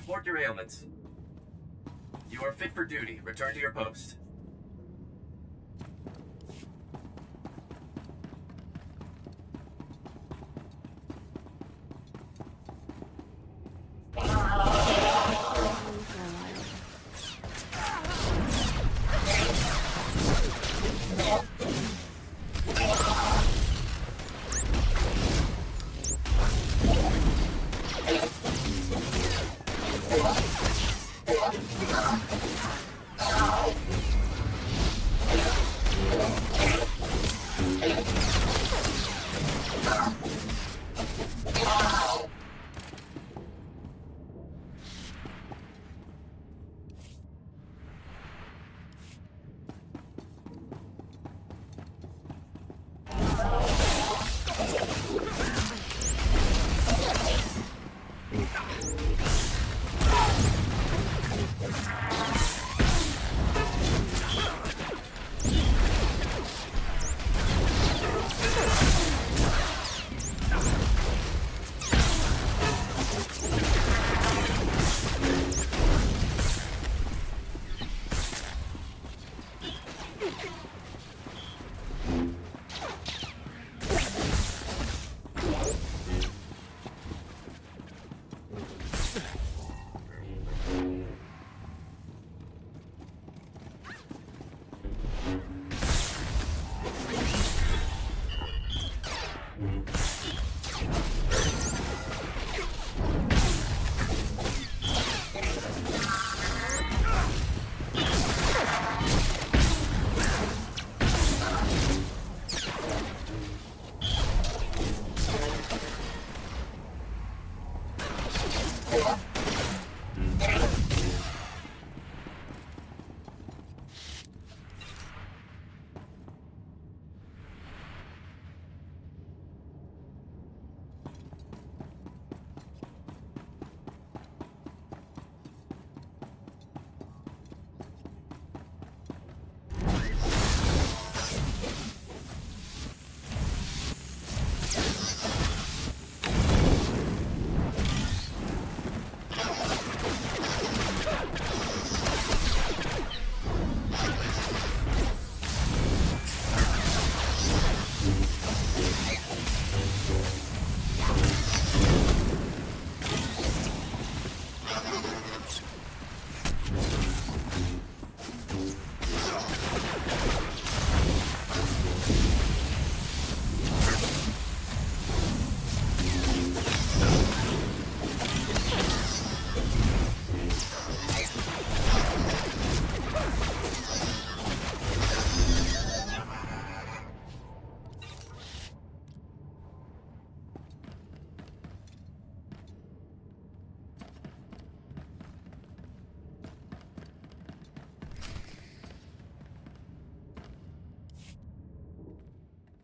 Report your ailments. You are fit for duty. Return to your post.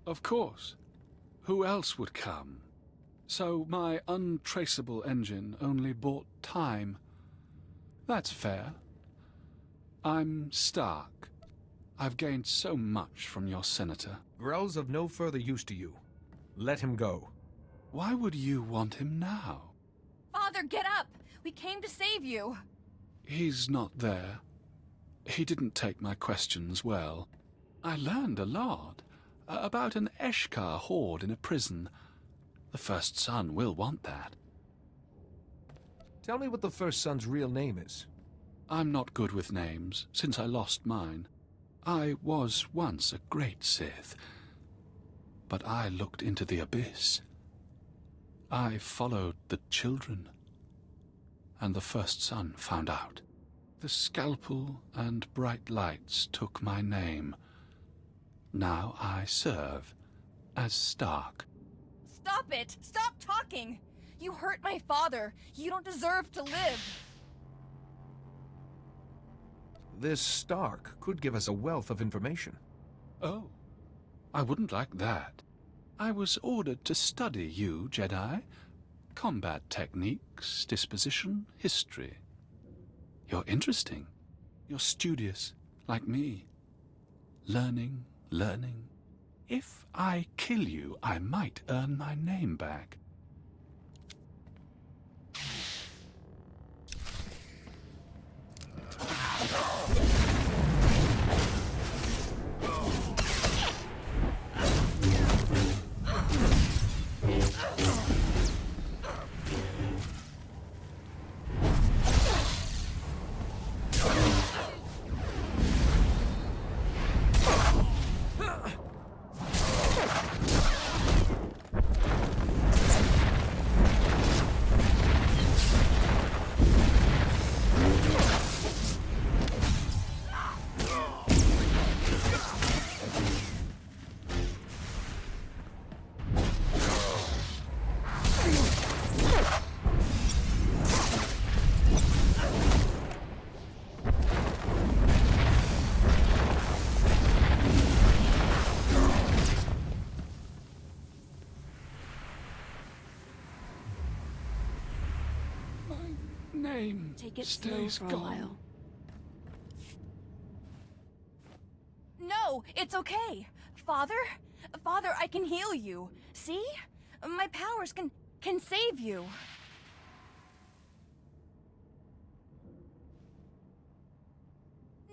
Of course. Who else would come? So my untraceable engine only bought time. That's fair. I'm Stark. I've gained so much from your senator. Grell's of no further use to you. Let him go. Why would you want him now? Father, get up! We came to save you! He's not there. He didn't take my questions well. I learned a lot. About an Eshkar horde in a prison. The First Son will want that. Tell me what the First Son's real name is. I'm not good with names, since I lost mine. I was once a great Sith, but I looked into the abyss. I followed the children, and the First Son found out. The scalpel and bright lights took my name. Now I serve as Stark. Stop it! Stop talking! You hurt my father. You don't deserve to live. This Stark could give us a wealth of information. Oh, I wouldn't like that. I was ordered to study you, Jedi. Combat techniques, disposition, history. You're interesting. You're studious, like me. Learning. If I kill you, I might earn my name back. Name Take it slow stays for a gone. while. No, it's okay. Father, I can heal you. See? My powers can save you.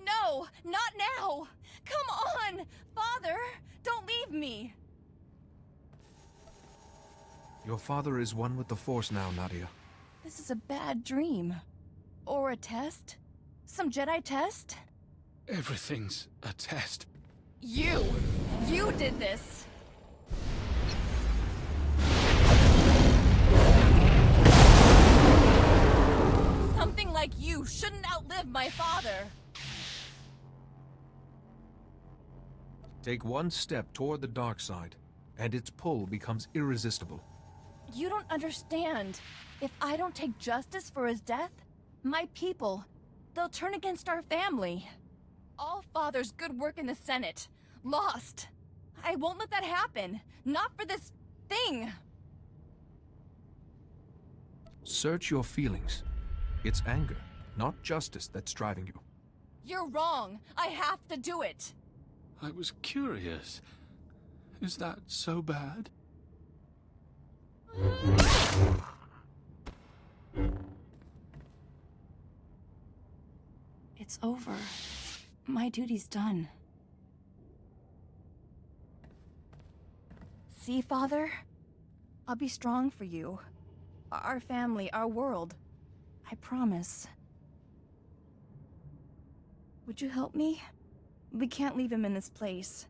No, not now. Come on, Father, don't leave me. Your father is one with the Force now, Nadia. This is a bad dream. Or a test? Some Jedi test? Everything's a test. You did this. Something like you shouldn't outlive my father. Take one step toward the dark side, and its pull becomes irresistible. You don't understand. If I don't take justice for his death, my people, they'll turn against our family. All Father's good work in the Senate, lost. I won't let that happen. Not for this thing. Search your feelings. It's anger, not justice, that's driving you. You're wrong. I have to do it. I was curious. Is that so bad? It's over. My duty's done. See, Father? I'll be strong for you. Our family, our world. I promise. Would you help me? We can't leave him in this place.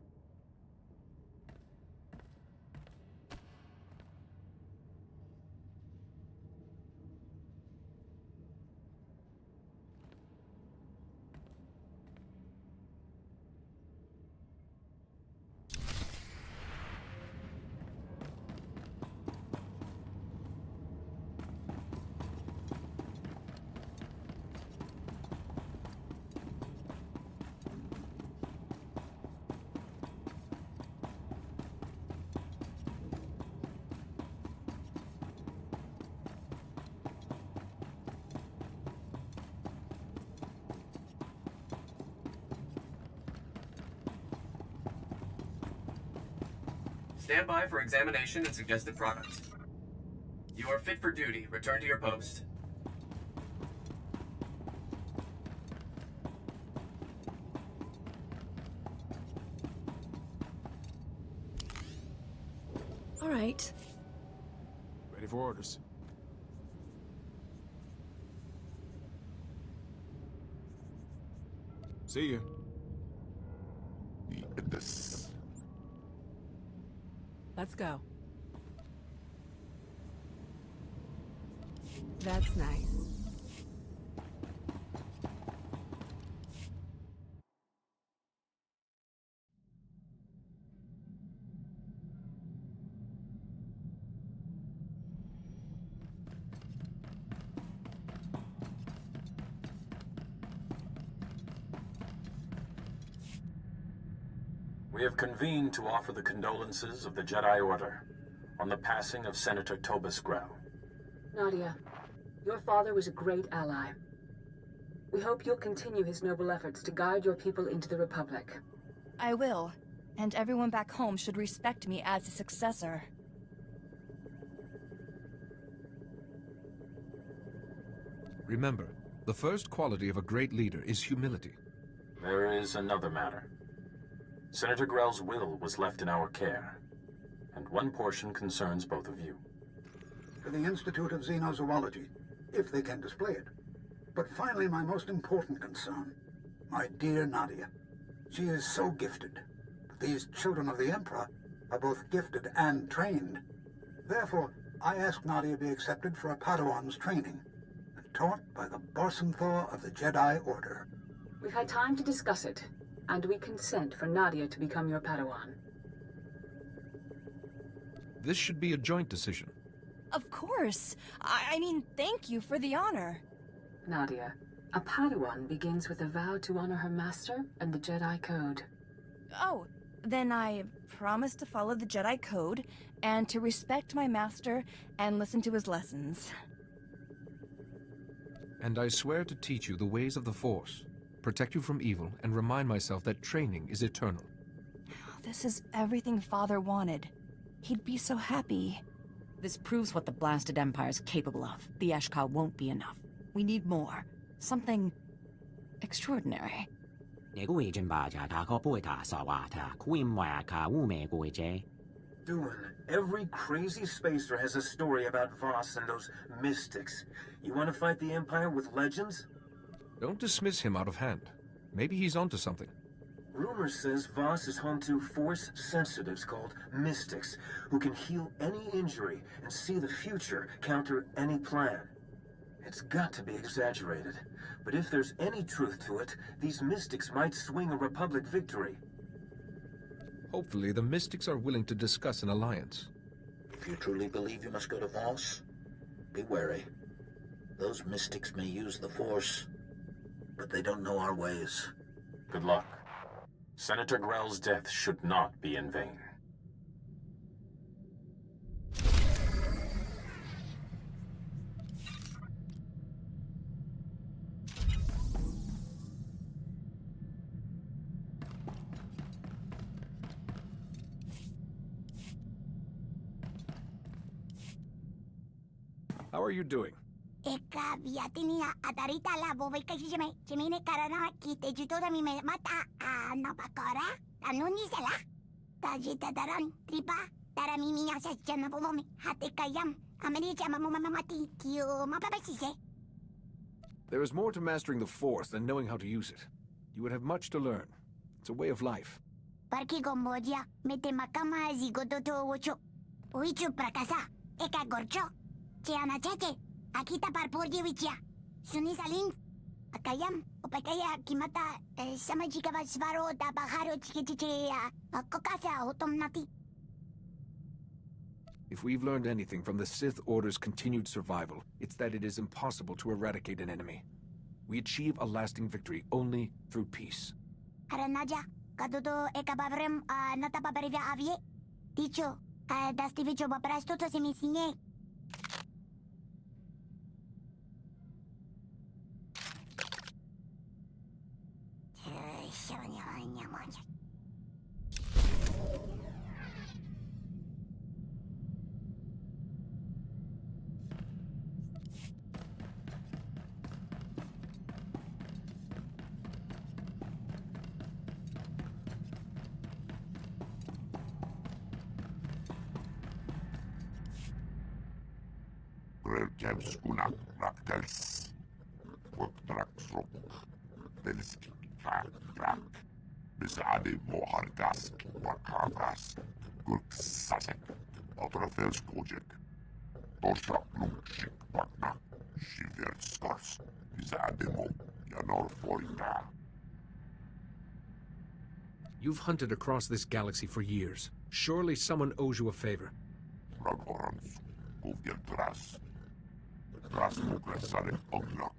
Stand by for examination and suggested products. You are fit for duty. Return to your post. All right. Ready for orders. See ya. Let's go. That's nice. We have convened to offer the condolences of the Jedi Order on the passing of Senator Tobus Grell. Nadia, your father was a great ally. We hope you'll continue his noble efforts to guide your people into the Republic. I will, and everyone back home should respect me as a successor. Remember, the first quality of a great leader is humility. There is another matter. Senator Grell's will was left in our care, and one portion concerns both of you. To the Institute of Xenozoology, if they can display it. But finally, my most important concern, my dear Nadia. She is so gifted. But these children of the Emperor are both gifted and trained. Therefore, I ask Nadia be accepted for a Padawan's training, and taught by the Borsenthor of the Jedi Order. We've had time to discuss it, and we consent for Nadia to become your Padawan. This should be a joint decision. Of course. I mean, thank you for the honor. Nadia, a Padawan begins with a vow to honor her master and the Jedi Code. Oh, then I promise to follow the Jedi Code and to respect my master and listen to his lessons. And I swear to teach you the ways of the Force, protect you from evil, and remind myself that training is eternal. This is everything Father wanted. He'd be so happy. This proves what the blasted Empire's capable of. The Eshkal won't be enough. We need more. Something extraordinary. Duan, every crazy spacer has a story about Voss and those mystics. You want to fight the Empire with legends? Don't dismiss him out of hand. Maybe he's onto something. Rumor says Voss is home to Force sensitives called mystics, who can heal any injury and see the future, counter any plan. It's got to be exaggerated, but if there's any truth to it, these mystics might swing a Republic victory. Hopefully the mystics are willing to discuss an alliance. If you truly believe you must go to Voss, be wary. Those mystics may use the Force, but they don't know our ways. Good luck. Senator Grell's death should not be in vain. How are you doing? Eka viatinia atarita la bobeka jime jimine karana kite jutora mi mata napakora anuni sala tajita daran tripa tarami miya sa jana bomi hate kayam ameni jama mamati kyo mapapasise. There is more to mastering the Force than knowing how to use it. You would have much to learn. It's a way of life. Parki gombodia mete makama zigoto to ocho uichu prakasa eka gorcho chiana cheche Akita parpurgi wichya. Suni saling. Akayam. Opakaya kimata. Samajika vasvaro da baharo chikichichi. Kokasa otom nati. If we've learned anything from the Sith Order's continued survival, it's that it is impossible to eradicate an enemy. We achieve a lasting victory only through peace. Aranaja. Kadudo ekabavrem natapabarivya avye. Dicho. Dastivicho baprastuto semisinye. Grelkevskunak Raktels. Waktraksrok. Telski Krak. Besade Mohargask. Wakabras. Gurksasek. Otrofelskojek. Tosha Plumchik Wakna. Shiverskors. Besade Mo. Yanor Forita. You've hunted across this galaxy for years. Surely someone owes you a favor. Ragorans. Kovgel Tras. Tras Muglasare Oglak.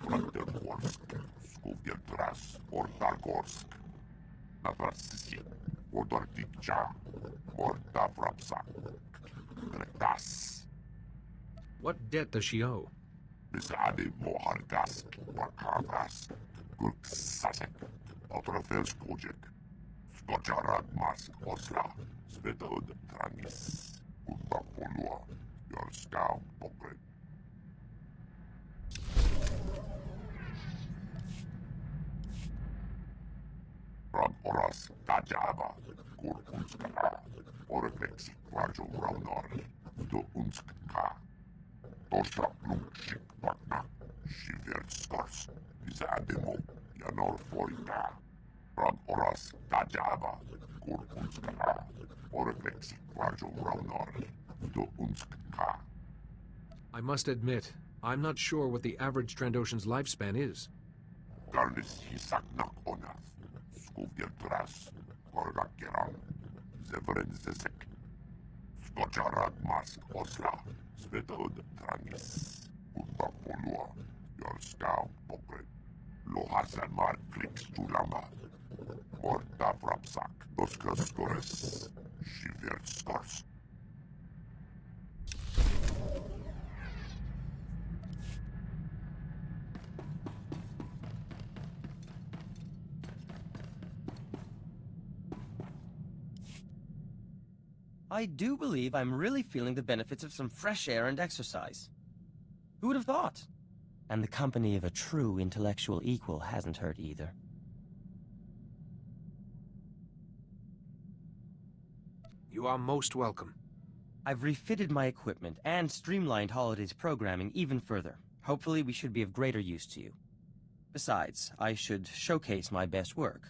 Brandergorsk. Skovgel Tras. Ortargorsk. Natrasisi. Odortikcha. Mortavrapsak. Gretas. What debt does she owe? Besade Mohargask. Wakavras. Gurksasek. Otrofelskojek. Skojarad Mask Osla. Svetod Trangis. Umbapolua. Yorskau Pokret. Rad Oras Tajaba. Kur Unskala. Oreflex Rajo Raunar. Do Unskka. Tosha Plumchik Vakna. Shiverskors. Bizademo. Yanor Forita. Rad Oras Tajaba. Kur Unskala. Oreflex Rajo Raunar. Do Unskka. I must admit, I'm not sure what the average Trandoshan's lifespan is. Garnis Hisaknak Onas. Skovgel Tras. Korgakeran. Zevren Zezek. Skojarad Mask Osla. Svetod Trangis. Umbapolua. Yorskau Pokret. Lohasamar Klix Tulama. Morta Vrapsak. Doskaskores. Shiverskors. I do believe I'm really feeling the benefits of some fresh air and exercise. Who would have thought? And the company of a true intellectual equal hasn't hurt either. You are most welcome. I've refitted my equipment and streamlined Holiday's programming even further. Hopefully we should be of greater use to you. Besides, I should showcase my best work.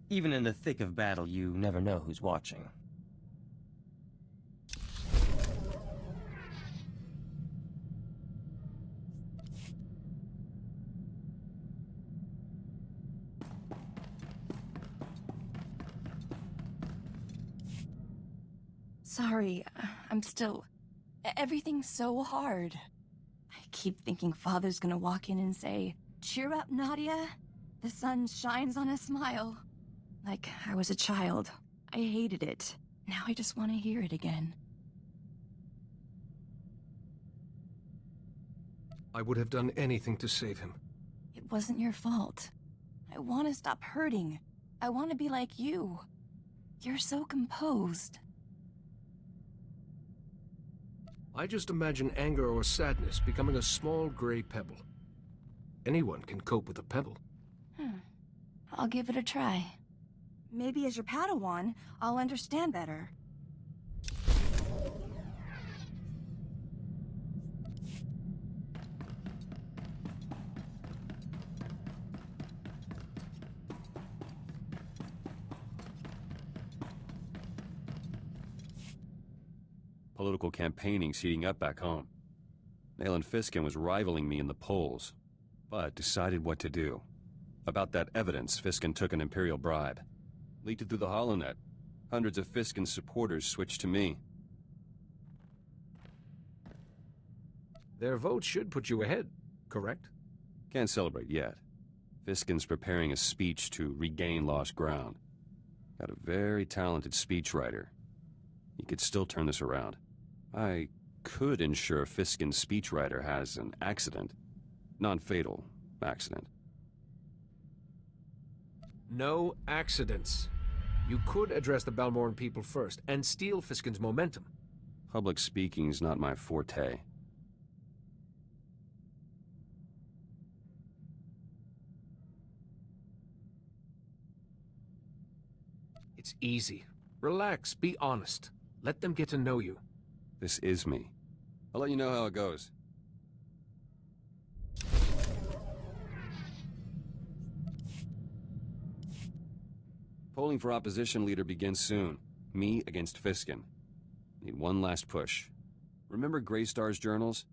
Even in the thick of battle, you never know who's watching. Sorry, I'm still... Everything's so hard. I keep thinking Father's gonna walk in and say, "Cheer up, Nadia. The sun shines on a smile." Like I was a child. I hated it. Now I just want to hear it again. I would have done anything to save him. It wasn't your fault. I want to stop hurting. I want to be like you. You're so composed. I just imagine anger or sadness becoming a small gray pebble. Anyone can cope with a pebble. I'll give it a try. Maybe as your Padawan, I'll understand better. Political campaigning's heating up back home. Nayland Fiskin was rivaling me in the polls, but decided what to do. About that evidence, Fiskin took an Imperial bribe. Leaked it through the HoloNet. Hundreds of Fiskin's supporters switched to me. Their vote should put you ahead, correct? Can't celebrate yet. Fiskin's preparing a speech to regain lost ground. Got a very talented speechwriter. He could still turn this around. I could ensure Fiskin's speechwriter has an accident. Non-fatal accident. No accidents. You could address the Balmoran people first and steal Fiskin's momentum. Public speaking's not my forte. It's easy. Relax, be honest. Let them get to know you. This is me. I'll let you know how it goes. Polling for opposition leader begins soon. Me against Fiskin. Need one last push. Remember Greystar's journals?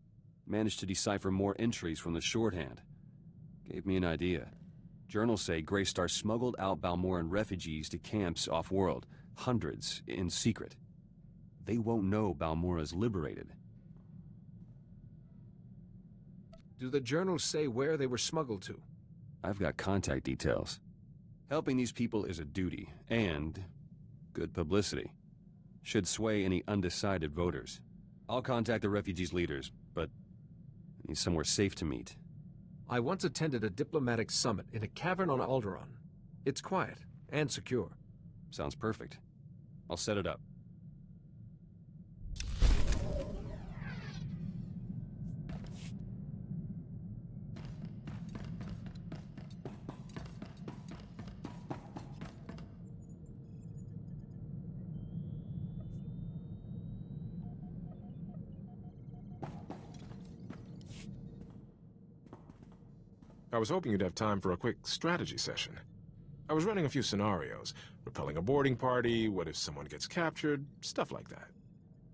Managed to decipher more entries from the shorthand. Gave me an idea. Journals say Greystar smuggled out Balmoran refugees to camps off-world. Hundreds, in secret. They won't know Balmora's liberated. Do the journals say where they were smuggled to? I've got contact details. Helping these people is a duty, and good publicity. Should sway any undecided voters. I'll contact the refugees' leaders, but I need somewhere safe to meet. I once attended a diplomatic summit in a cavern on Alderaan. It's quiet and secure. Sounds perfect. I'll set it up. I was hoping you'd have time for a quick strategy session. I was running a few scenarios. Repelling a boarding party, what if someone gets captured, stuff like that.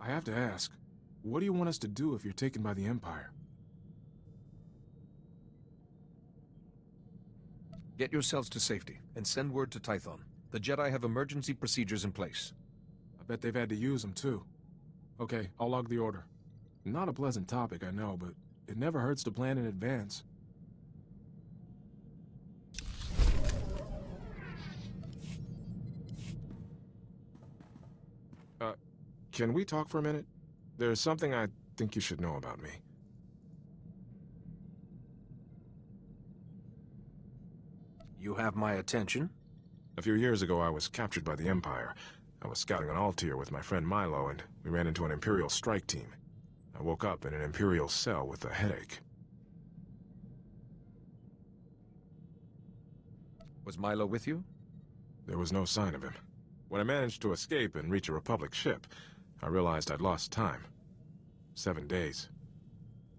I have to ask, what do you want us to do if you're taken by the Empire? Get yourselves to safety, and send word to Tython. The Jedi have emergency procedures in place. I bet they've had to use them, too. Okay, I'll log the order. Not a pleasant topic, I know, but it never hurts to plan in advance. Can we talk for a minute? There's something I think you should know about me. You have my attention? A few years ago, I was captured by the Empire. I was scouting on Altair with my friend Milo, and we ran into an Imperial strike team. I woke up in an Imperial cell with a headache. Was Milo with you? There was no sign of him. When I managed to escape and reach a Republic ship, I realized I'd lost time. 7 days.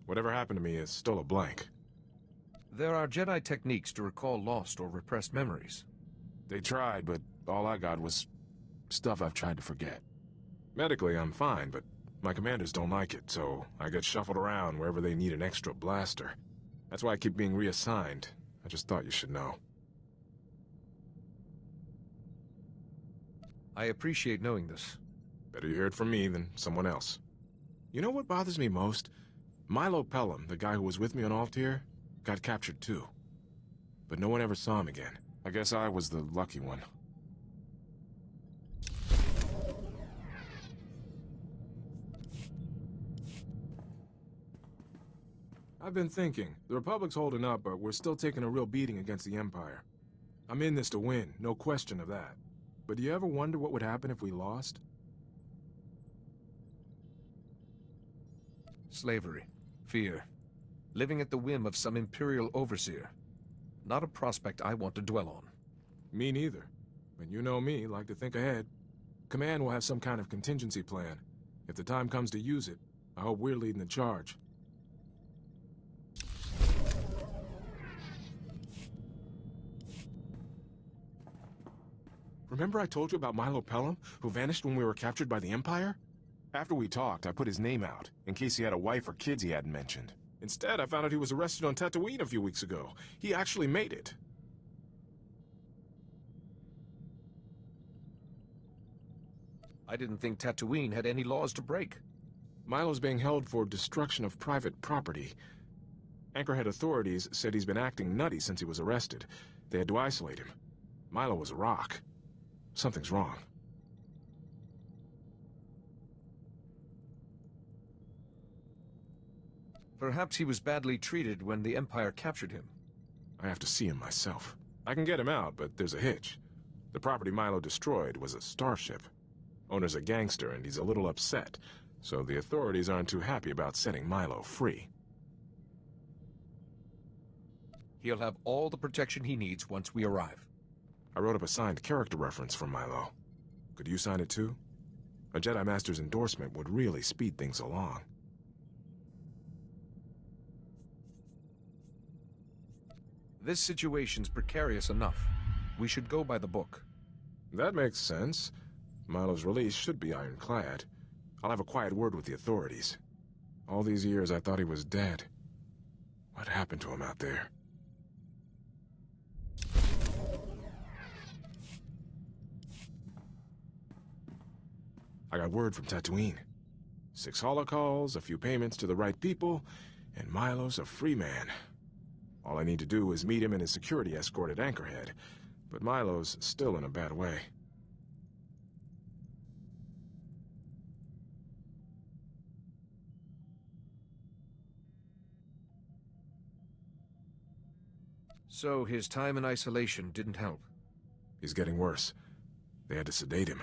Whatever happened to me is still a blank. There are Jedi techniques to recall lost or repressed memories. They tried, but all I got was stuff I've tried to forget. Medically, I'm fine, but my commanders don't like it, so I get shuffled around wherever they need an extra blaster. That's why I keep being reassigned. I just thought you should know. I appreciate knowing this. Better you hear it from me than someone else. You know what bothers me most? Milo Pelham, the guy who was with me on Altair, got captured too. But no one ever saw him again. I guess I was the lucky one. I've been thinking. The Republic's holding up, but we're still taking a real beating against the Empire. I'm in this to win, no question of that. But do you ever wonder what would happen if we lost? Slavery, fear, living at the whim of some Imperial overseer. Not a prospect I want to dwell on. Me neither. But you know me, like to think ahead. Command will have some kind of contingency plan. If the time comes to use it, I hope we're leading the charge. Remember I told you about Milo Pelham, who vanished when we were captured by the Empire? After we talked, I put his name out, in case he had a wife or kids he hadn't mentioned. Instead, I found out he was arrested on Tatooine a few weeks ago. He actually made it. I didn't think Tatooine had any laws to break. Milo's being held for destruction of private property. Anchorhead authorities said he's been acting nutty since he was arrested. They had to isolate him. Milo was a rock. Something's wrong. Perhaps he was badly treated when the Empire captured him. I have to see him myself. I can get him out, but there's a hitch. The property Milo destroyed was a starship. Owner's a gangster, and he's a little upset, so the authorities aren't too happy about setting Milo free. He'll have all the protection he needs once we arrive. I wrote up a signed character reference for Milo. Could you sign it too? A Jedi Master's endorsement would really speed things along. This situation's precarious enough. We should go by the book. That makes sense. Milo's release should be ironclad. I'll have a quiet word with the authorities. All these years I thought he was dead. What happened to him out there? I got word from Tatooine. 6 holocalls, a few payments to the right people, and Milo's a free man. All I need to do is meet him and his security escort at Anchorhead, but Milo's still in a bad way. So his time in isolation didn't help? He's getting worse. They had to sedate him.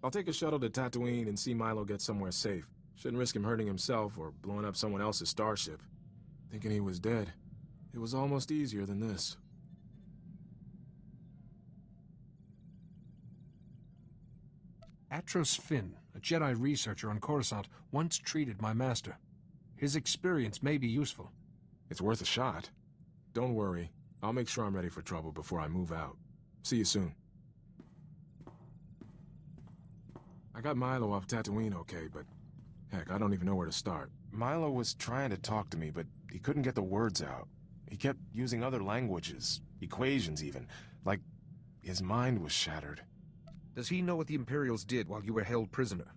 I'll take a shuttle to Tatooine and see Milo get somewhere safe. Shouldn't risk him hurting himself or blowing up someone else's starship. Thinking he was dead, it was almost easier than this. Atros Finn, a Jedi researcher on Coruscant, once treated my master. His experience may be useful. It's worth a shot. Don't worry. I'll make sure I'm ready for trouble before I move out. See you soon. I got Milo off Tatooine okay, but heck, I don't even know where to start. Milo was trying to talk to me, but he couldn't get the words out. He kept using other languages, equations even, like his mind was shattered. Does he know what the Imperials did while you were held prisoner?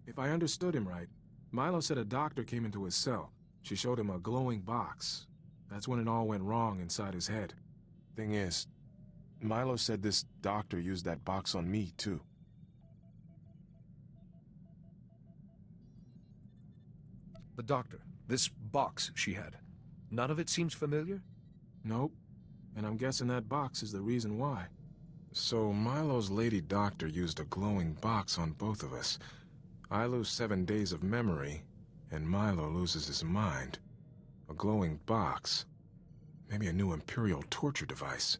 If I understood him right, Milo said a doctor came into his cell. She showed him a glowing box. That's when it all went wrong inside his head. Thing is, Milo said this doctor used that box on me, too. The doctor, this box she had, none of it seems familiar? Nope. And I'm guessing that box is the reason why. So Milo's lady doctor used a glowing box on both of us. I lose 7 days of memory, and Milo loses his mind. A glowing box. Maybe a new Imperial torture device.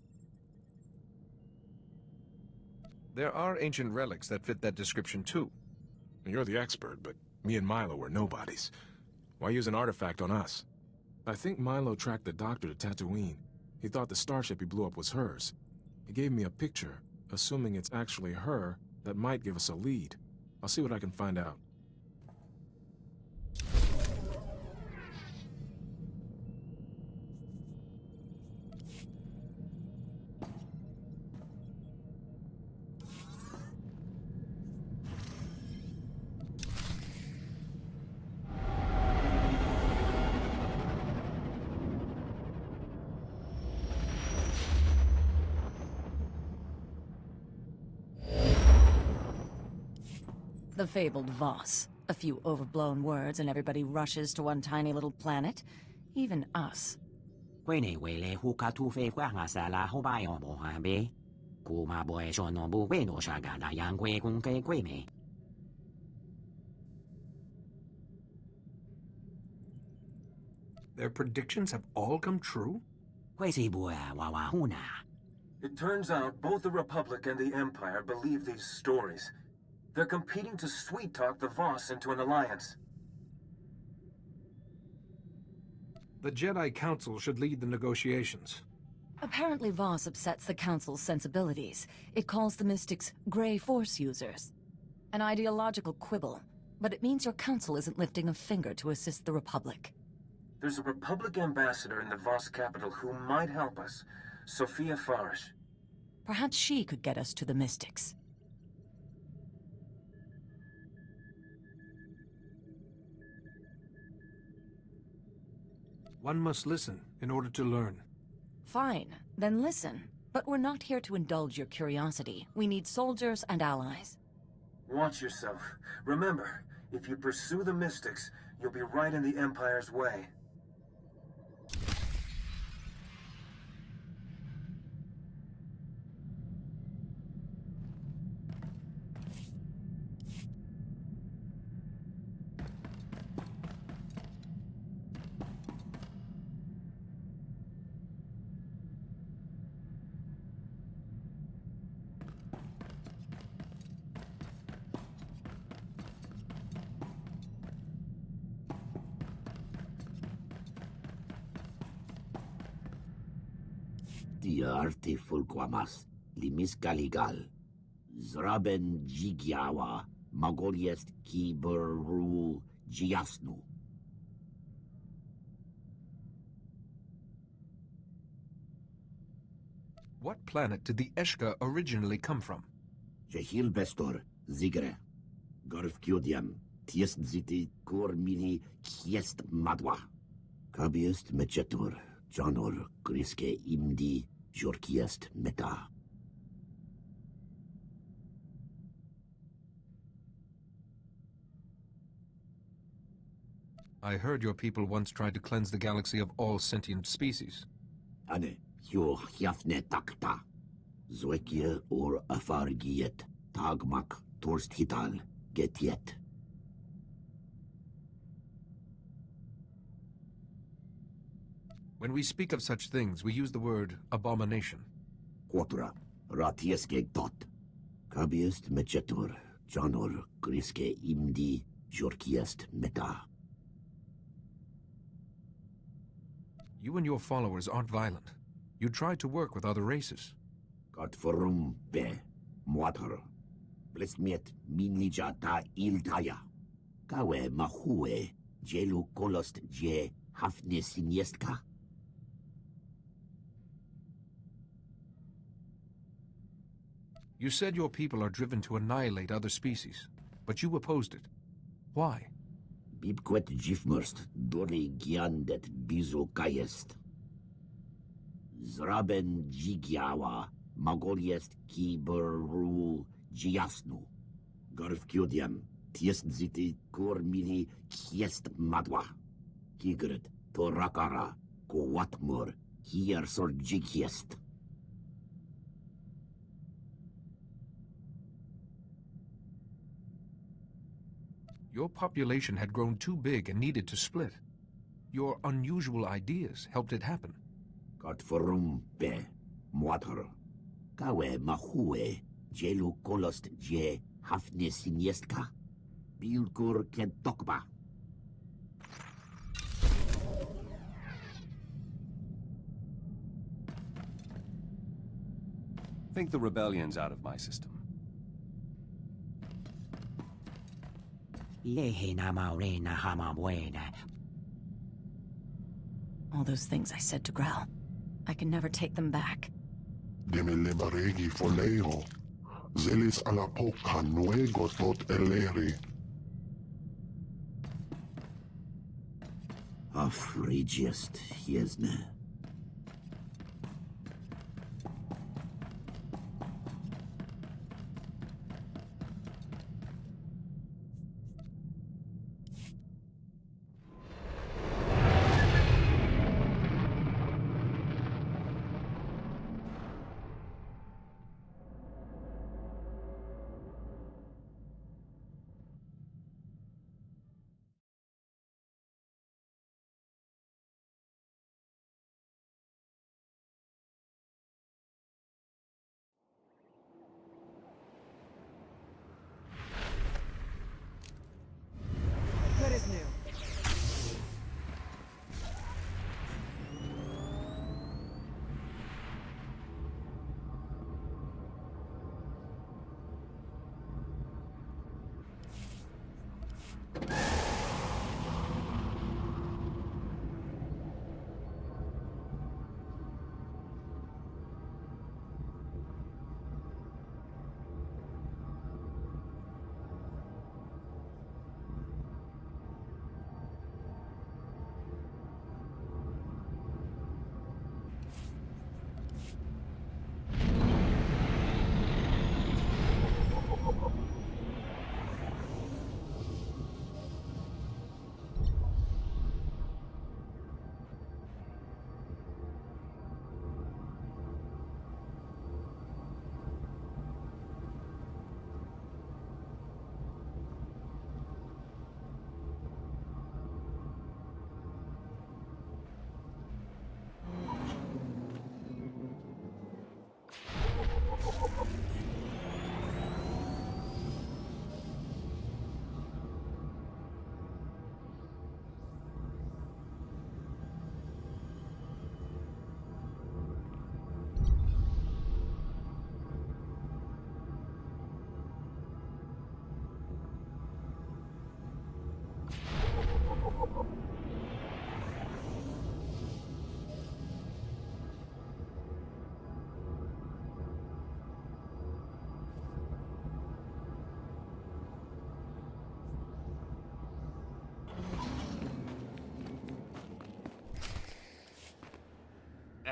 There are ancient relics that fit that description, too. You're the expert, but me and Milo were nobodies. Why use an artifact on us? I think Milo tracked the doctor to Tatooine. He thought the starship he blew up was hers. He gave me a picture, assuming it's actually her, that might give us a lead. I'll see what I can find out. The fabled Voss. A few overblown words and everybody rushes to one tiny little planet. Even us. Their predictions have all come true? It turns out both the Republic and the Empire believe these stories. They're competing to sweet-talk the Voss into an alliance. The Jedi Council should lead the negotiations. Apparently Voss upsets the Council's sensibilities. It calls the Mystics Grey Force users. An ideological quibble, but it means your Council isn't lifting a finger to assist the Republic. There's a Republic ambassador in the Voss capital who might help us. Sophia Farish. Perhaps she could get us to the Mystics. One must listen in order to learn. Fine, then listen. But we're not here to indulge your curiosity. We need soldiers and allies. Watch yourself. Remember, if you pursue the Mystics, you'll be right in the Empire's way. Natia arte fulquamas, limis galigal. Zraben jigiawa, magoliest kiberu giasnu. What planet did the Eshka originally come from? Jehil Bestor, Zigre. Garfkyodiam, Tiest Ziti, Kormili, Kiest Madwa. Kabiest Mechetur, Janor, Griske Imdi, Jorkiest Meta. I heard your people once tried to cleanse the galaxy of all sentient species. Ane, Hyo Hyafne Takta. Zoekia or Afargiet, Tagmak, Torst Hital, Getiet. When we speak of such things, we use the word abomination. Quatra, Ratieske Dot. Kabiest Mechetur, Janor, Griske Imdi, Jorkiest Meta. You and your followers aren't violent. You tried to work with other races. Katforum be, Muatar. Blesmiet minija ta iltaya. Kawe mahue, Jelu kolost je hafne siniestka. You said your people are driven to annihilate other species, but you opposed it. Why? Bibquet jifmurst, dori giandet bizo kayest. Zraben jigiawa, magoliest kiberu giasnu. Garfkyodiam, tiest ziti kormili kiest madwa. Kigret, torakara, koatmur, hier sor jigiest. Your population had grown too big and needed to split. Your unusual ideas helped it happen. Katforum be, Muatar. Kawe mahue, Jelu kolost je hafne siniestka. Bilkur kentokba. Think the rebellion's out of my system. All those things I said to Grell. I can never take them back. Demelebaregi foleo. Zelis ala poca nuego tot eleri. Afrigiest hiesne.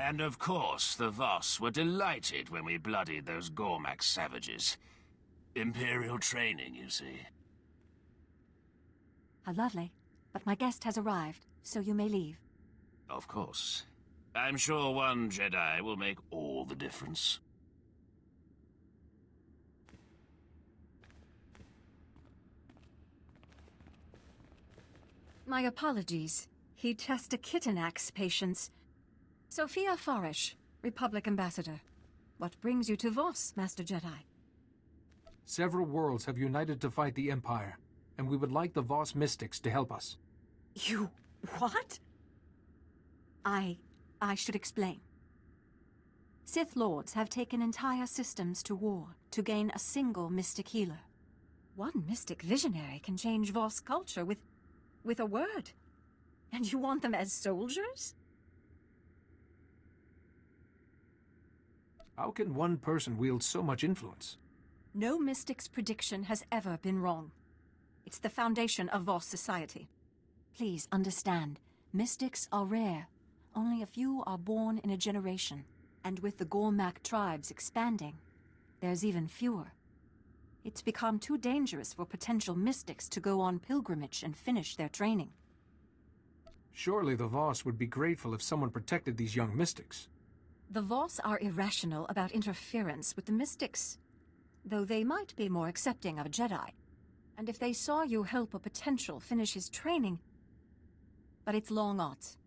And of course, the Voss were delighted when we bloodied those Gormak savages. Imperial training, you see. How lovely. But my guest has arrived, so you may leave. Of course. I'm sure one Jedi will make all the difference. My apologies. He Testa Kitanax patients. Sophia Farish, Republic Ambassador. What brings you to Voss, Master Jedi? Several worlds have united to fight the Empire, and we would like the Voss Mystics to help us. You... what? I should explain. Sith Lords have taken entire systems to war to gain a single mystic healer. One mystic visionary can change Voss culture with a word. And you want them as soldiers? How can one person wield so much influence? No mystic's prediction has ever been wrong. It's the foundation of Voss society. Please understand, mystics are rare. Only a few are born in a generation. And with the Gormak tribes expanding, there's even fewer. It's become too dangerous for potential mystics to go on pilgrimage and finish their training. Surely the Voss would be grateful if someone protected these young mystics. The Voss are irrational about interference with the mystics, though they might be more accepting of a Jedi. And if they saw you help a potential finish his training... But it's long odds.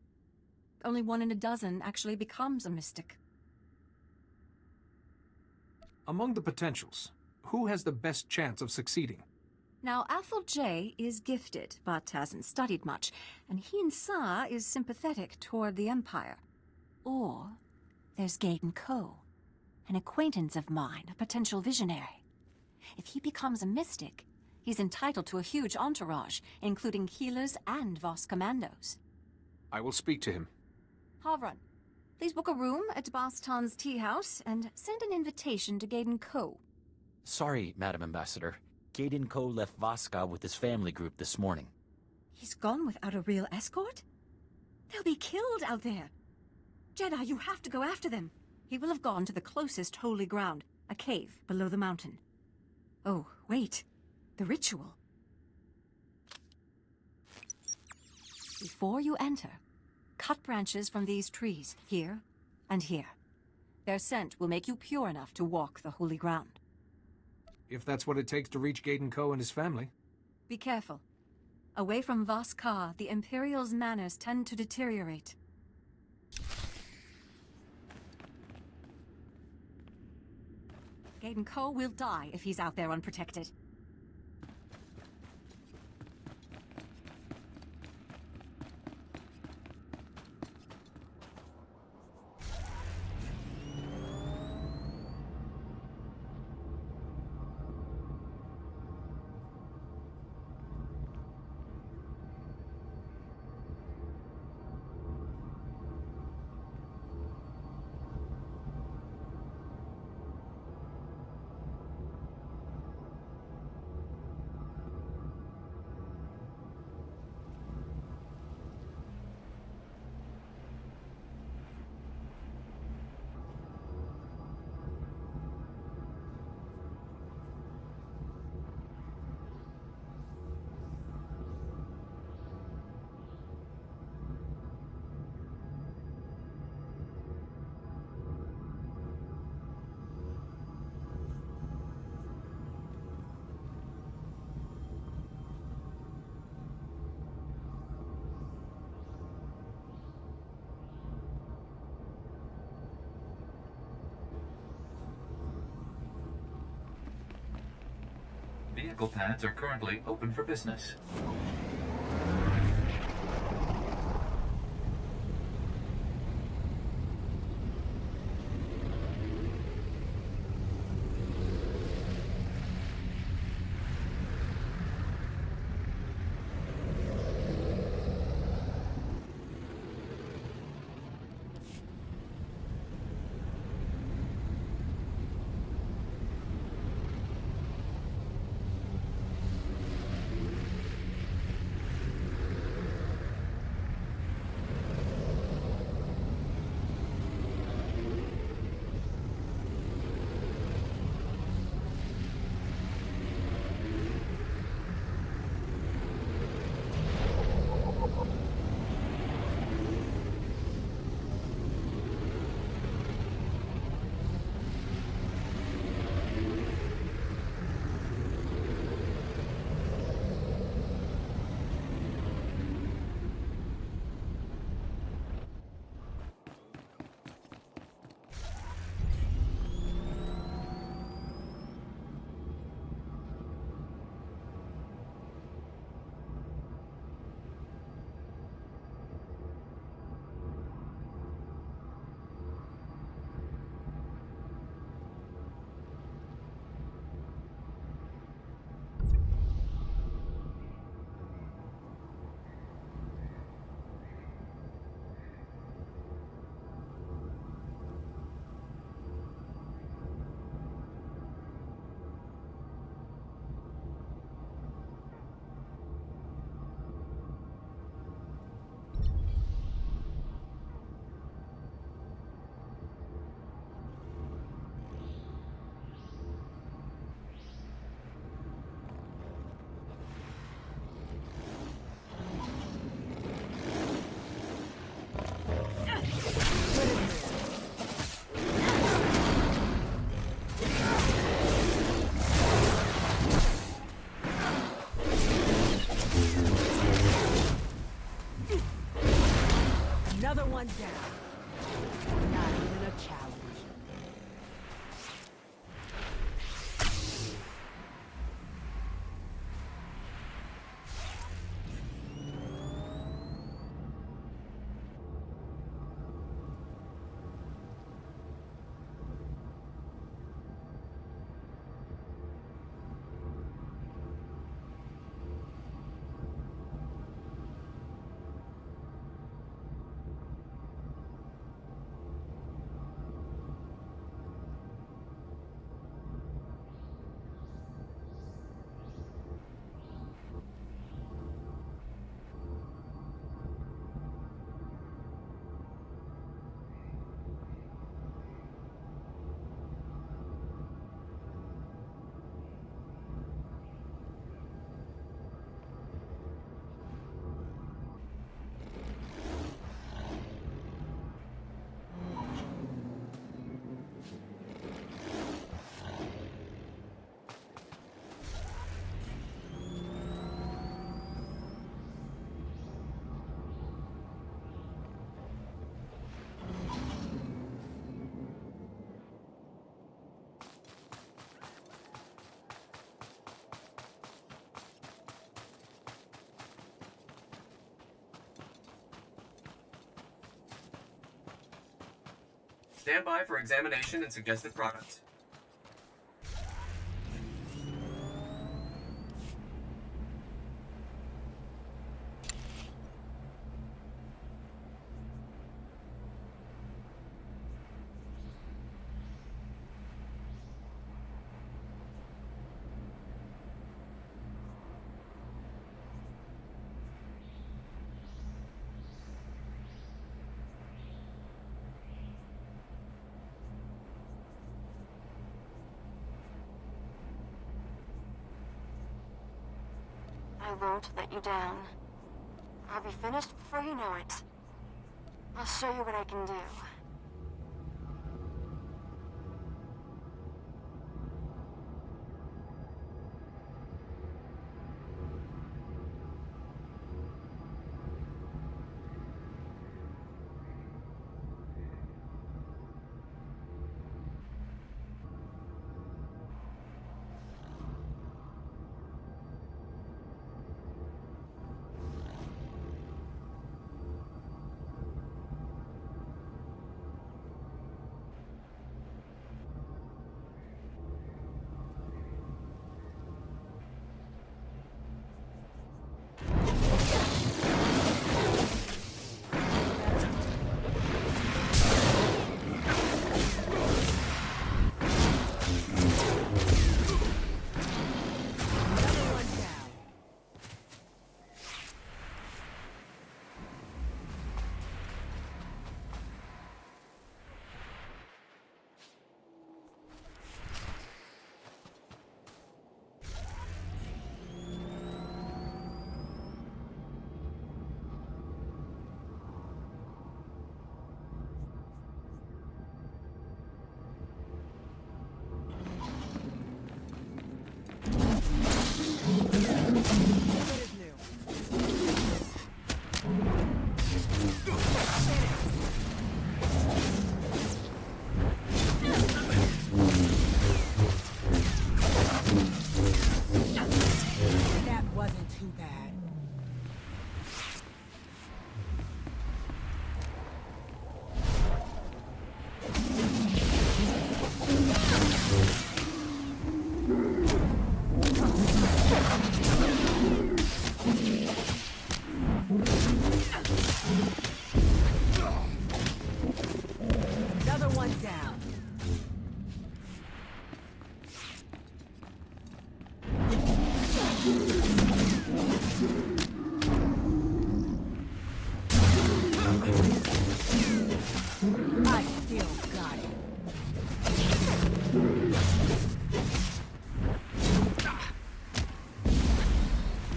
Only 1 in a dozen actually becomes a mystic. Among the potentials, who has the best chance of succeeding? Now, Athel J is gifted, but hasn't studied much, and Heen Sa is sympathetic toward the Empire. Or there's Gaydon Ko, an acquaintance of mine, a potential visionary. If he becomes a mystic, he's entitled to a huge entourage, including healers and Voss commandos. I will speak to him. Havran, please book a room at Baston's tea house and send an invitation to Gaydon Ko. Sorry, Madam Ambassador. Gaydon Ko left Voska with his family group this morning. He's gone without a real escort? They'll be killed out there. Jedi, you have to go after them. He will have gone to the closest holy ground, a cave below the mountain. Oh, wait. The ritual. Before you enter, cut branches from these trees, here and here. Their scent will make you pure enough to walk the holy ground. If that's what it takes to reach Gaydon Ko and his family. Be careful. Away from Vas Ka, the Imperial's manners tend to deteriorate. Gaydon Ko will die if he's out there unprotected. Vehicle pads are currently open for business. Another one down. Not even a challenge. Stand by for examination and suggested products. I won't let you down. I'll be finished before you know it. I'll show you what I can do.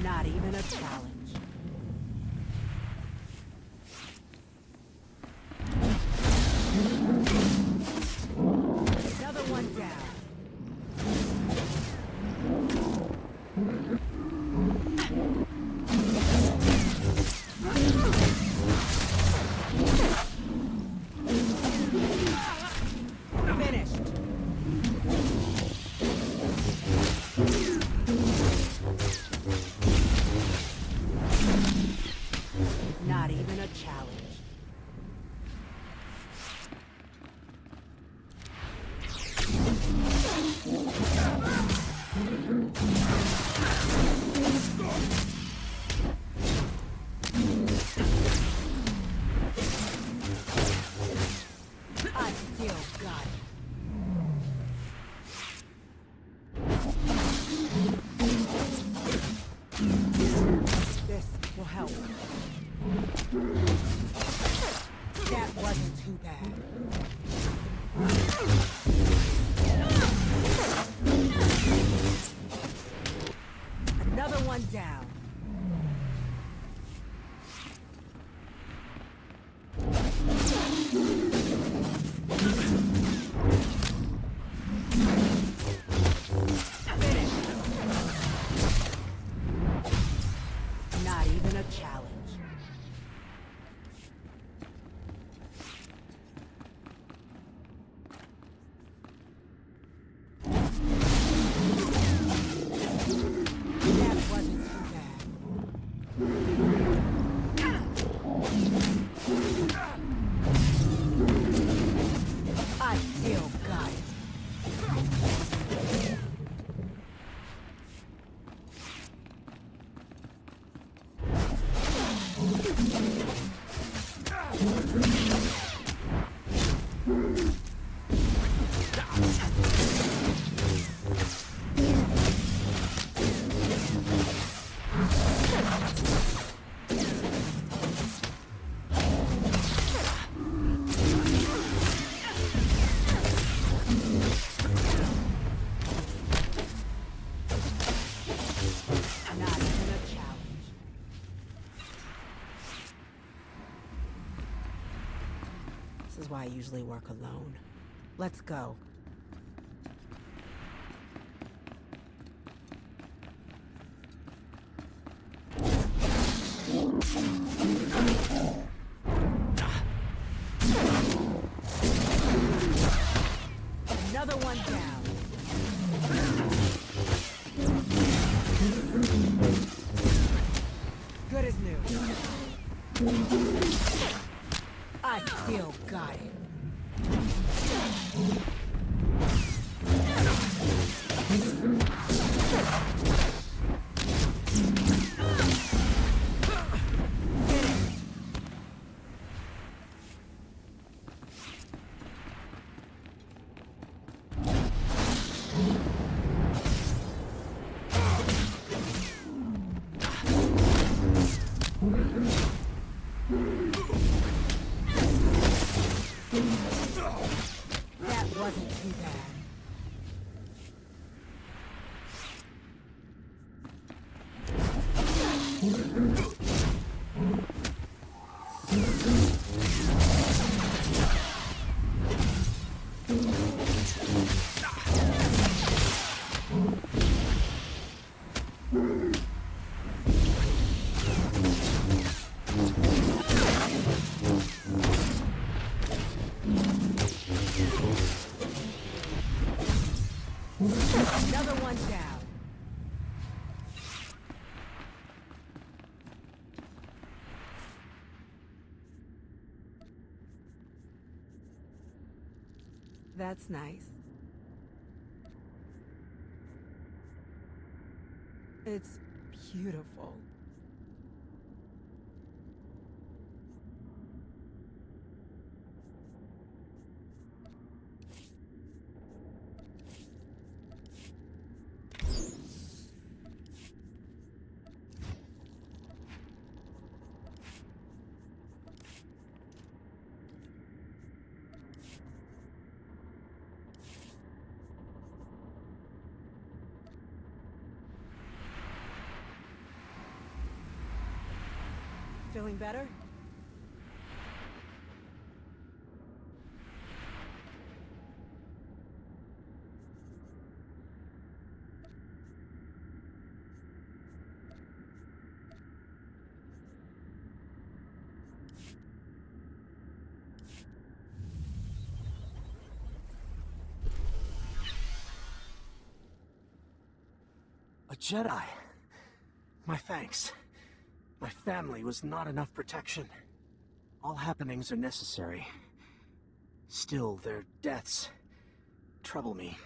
Not even a challenge. Another one down. This is why I usually work alone. Let's go. Another one down. Good as new. I still got it. That wasn't too bad. Another one down. That's nice. It's beautiful. Feeling better? A Jedi. My thanks. My family was not enough protection. All happenings are necessary. Still, their deaths trouble me.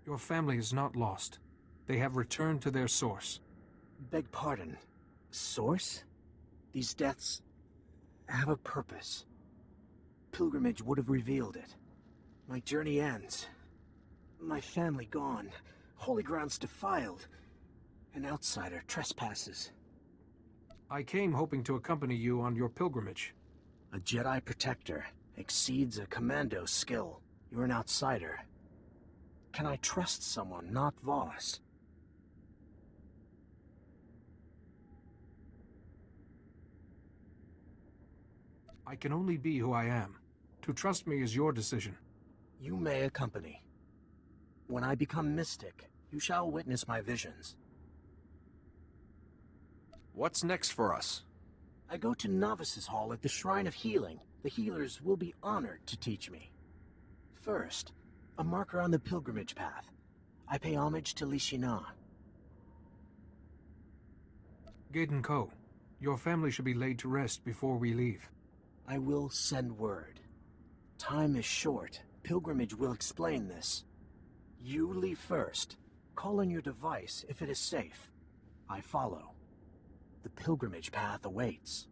Your family is not lost. They have returned to their source. Beg pardon. Source? These deaths have a purpose. Pilgrimage would have revealed it. My journey ends. My family gone. Holy grounds defiled. An outsider trespasses. I came hoping to accompany you on your pilgrimage. A Jedi Protector exceeds a commando skill. You're an outsider. Can I trust someone, not Voss? I can only be who I am. To trust me is your decision. You may accompany. When I become mystic, you shall witness my visions. What's next for us? I go to Novices Hall at the Shrine of Healing. The healers will be honored to teach me. First, a marker on the pilgrimage path. I pay homage to Li Shina. Gaiden Ko, your family should be laid to rest before we leave. I will send word. Time is short. Pilgrimage will explain this. You leave first. Call on your device if it is safe. I follow. The pilgrimage path awaits.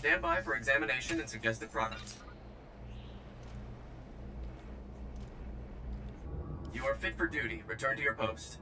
Stand by for examination and suggested products. You are fit for duty. Return to your post.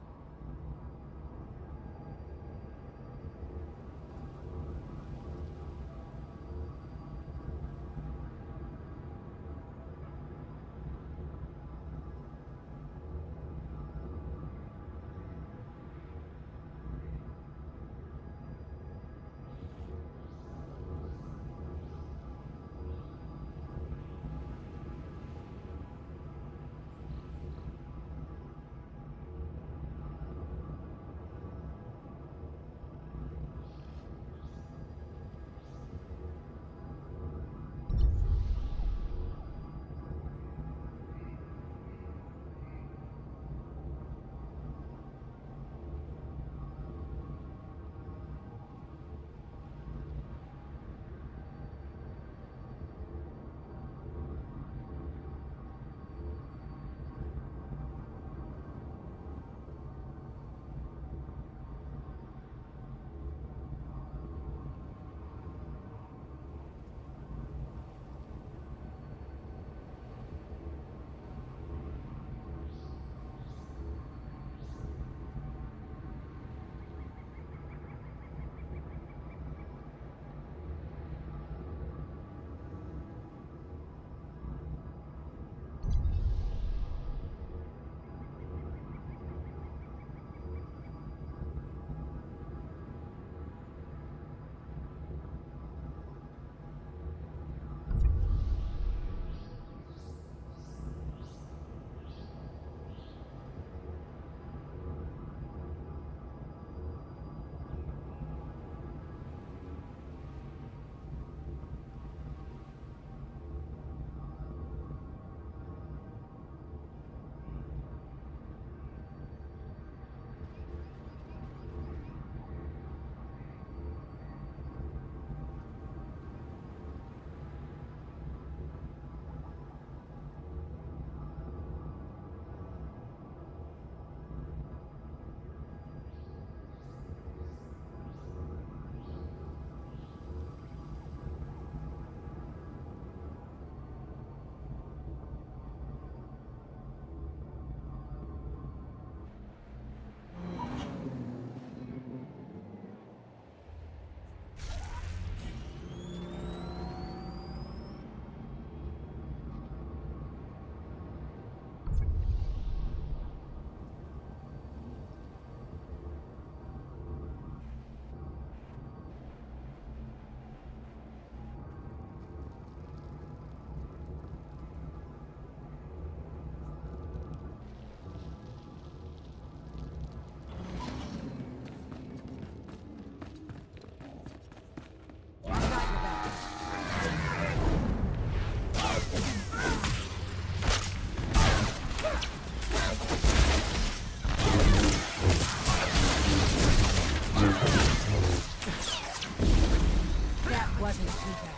wasn't too bad.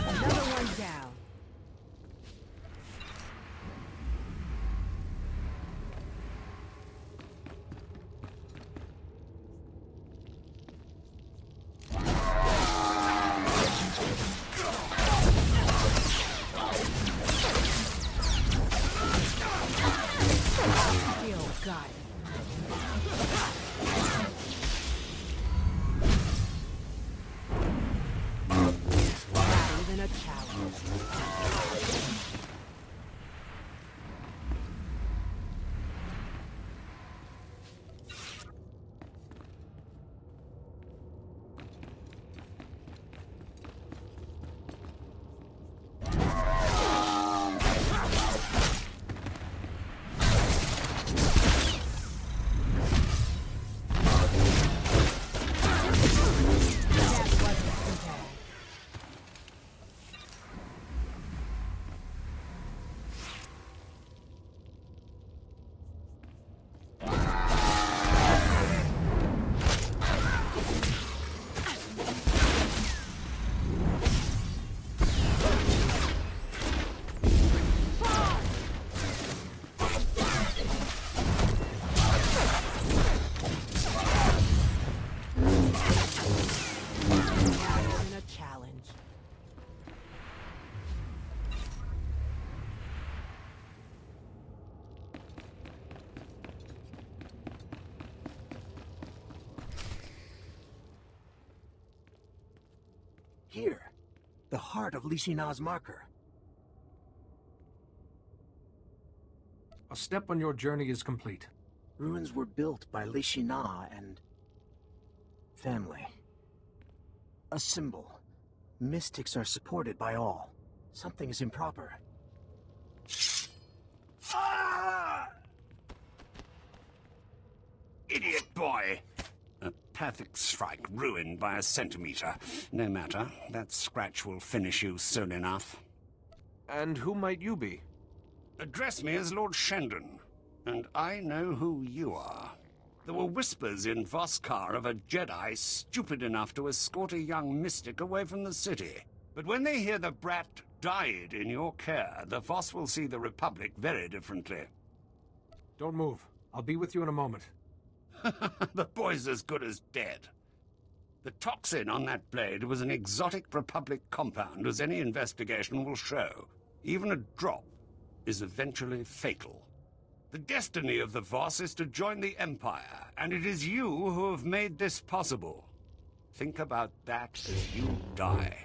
Another one down. Still got it. Not even a challenge. Here, the heart of Li Shina's marker. A step on your journey is complete. Ruins were built by Li Shina and family. A symbol. Mystics are supported by all. Something is improper. Idiot boy! A perfect strike ruined by a centimeter. No matter. That scratch will finish you soon enough. And who might you be? Address me as Lord Shendon, and I know who you are. There were whispers in Voskar of a Jedi stupid enough to escort a young mystic away from the city. But when they hear the brat died in your care, the Voss will see the Republic very differently. Don't move. I'll be with you in a moment. The boy's as good as dead. The toxin on that blade was an exotic Republic compound, as any investigation will show. Even a drop is eventually fatal. The destiny of the Voss is to join the Empire, and it is you who have made this possible. Think about that as you die.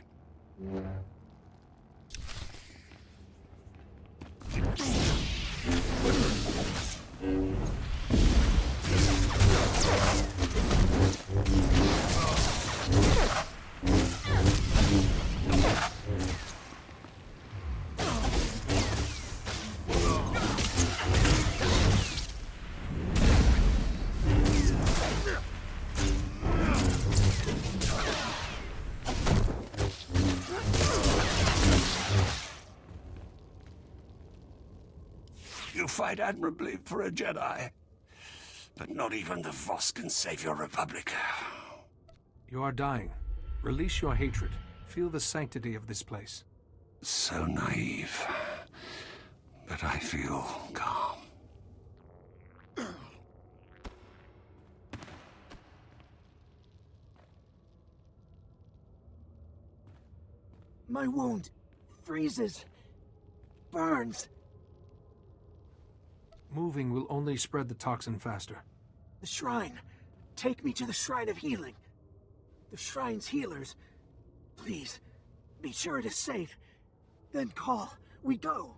You fight admirably for a Jedi, but not even the Voss can save your Republic. You are dying. Release your hatred. Feel the sanctity of this place. So naive, but I feel calm. My wound freezes, burns. Moving will only spread the toxin faster. The shrine. Take me to the Shrine of Healing. The Shrine's healers. Please, be sure it is safe. Then call. We go.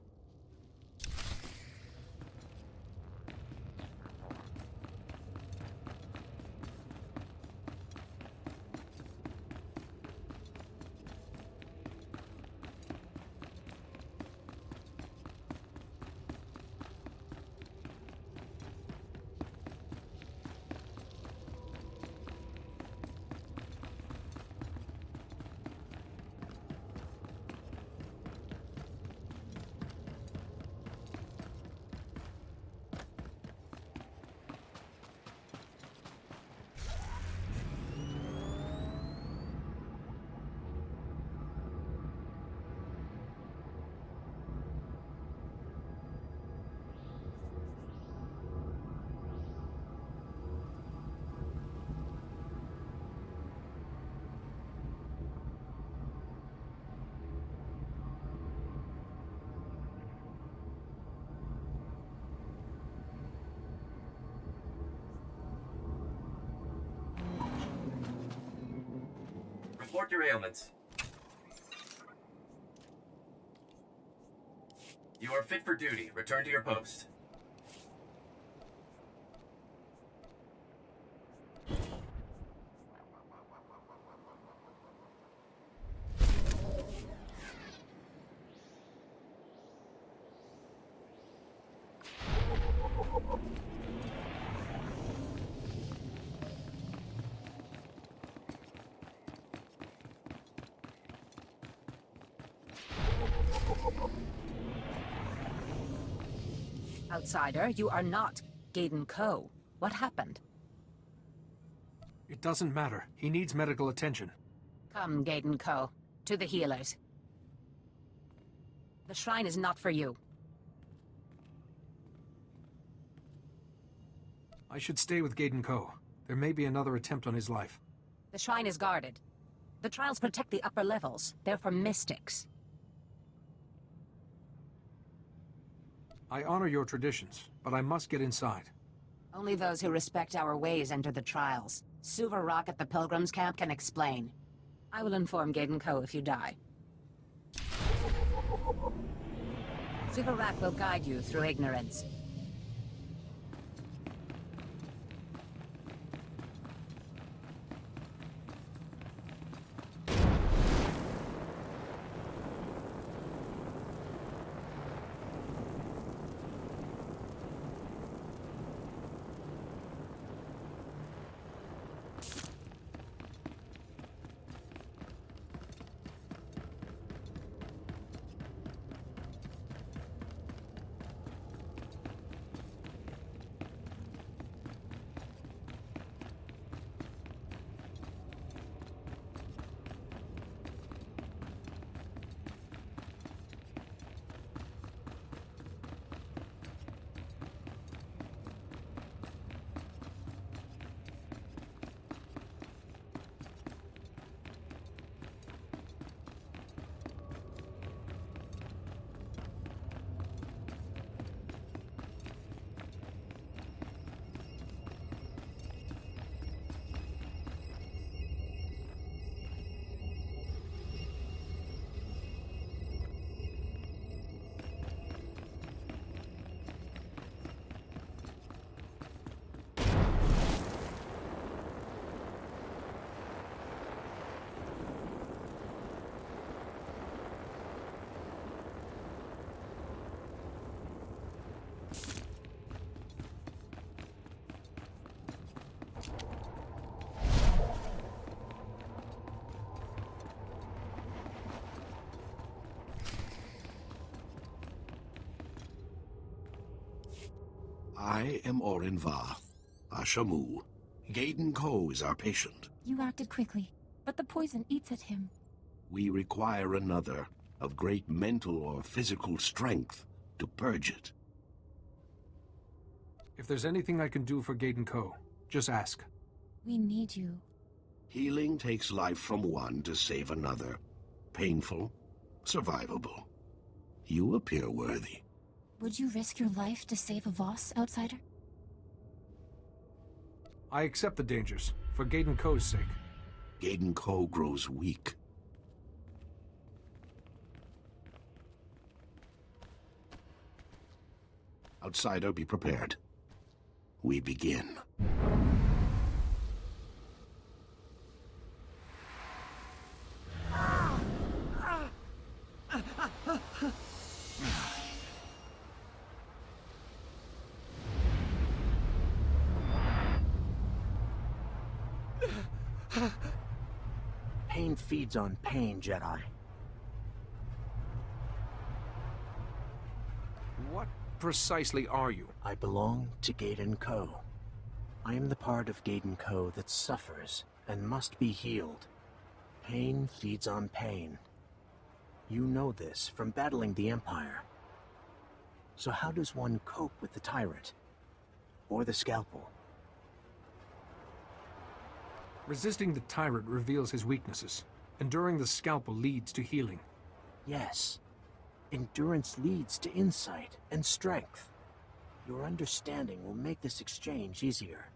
Report your ailments. You are fit for duty. Return to your post. Outsider, you are not Gaiden Ko. What happened? It doesn't matter. He needs medical attention. Come, Gaiden Ko. To the healers. The shrine is not for you. I should stay with Gaiden Ko. There may be another attempt on his life. The shrine is guarded. The trials protect the upper levels. They're for mystics. I honor your traditions, but I must get inside. Only those who respect our ways enter the trials. Suvarok at the Pilgrims camp can explain. I will inform Gaiden Ko if you die. Suvarok will guide you through ignorance. I am Orin Va, Ashamu. Gaiden Ko is our patient. You acted quickly, but the poison eats at him. We require another, of great mental or physical strength, to purge it. If there's anything I can do for Gaiden Ko, just ask. We need you. Healing takes life from one to save another. Painful, survivable. You appear worthy. Would you risk your life to save a Voss, outsider? I accept the dangers, for Gaiden Ko's sake. Gaiden Ko grows weak. Outsider, be prepared. We begin. Pain feeds on pain, Jedi. What precisely are you? I belong to Gaiden Ko. I am the part of Gaiden Ko that suffers and must be healed. Pain feeds on pain. You know this from battling the Empire. So how does one cope with the Tyrant? Or the Scalpel? Resisting the Tyrant reveals his weaknesses. Enduring the Scalpel leads to healing. Yes. Endurance leads to insight and strength. Your understanding will make this exchange easier.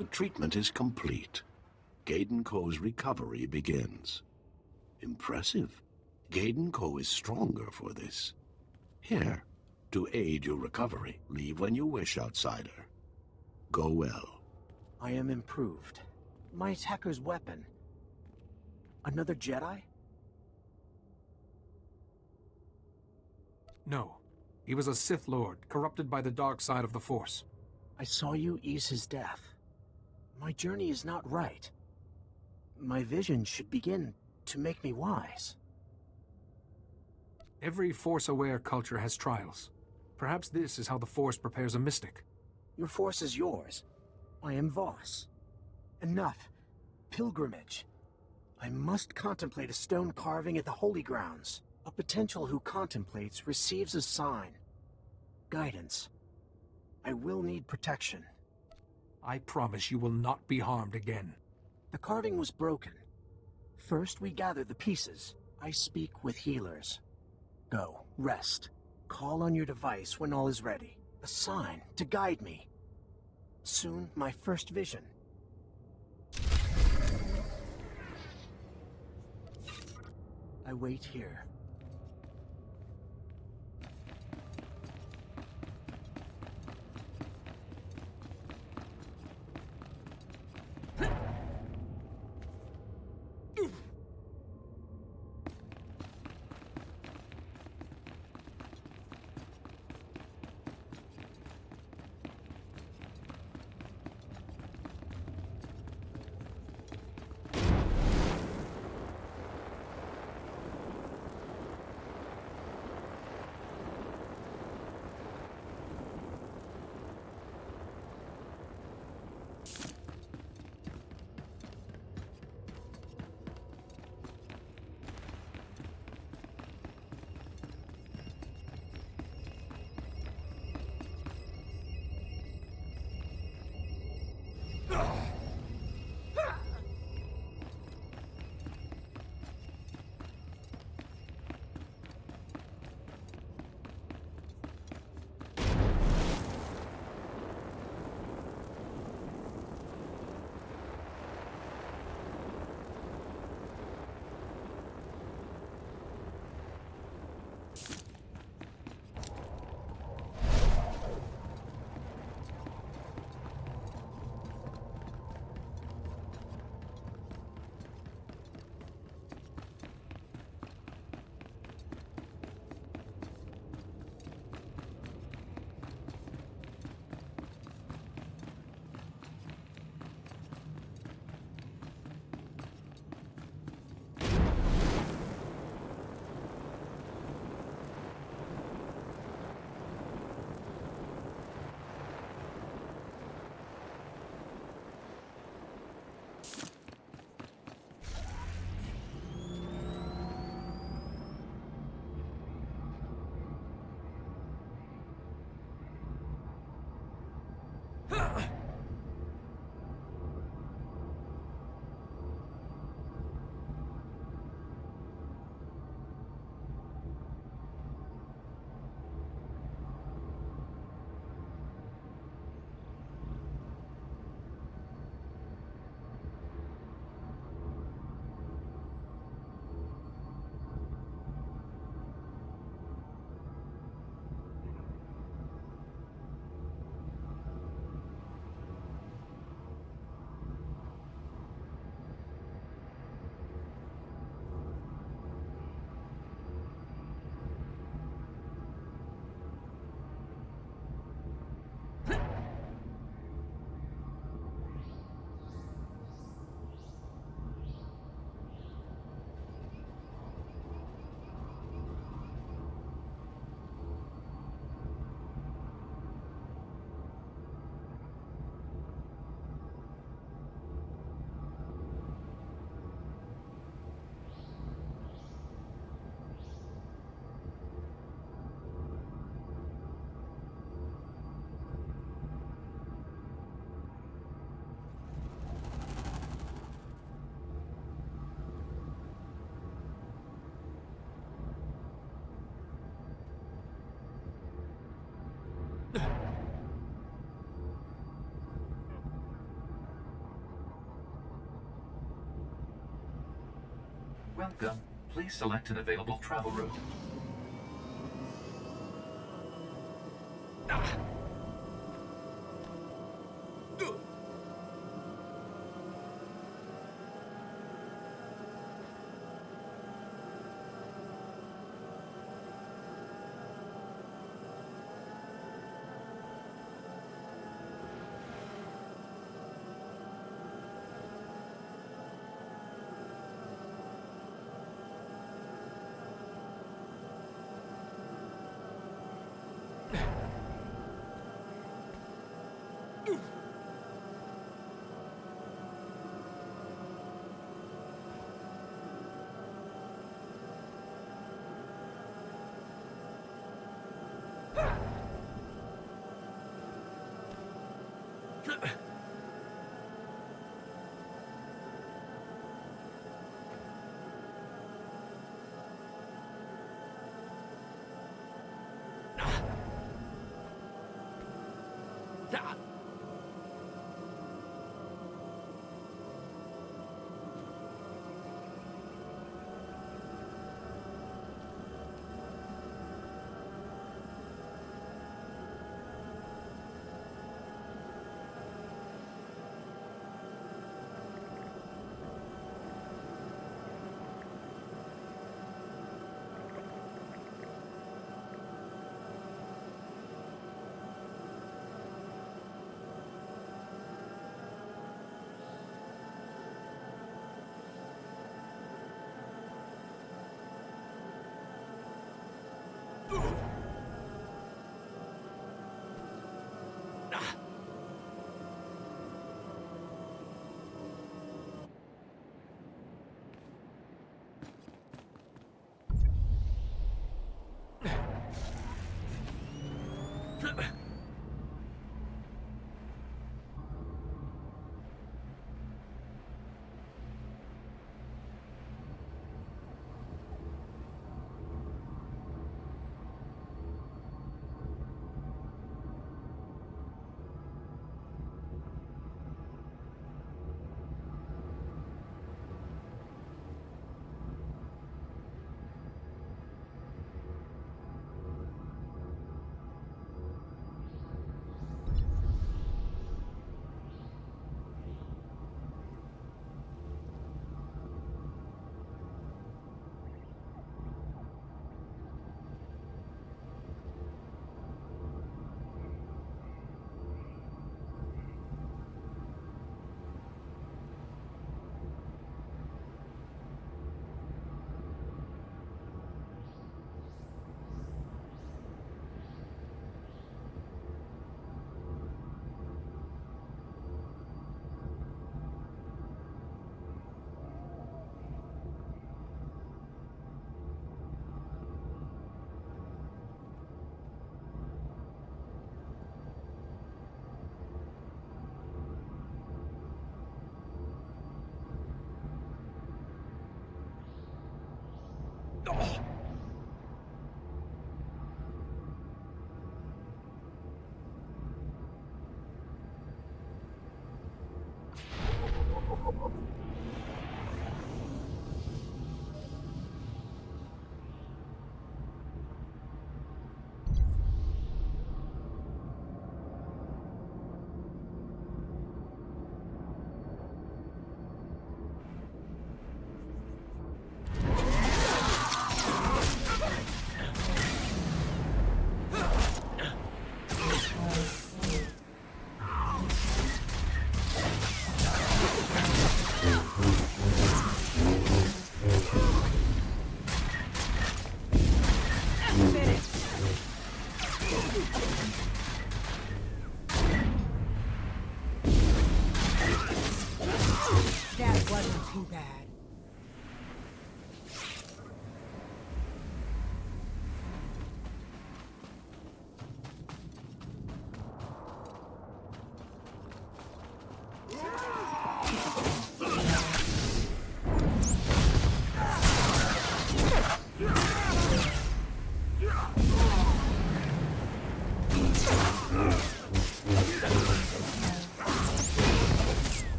The treatment is complete. Gaiden Ko's recovery begins. Impressive. Gaiden Ko is stronger for this. Here, to aid your recovery. Leave when you wish, outsider. Go well. I am improved. My attacker's weapon. Another Jedi? No. He was a Sith Lord, corrupted by the dark side of the Force. I saw you ease his death. My journey is not right. My vision should begin to make me wise. Every Force-aware culture has trials. Perhaps this is how the Force prepares a mystic. Your Force is yours. I am Voss. Enough. Pilgrimage. I must contemplate a stone carving at the Holy Grounds. A potential who contemplates receives a sign. Guidance. I will need protection. I promise you will not be harmed again. The carving was broken. First we gather the pieces. I speak with healers. Go, rest. Call on your device when all is ready. A sign to guide me. Soon my first vision. I wait here. Welcome. Please select an available travel route.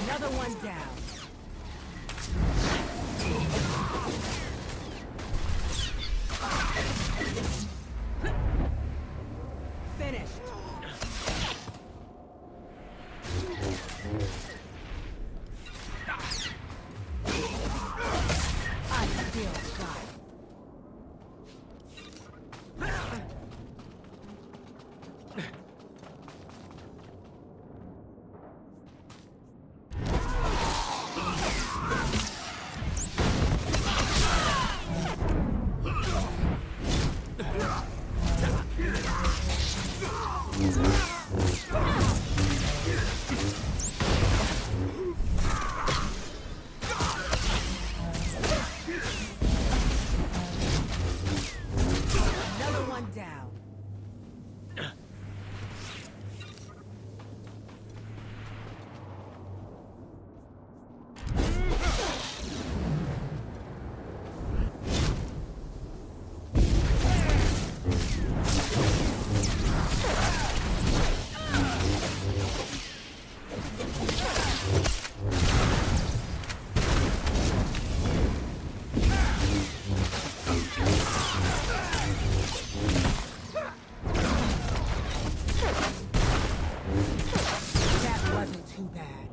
Another one down. Finished. I still got it. Another one down. That wasn't too bad.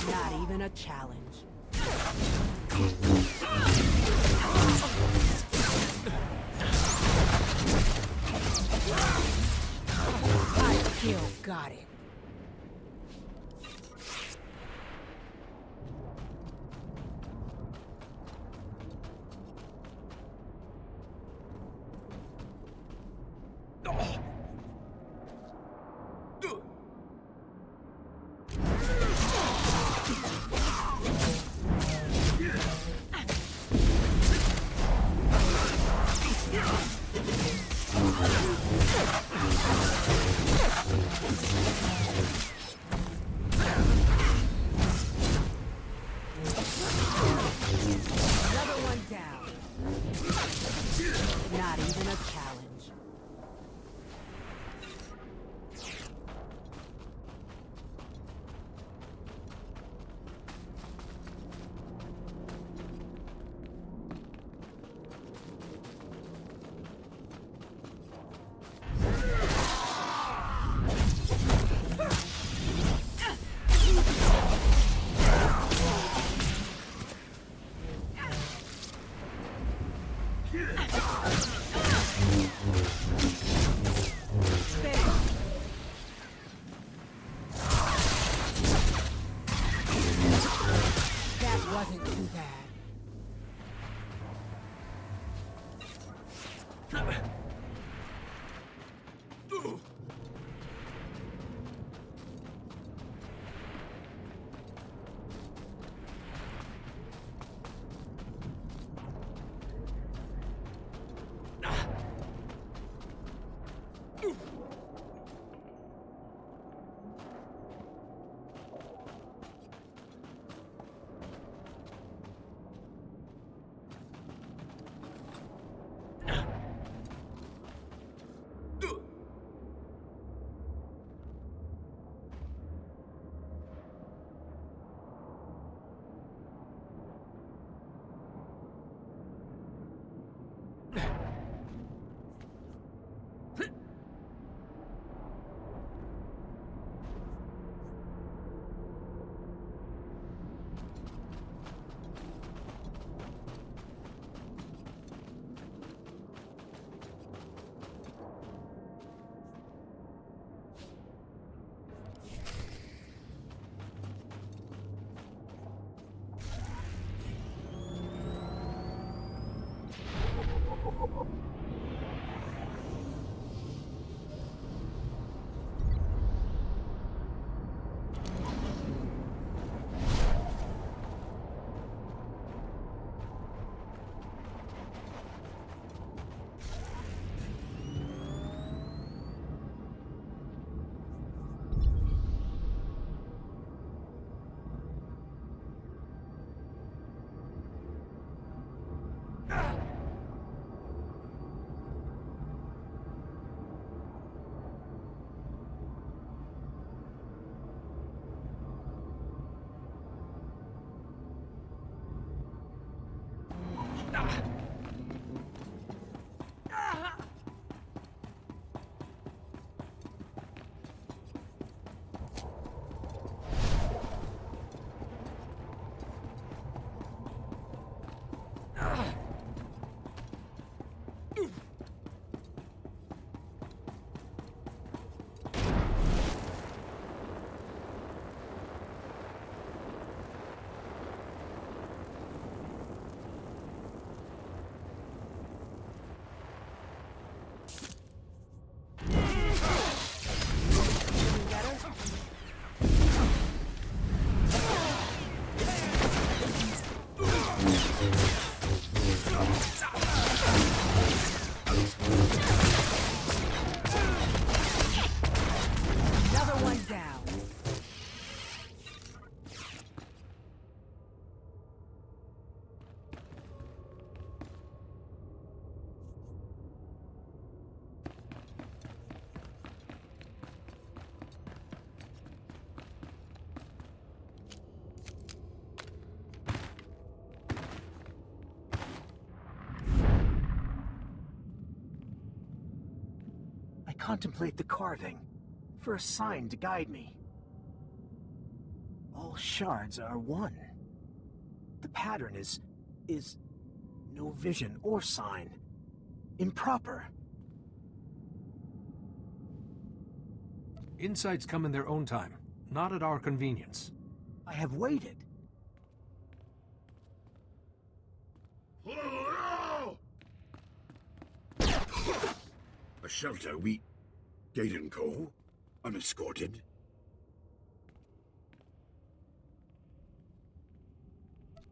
Not even a challenge. I still got it. Another one down. Not even a challenge. contemplate the carving, for a sign to guide me. All shards are one. The pattern is no vision or sign. Improper. Insights come in their own time, not at our convenience. I have waited. A shelter, Gaiden Co? Unescorted?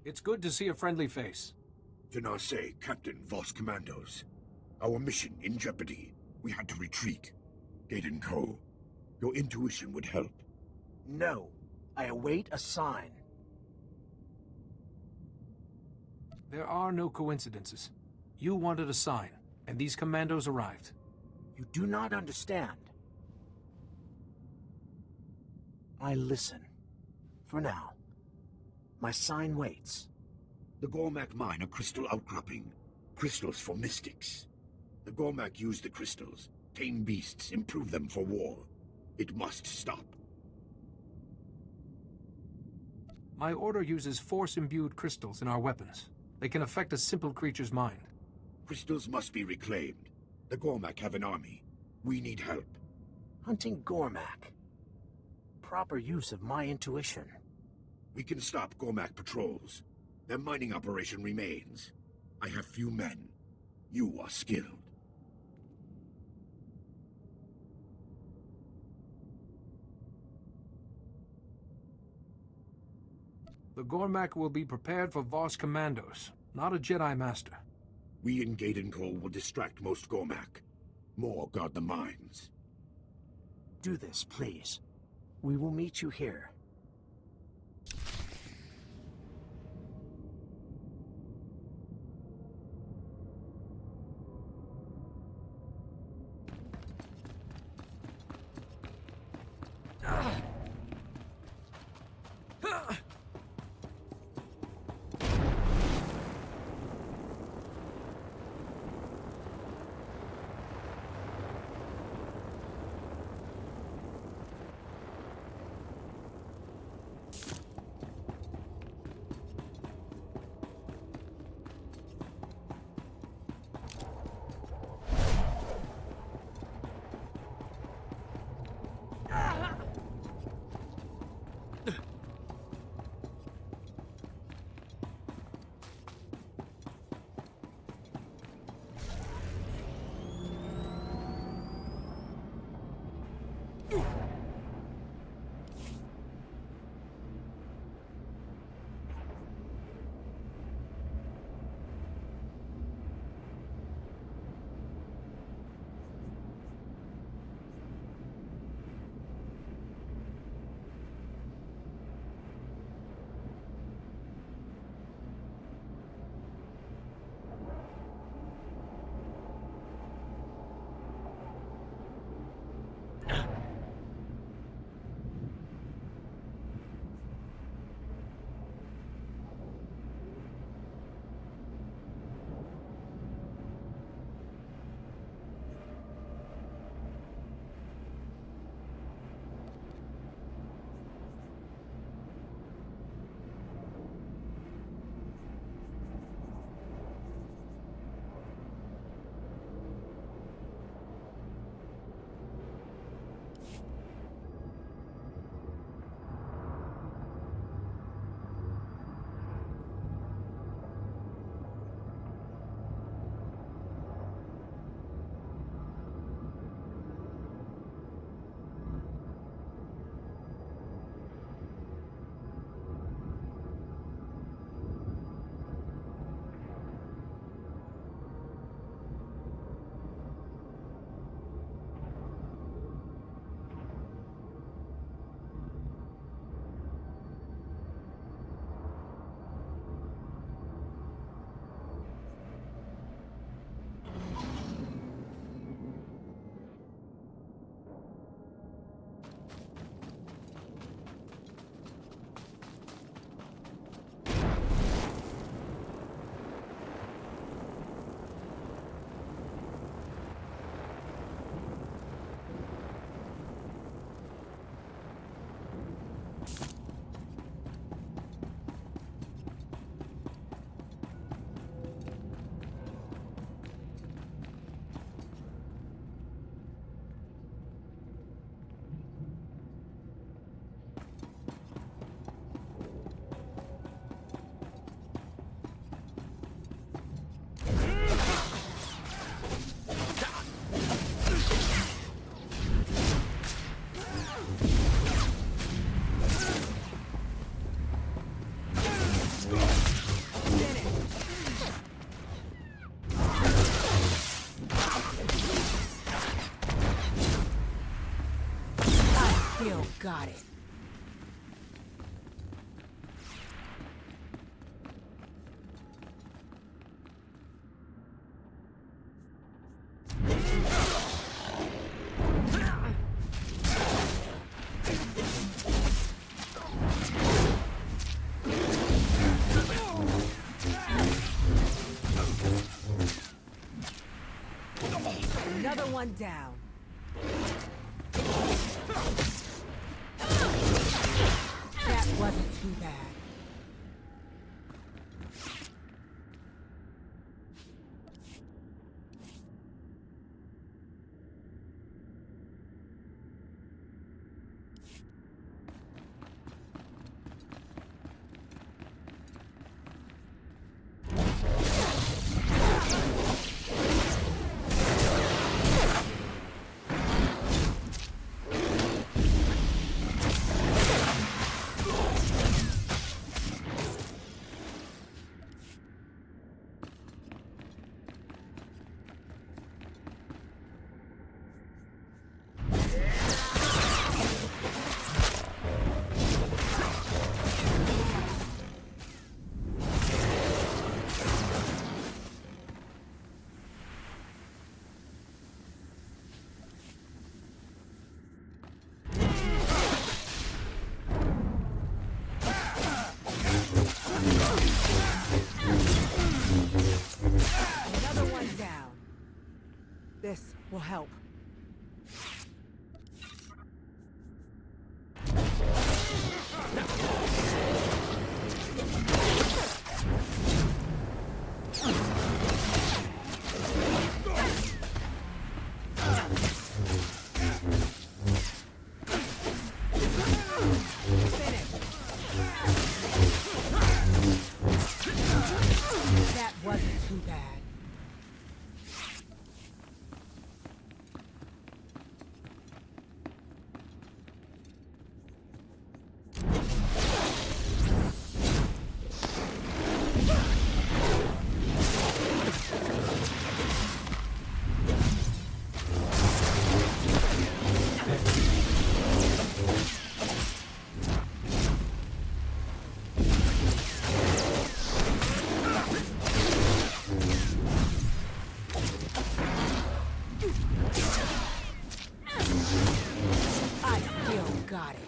It's good to see a friendly face. Tenase, Captain Voss Commandos. Our mission in jeopardy. We had to retreat. Gaiden Co, your intuition would help. No. I await a sign. There are no coincidences. You wanted a sign, and these commandos arrived. You do not understand. I listen. For now. My sign waits. The Gormak mine a crystal outcropping. Crystals for mystics. The Gormak use the crystals, tame beasts, improve them for war. It must stop. My order uses force-imbued crystals in our weapons. They can affect a simple creature's mind. Crystals must be reclaimed. The Gormak have an army. We need help. Hunting Gormak. Proper use of my intuition. We can stop Gormak patrols. Their mining operation remains. I have few men. You are skilled. The Gormak will be prepared for Voss Commandos, not a Jedi Master. We in Gaiden Co will distract most Gormak. More guard the mines. Do this, please. We will meet you here. still got it. Another one down. That wasn't too bad. Another one down. This will help. That wasn't too bad. I still got it.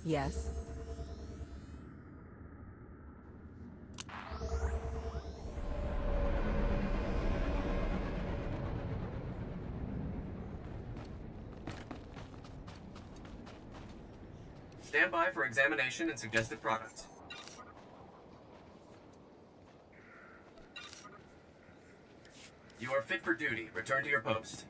Yes? Stand by for examination and suggested products. You are fit for duty. Return to your post.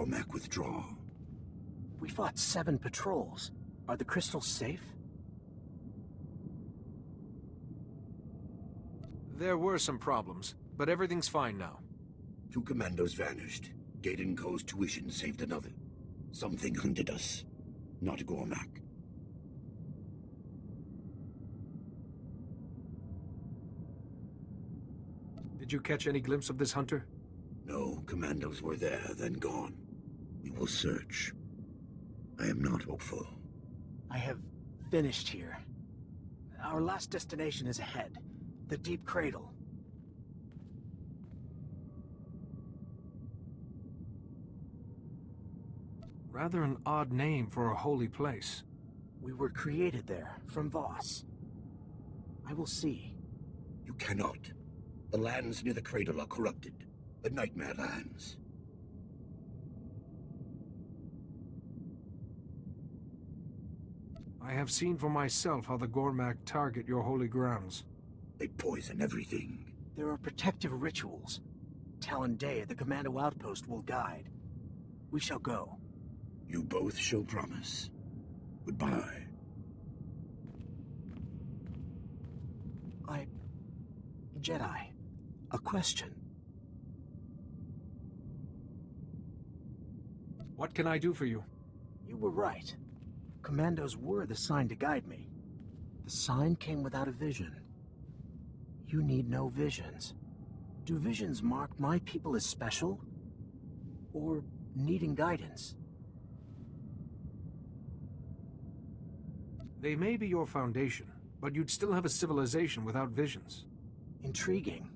Gormak withdraw. We fought 7 patrols. Are the crystals safe? There were some problems, but everything's fine now. 2 commandos vanished. Gaydon Coe's tuition saved another. Something hunted us. Not Gormak. Did you catch any glimpse of this hunter? No, commandos were there, then gone. We will search. I am not hopeful. I have finished here. Our last destination is ahead. The Deep Cradle. Rather an odd name for a holy place. We were created there, from Voss. I will see. You cannot. The lands near the cradle are corrupted. The Nightmare Lands. I have seen for myself how the Gormak target your holy grounds. They poison everything. There are protective rituals. Talon Day, the commando outpost, will guide. We shall go. You both show promise. Goodbye. Jedi, a question. What can I do for you? You were right. Commandos were the sign to guide me. The sign came without a vision. You need no visions. Do visions mark my people as special? Or needing guidance? They may be your foundation, but you'd still have a civilization without visions. Intriguing.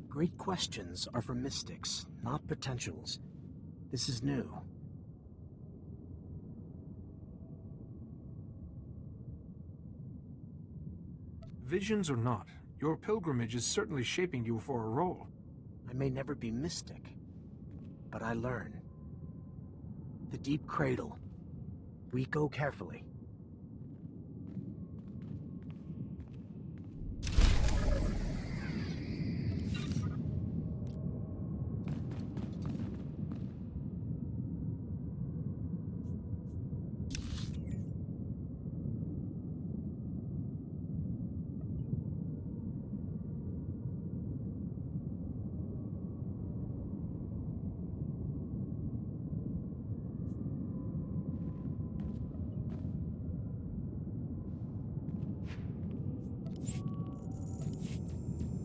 Great questions are for mystics, not potentials. This is new. Visions or not, your pilgrimage is certainly shaping you for a role. I may never be mystic, but I learn. The Deep Cradle. We go carefully.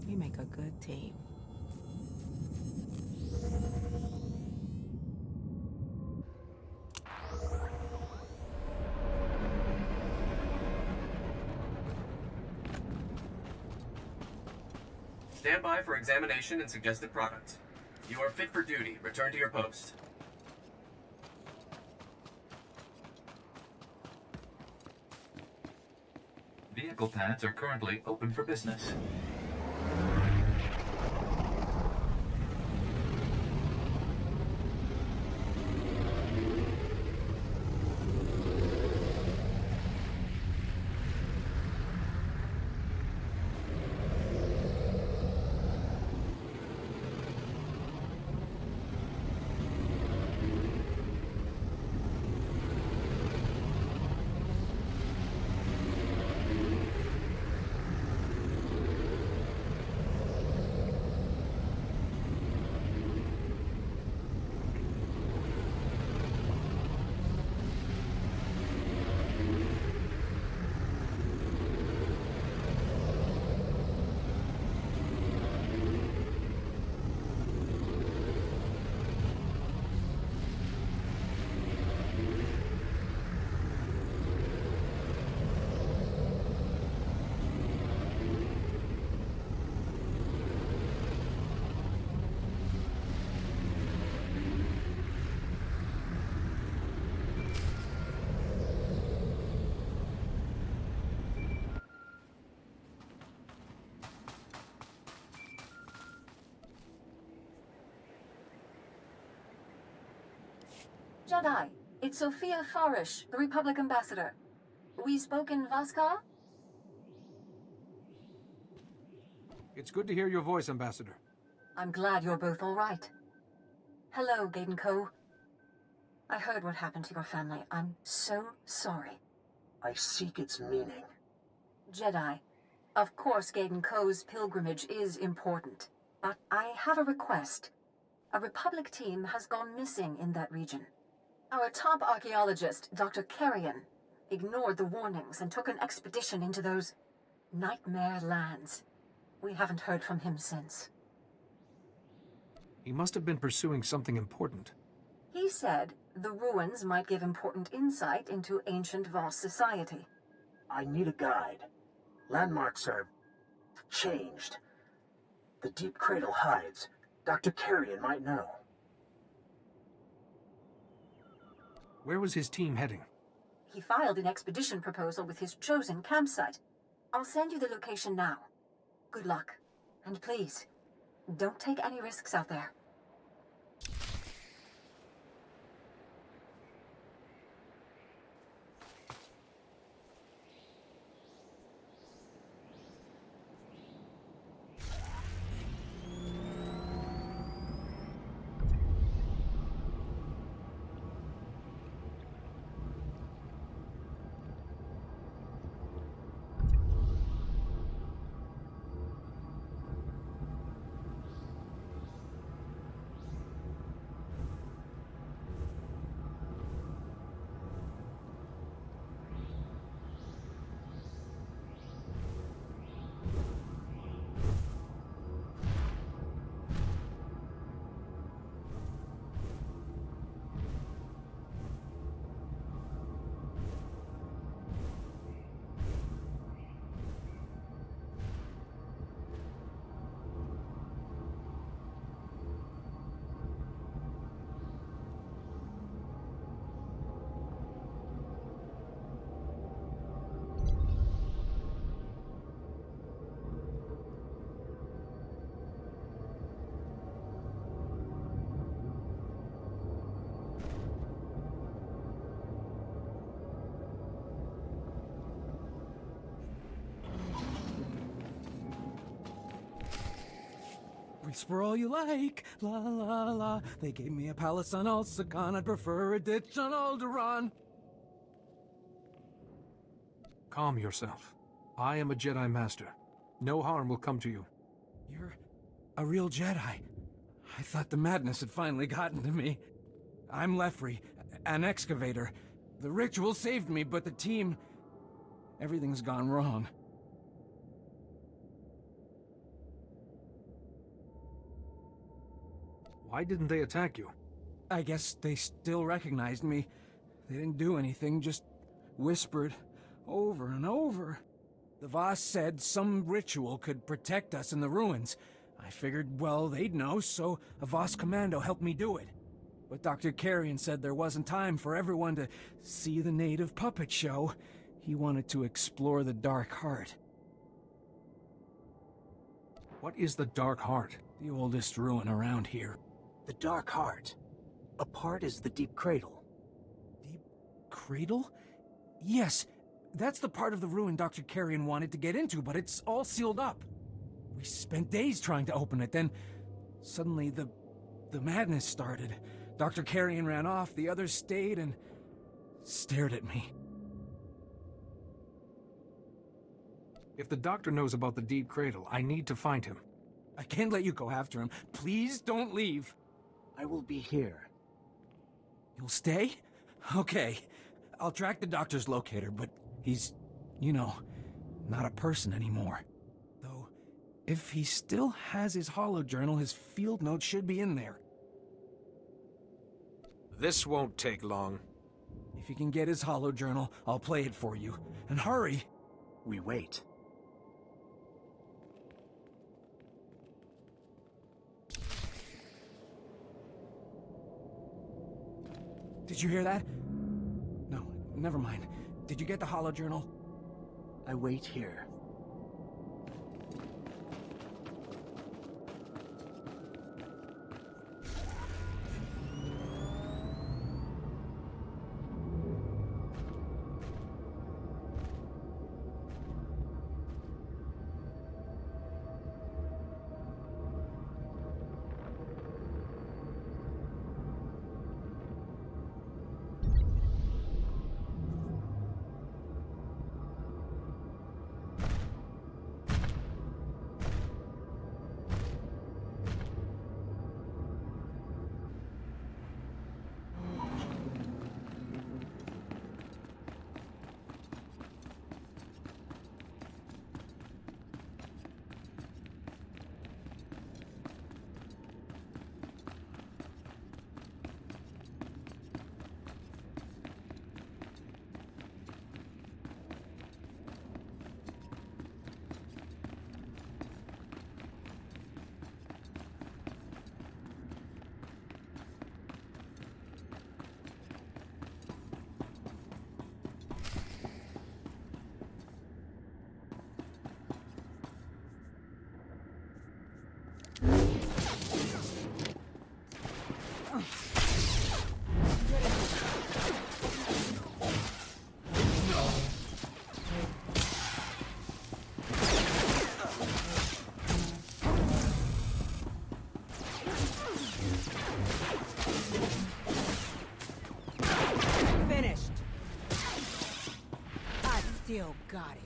We make a good team. Stand by for examination and suggested products. You are fit for duty. Return to your post. Vehicle pads are currently open for business. Jedi, it's Sophia Farish, the Republic Ambassador. We spoke in Vaskar? It's good to hear your voice, Ambassador. I'm glad you're both all right. Hello, Gaydon Coe. I heard what happened to your family. I'm so sorry. I seek its meaning. Jedi, of course Gaiden Ko's pilgrimage is important, but I have a request. A Republic team has gone missing in that region. Our top archaeologist, Dr. Carrion, ignored the warnings and took an expedition into those nightmare lands. We haven't heard from him since. He must have been pursuing something important. He said the ruins might give important insight into ancient Voss society. I need a guide. Landmarks are changed. The deep cradle hides. Dr. Carrion might know. Where was his team heading? He filed an expedition proposal with his chosen campsite. I'll send you the location now. Good luck. And please, don't take any risks out there. Whisper all you like, la la la. They gave me a palace on Alsagon, I'd prefer a ditch on Alderaan. Calm yourself. I am a Jedi Master. No harm will come to you. You're a real Jedi. I thought the madness had finally gotten to me. I'm Lefri, an excavator. The ritual saved me, but the team... everything's gone wrong. Why didn't they attack you? I guess they still recognized me. They didn't do anything, just whispered over and over. The Voss said some ritual could protect us in the ruins. I figured, well, they'd know, so a Voss commando helped me do it. But Dr. Carrion said there wasn't time for everyone to see the native puppet show. He wanted to explore the Dark Heart. What is the Dark Heart? The oldest ruin around here. The Dark Heart. A part is the Deep Cradle. Deep Cradle? Yes, that's the part of the ruin Dr. Carrion wanted to get into, but it's all sealed up. We spent days trying to open it, then suddenly the madness started. Dr. Carrion ran off, the others stayed and stared at me. If the doctor knows about the Deep Cradle, I need to find him. I can't let you go after him. Please don't leave. I will be here. You'll stay? Okay. I'll track the doctor's locator, but he's, you know, not a person anymore. Though, if he still has his holojournal, his field notes should be in there. This won't take long. If you can get his holojournal, I'll play it for you. And hurry! We wait. Did you hear that? No, never mind. Did you get the holojournal? I wait here. Still got it.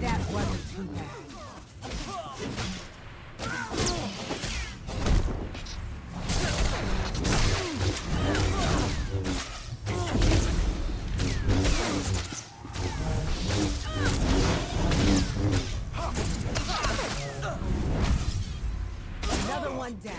That wasn't too bad. Another one down.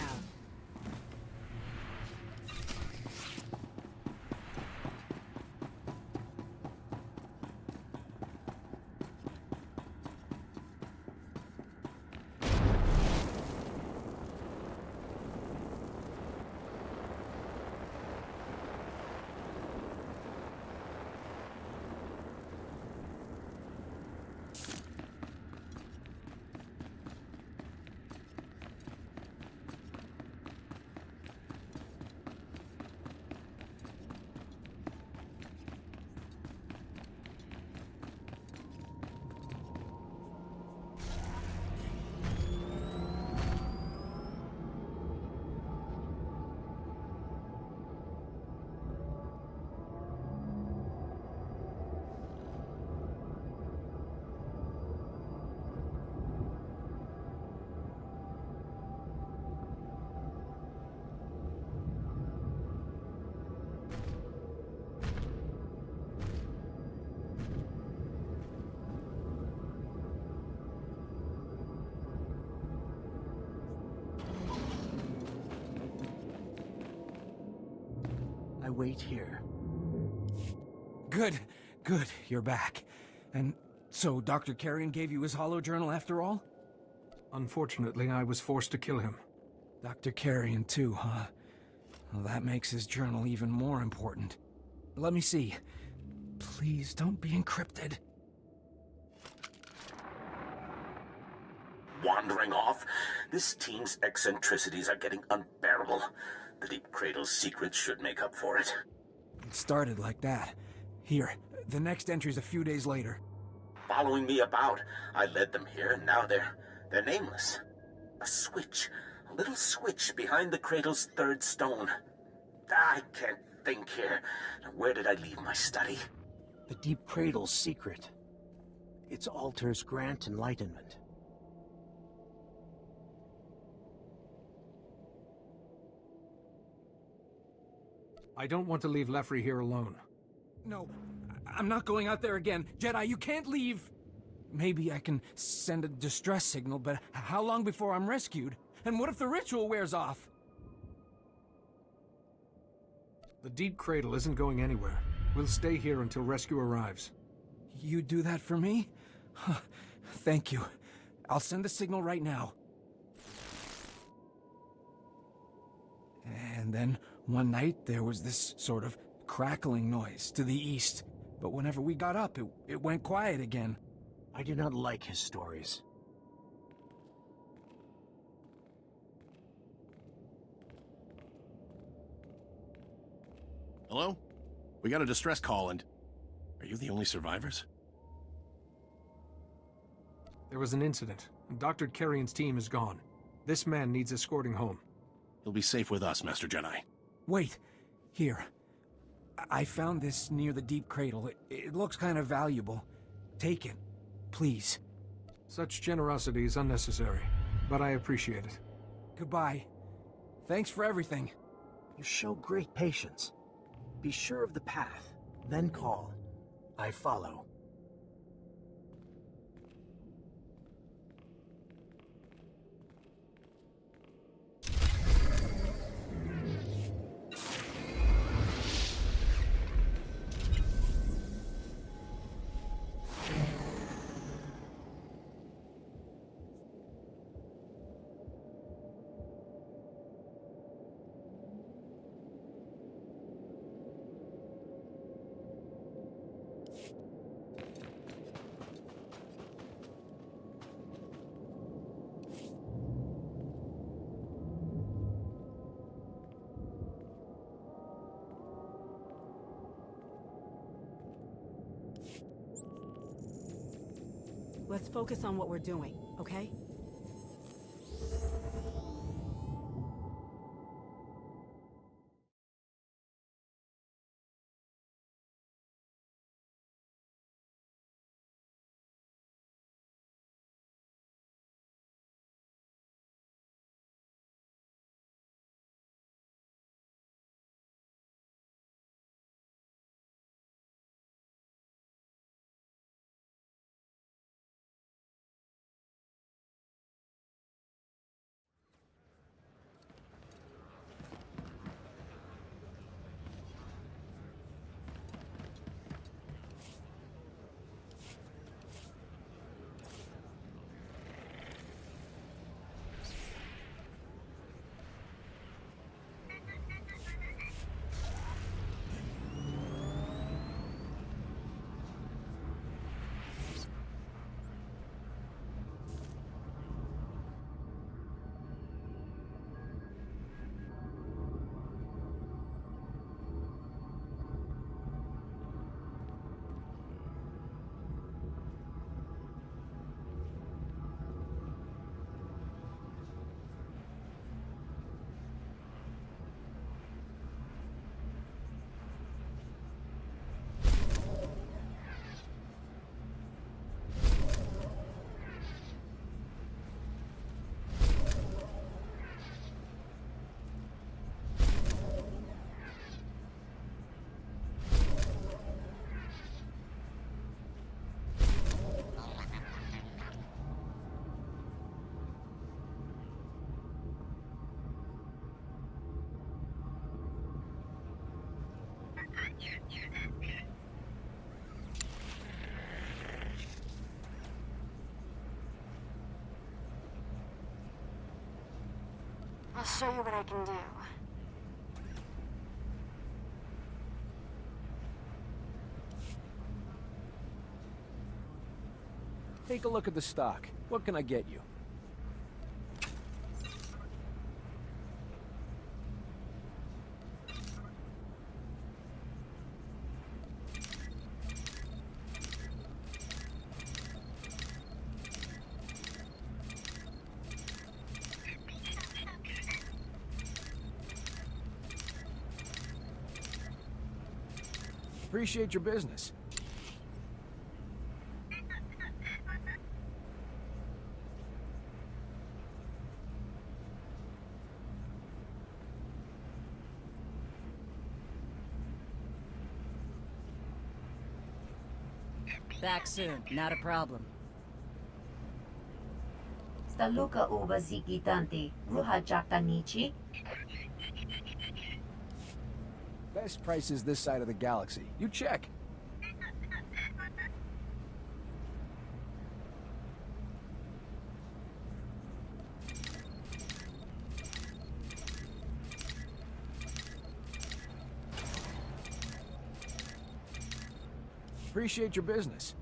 I wait here. Good. You're back. And so Dr. Carrion gave you his hollow journal after all? Unfortunately, I was forced to kill him. Dr. Carrion too, huh? Well, that makes his journal even more important. Let me see. Please don't be encrypted. Wandering off? This team's eccentricities are getting unbearable. The Deep Cradle's secrets should make up for it. It started like that. Here, the next entry's a few days later. Following me about. I led them here, and now they're nameless. A switch. A little switch behind the Cradle's third stone. I can't think here. Where did I leave my study? The Deep Cradle's secret. Its altars grant enlightenment. I don't want to leave Leffrey here alone. No, I'm not going out there again. Jedi, you can't leave! Maybe I can send a distress signal, but how long before I'm rescued? And what if the ritual wears off? The Deep Cradle isn't going anywhere. We'll stay here until rescue arrives. You do that for me? Thank you. I'll send the signal right now. And then one night there was this sort of crackling noise to the east. But whenever we got up, it went quiet again. I do not like his stories. Hello? We got a distress call and... Are you the only survivors? There was an incident, and Dr. Carrion's team is gone. This man needs escorting home. He'll be safe with us, Master Jedi. Wait. Here. I found this near the Deep Cradle. It looks kind of valuable. Take it. Please. Such generosity is unnecessary, but I appreciate it. Goodbye. Thanks for everything. You show great patience. Be sure of the path, then call. I follow. Let's focus on what we're doing, okay? I'll show you what I can do. Take a look at the stock. What can I get you? Appreciate your business. Back soon, not a problem. Staluka uba zikitanti, ruha jaktanichi? Best prices this side of the galaxy. You check. Appreciate your business.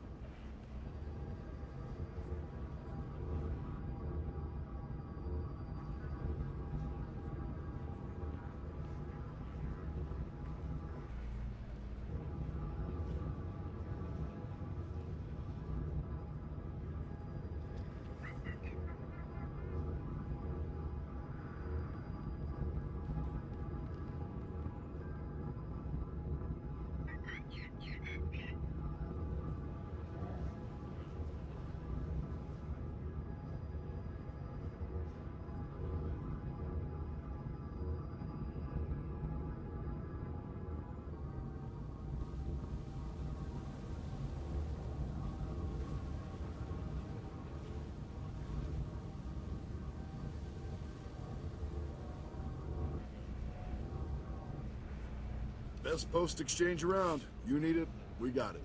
Best post exchange around. You need it, we got it.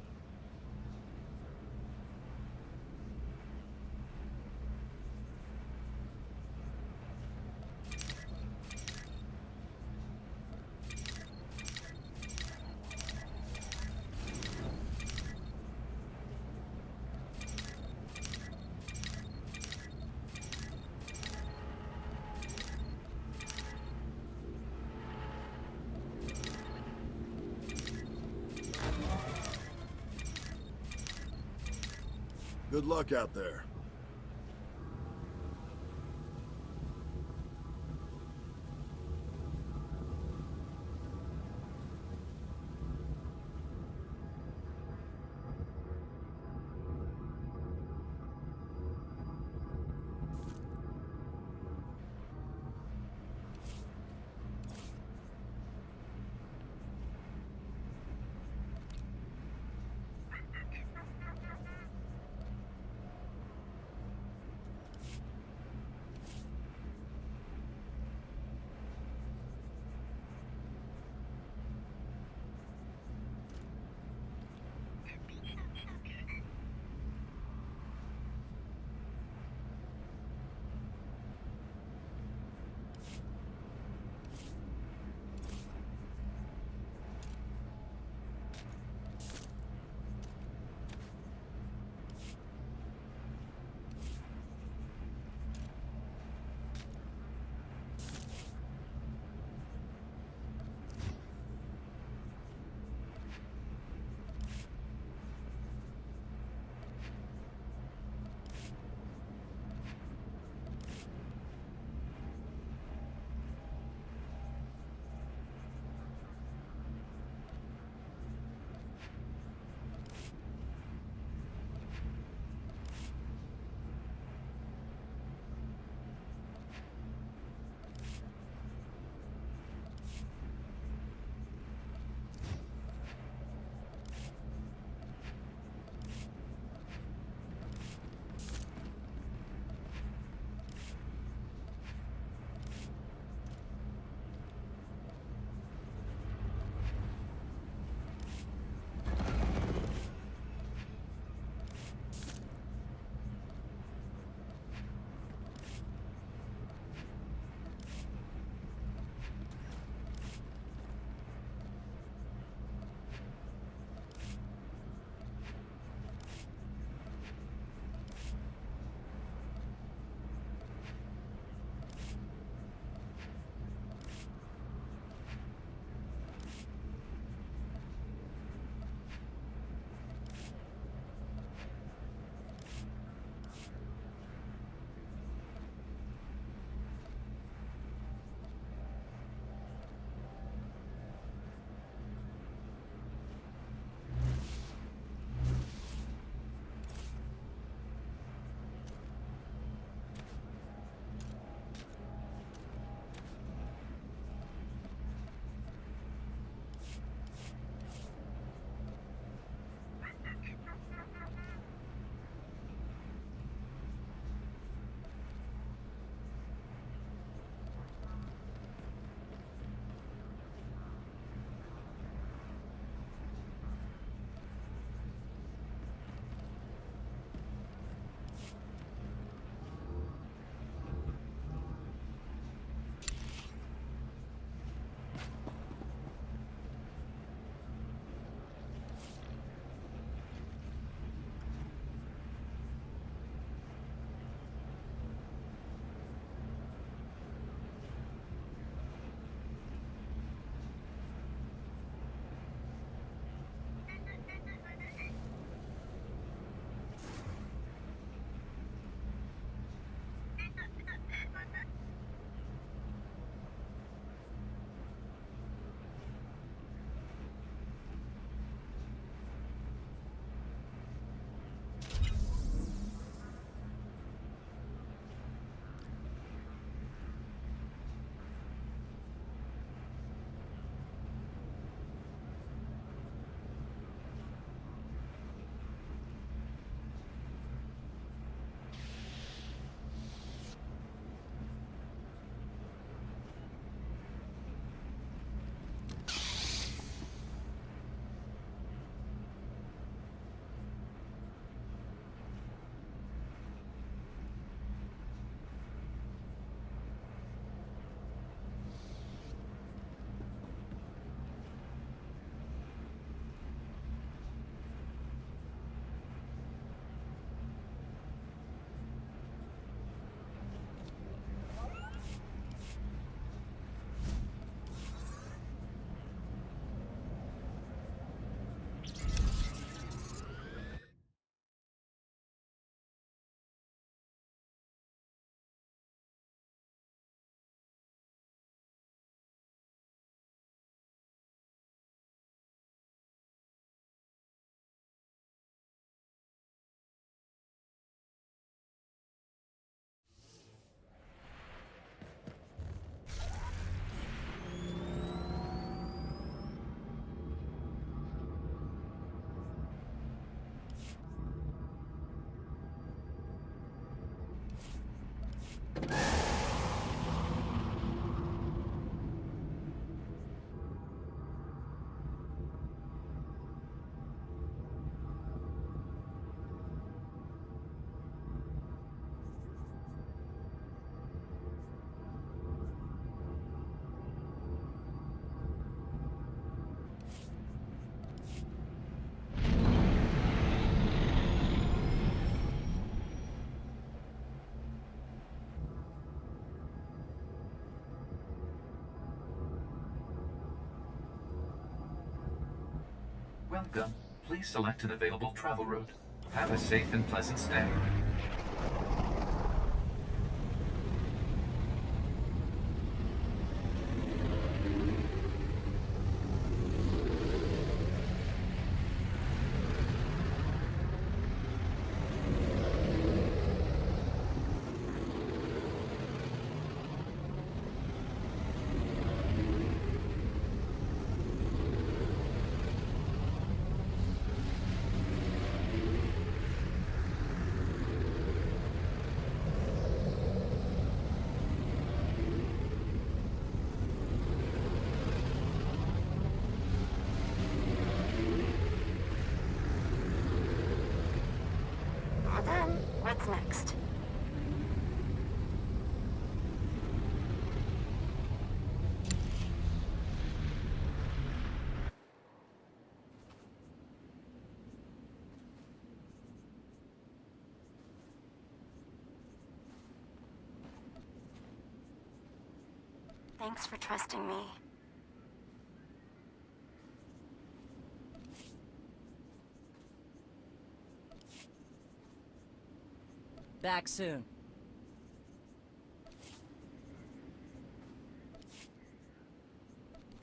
Good luck out there. Welcome. Please select an available travel route. Have a safe and pleasant stay. Then, what's next? Thanks for trusting me. Back soon.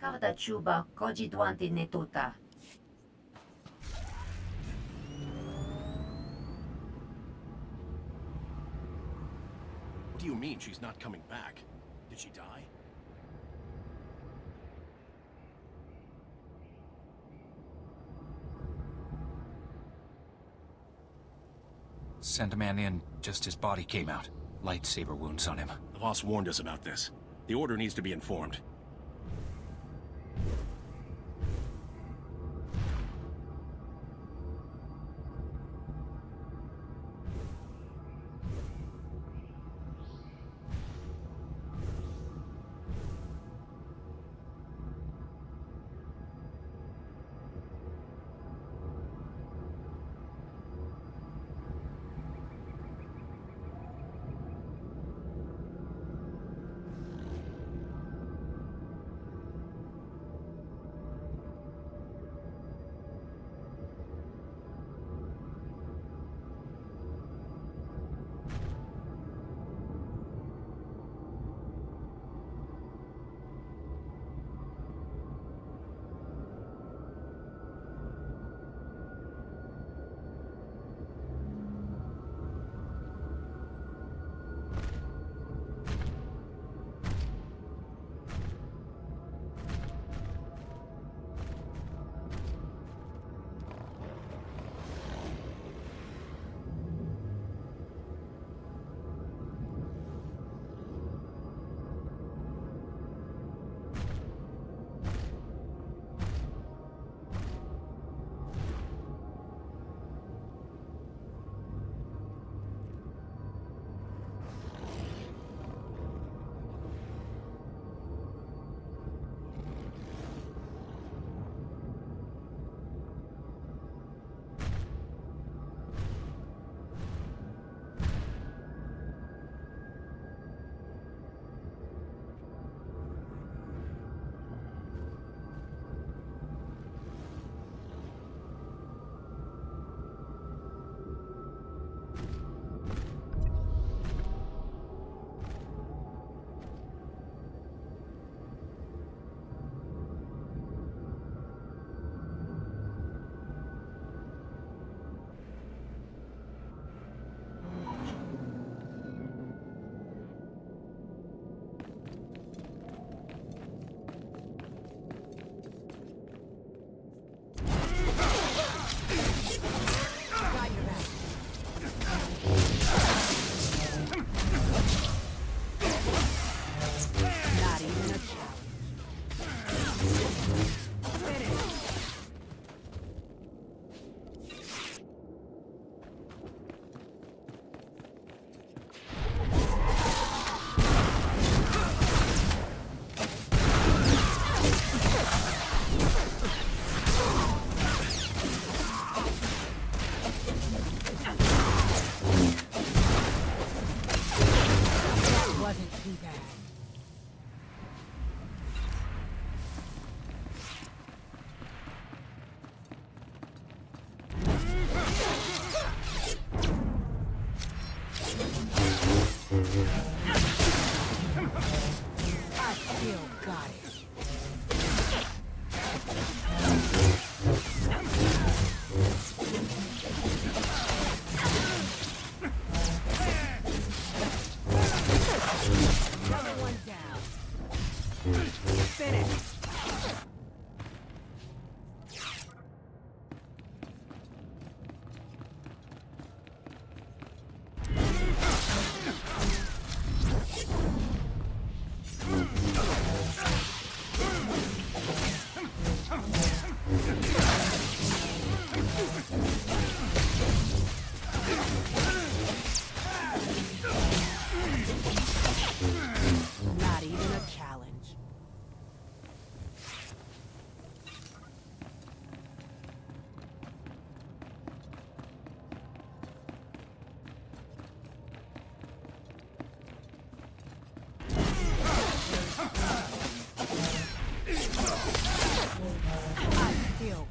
Kavda Chuba, Koji Dwanti Netuta. What do you mean she's not coming back? Did she die? Sent a man in just as body came out. Lightsaber wounds on him. The boss warned us about this. The Order needs to be informed.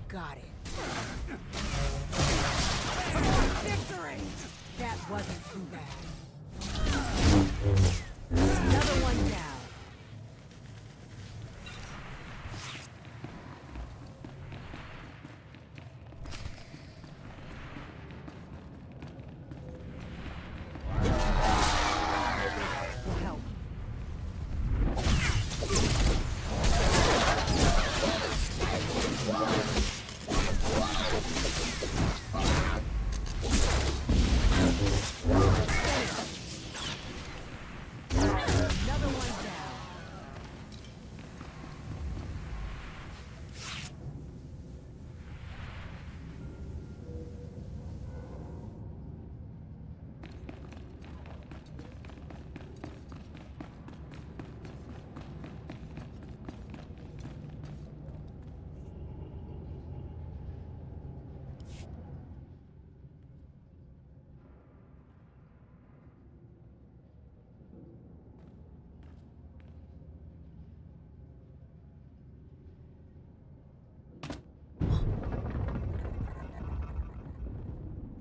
got it. Victory! That wasn't too bad. Another one down.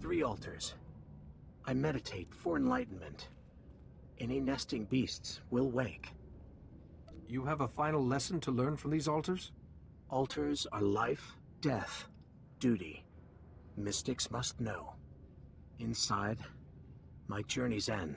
Three altars. I meditate for enlightenment. Any nesting beasts will wake. You have a final lesson to learn from these altars? Altars are life, death, duty. Mystics must know. Inside, my journey's end.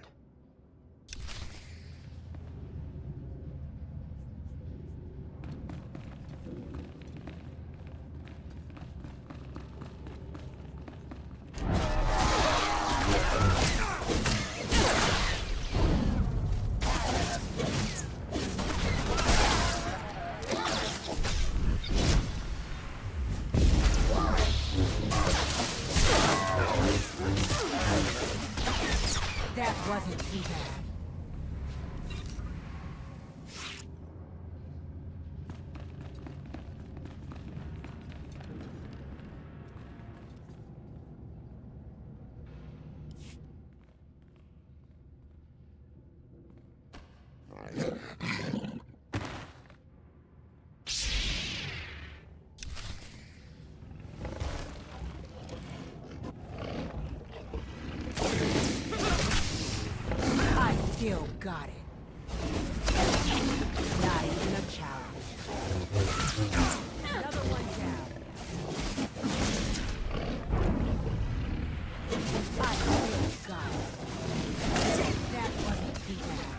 That wasn't too bad. Still got it. Not even a challenge. Another one down. I still got it. That wasn't too bad.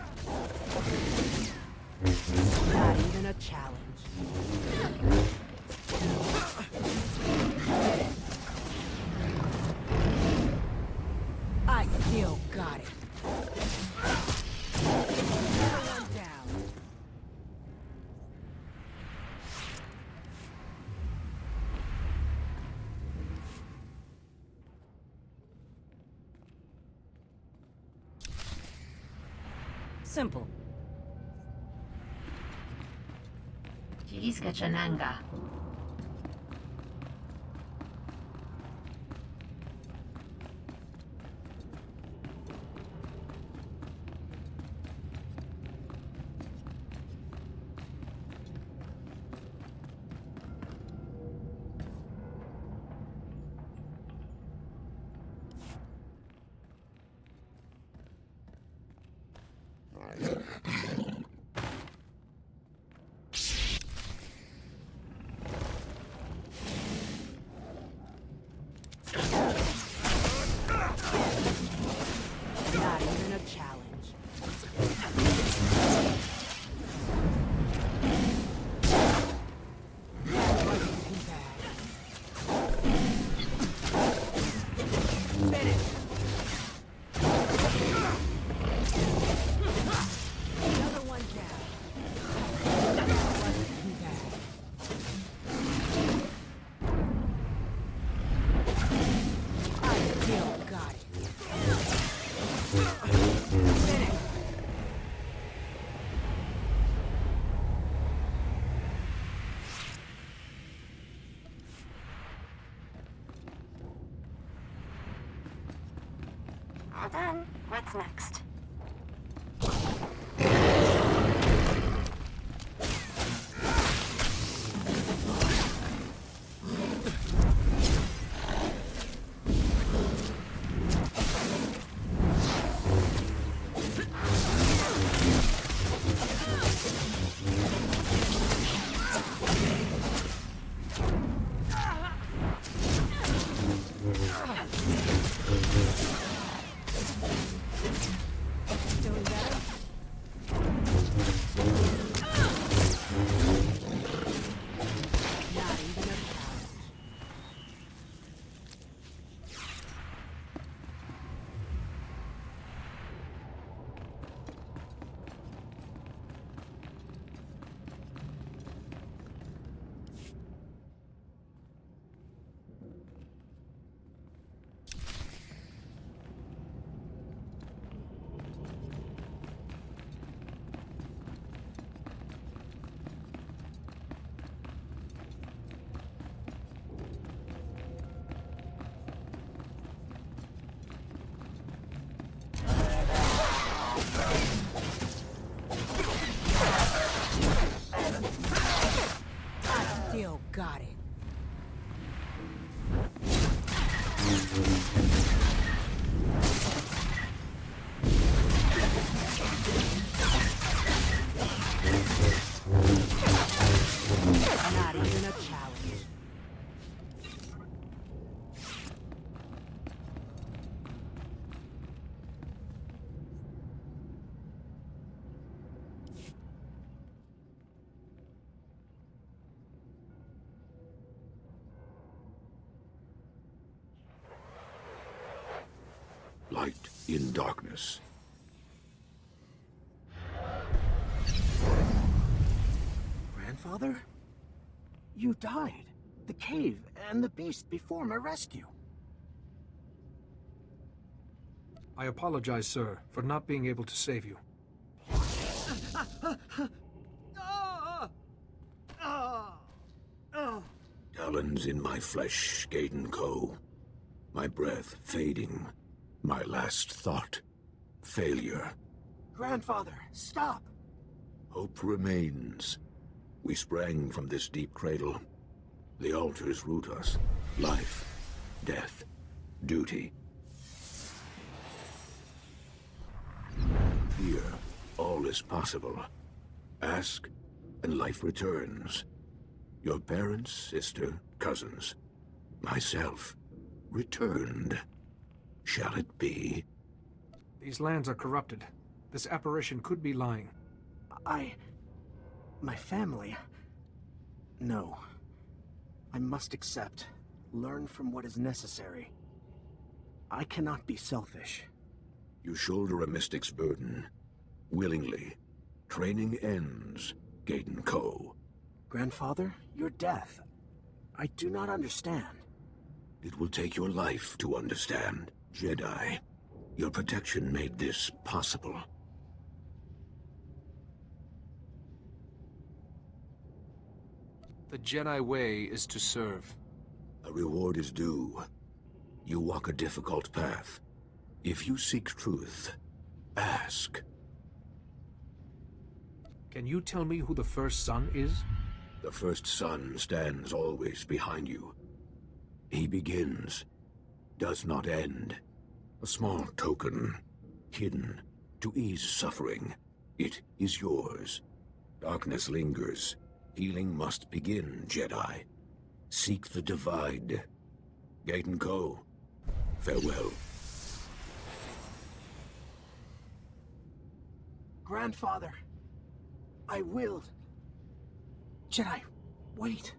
Not even a challenge. I still got it. Simple. Chiriska Chananga. Not even a challenge. That wasn't too bad. Finish. Another one down. That wasn't too bad. I still got it. Finish. All done. What's next? Got it. Not even a challenge. Light in darkness. Grandfather? You died. The cave and the beast before my rescue. I apologize, sir, for not being able to save you. Talons in my flesh, Gaiden Ko. My breath fading. My last thought. Failure. Grandfather, stop! Hope remains. We sprang from this deep cradle. The altars root us. Life, death, duty. Here, all is possible. Ask, and life returns. Your parents, sister, cousins, myself, returned. Shall it be? These lands are corrupted. This apparition could be lying. My family... No. I must accept. Learn from what is necessary. I cannot be selfish. You shoulder a mystic's burden. Willingly. Training ends, Gaiden Ko. Grandfather, your death. I do not understand. It will take your life to understand, Jedi. Your protection made this possible. The Jedi way is to serve. A reward is due. You walk a difficult path. If you seek truth, ask. Can you tell me who the first son is? The first son stands always behind you. He begins, does not end. A small token, hidden, to ease suffering. It is yours. Darkness lingers. Healing must begin, Jedi. Seek the divide. Gaiden Ko, farewell. Grandfather, I will. Jedi, wait.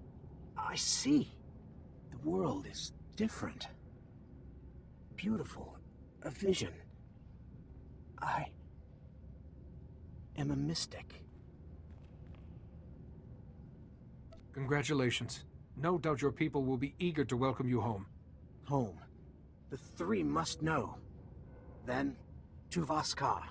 I see. The world is different. Beautiful. A vision. I am a mystic. Congratulations. No doubt your people will be eager to welcome you home. Home. The three must know. Then, to Vaskar.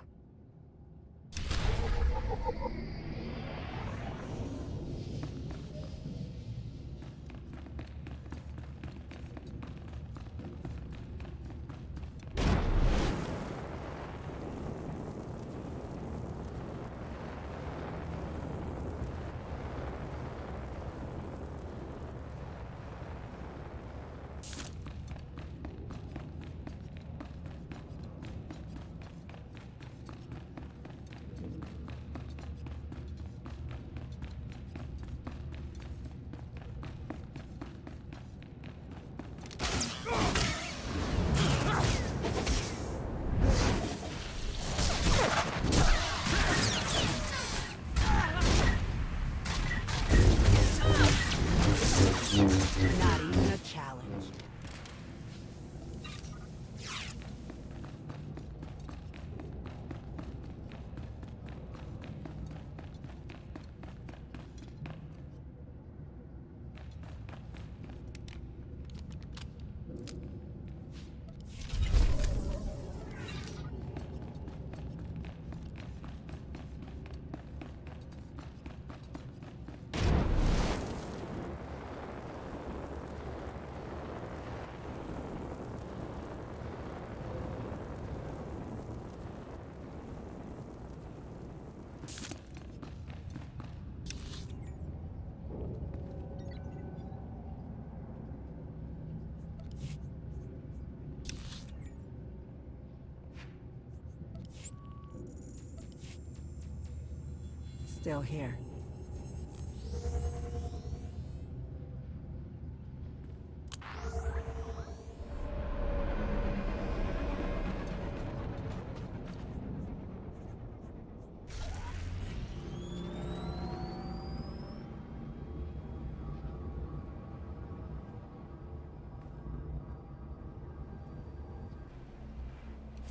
Not even a challenge. still here.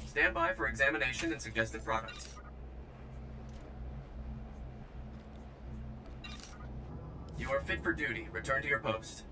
Stand by for examination and suggested products. You are fit for duty. Return to your post.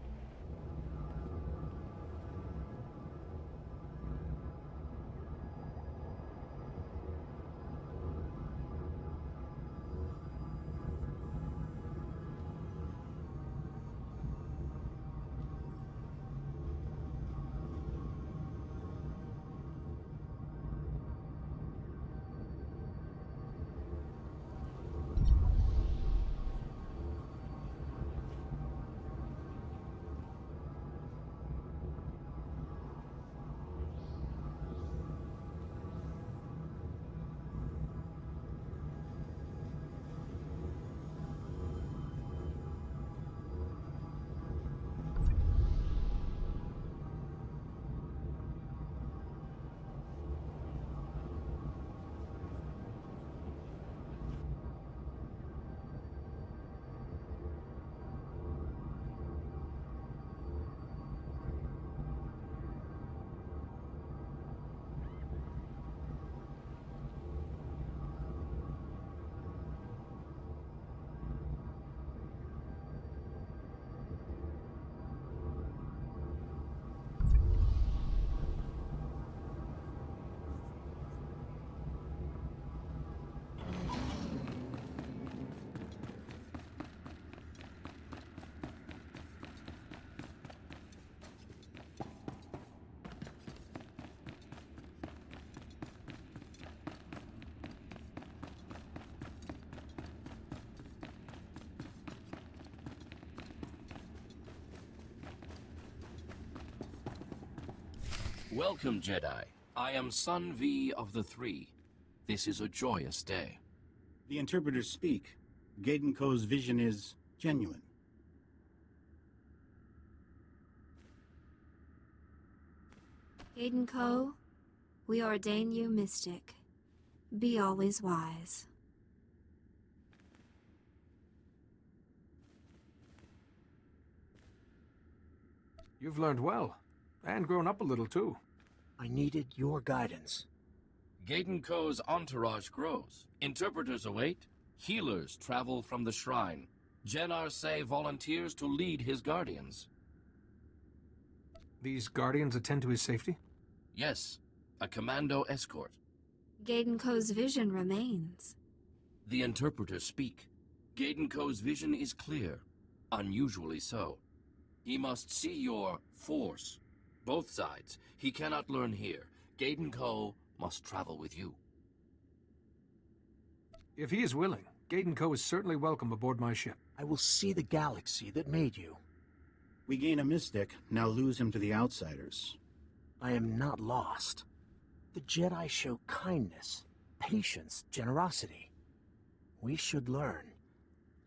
Welcome, Jedi. I am Sun V of the Three. This is a joyous day. The interpreters speak. Gaiden Ko's vision is genuine. Gaiden Ko, we ordain you mystic. Be always wise. You've learned well, and grown up a little too. I needed your guidance. Gaiden Ko's entourage grows. Interpreters await. Healers travel from the shrine. Jen Arce volunteers to lead his guardians. These guardians attend to his safety? Yes, a commando escort. Gaiden Ko's vision remains. The interpreters speak. Gaiden Ko's vision is clear, unusually so. He must see your force. Both sides. He cannot learn here. Gaiden Ko must travel with you. If he is willing, Gaiden Ko is certainly welcome aboard my ship. I will see the galaxy that made you. We gain a mystic, now lose him to the outsiders. I am not lost. The Jedi show kindness, patience, generosity. We should learn.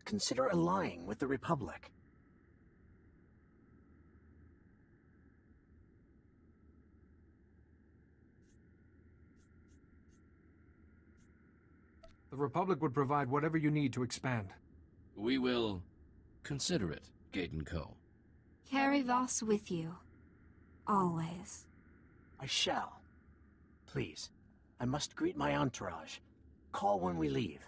Consider allying with the Republic. The Republic would provide whatever you need to expand. We will consider it, Gaiden Ko. Carry Voss with you. Always. I shall. Please, I must greet my entourage. Call when we leave.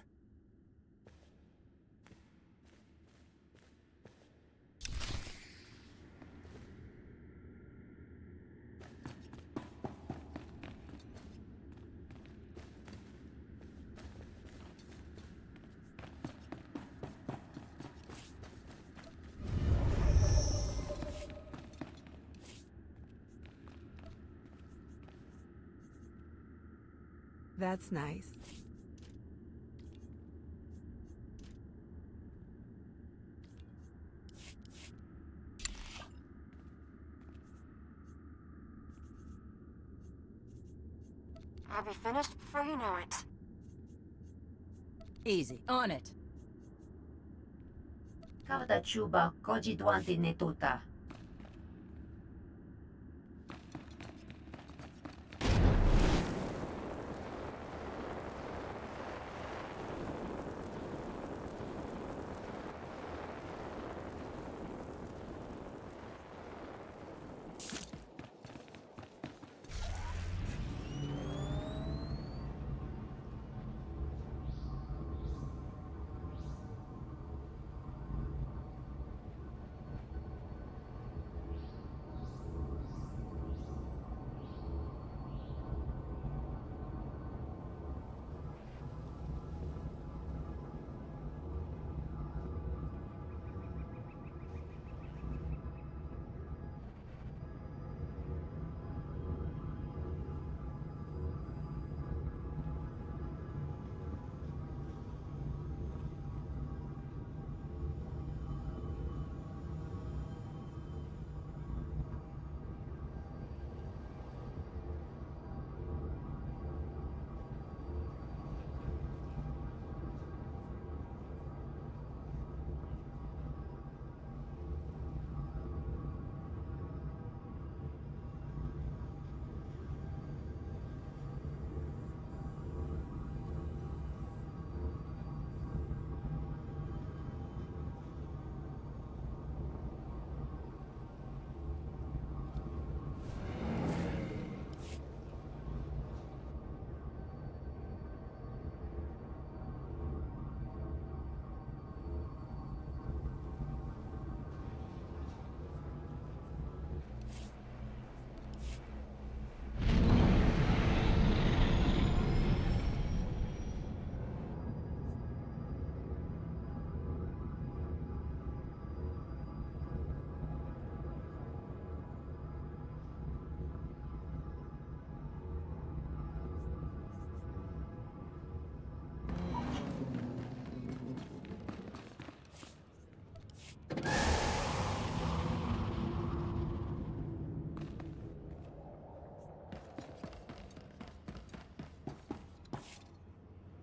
That's nice. I'll be finished before you know it. Easy. On it. Kavda chuba koji dwanti netuta.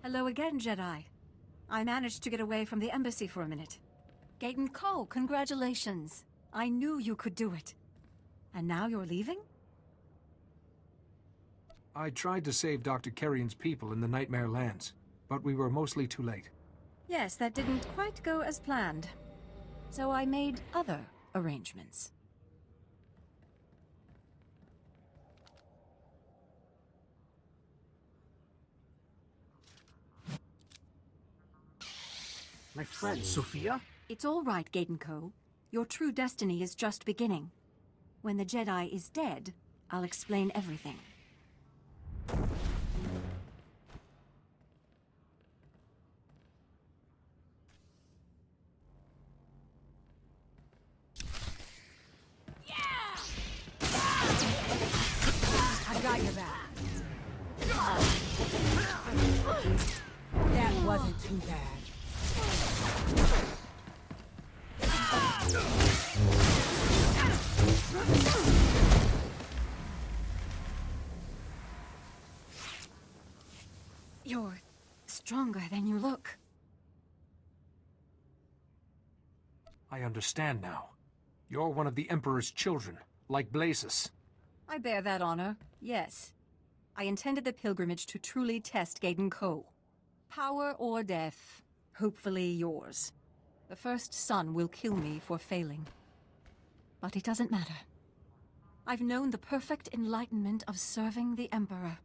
Hello again, Jedi. I managed to get away from the embassy for a minute. Gaten Ko, congratulations. I knew you could do it. And now you're leaving? I tried to save Dr. Carrion's people in the Nightmare Lands, but we were mostly too late. Yes, that didn't quite go as planned. So I made other arrangements. My friend, Sophia? It's all right, Gaten Ko. Your true destiny is just beginning. When the Jedi is dead, I'll explain everything. I got your back. That wasn't too bad. You're stronger than you look. I understand now. You're one of the Emperor's children, like Blazus. I bear that honor, yes. I intended the pilgrimage to truly test Gaten Ko. Power or death, hopefully yours. The first son will kill me for failing. But it doesn't matter. I've known the perfect enlightenment of serving the Emperor.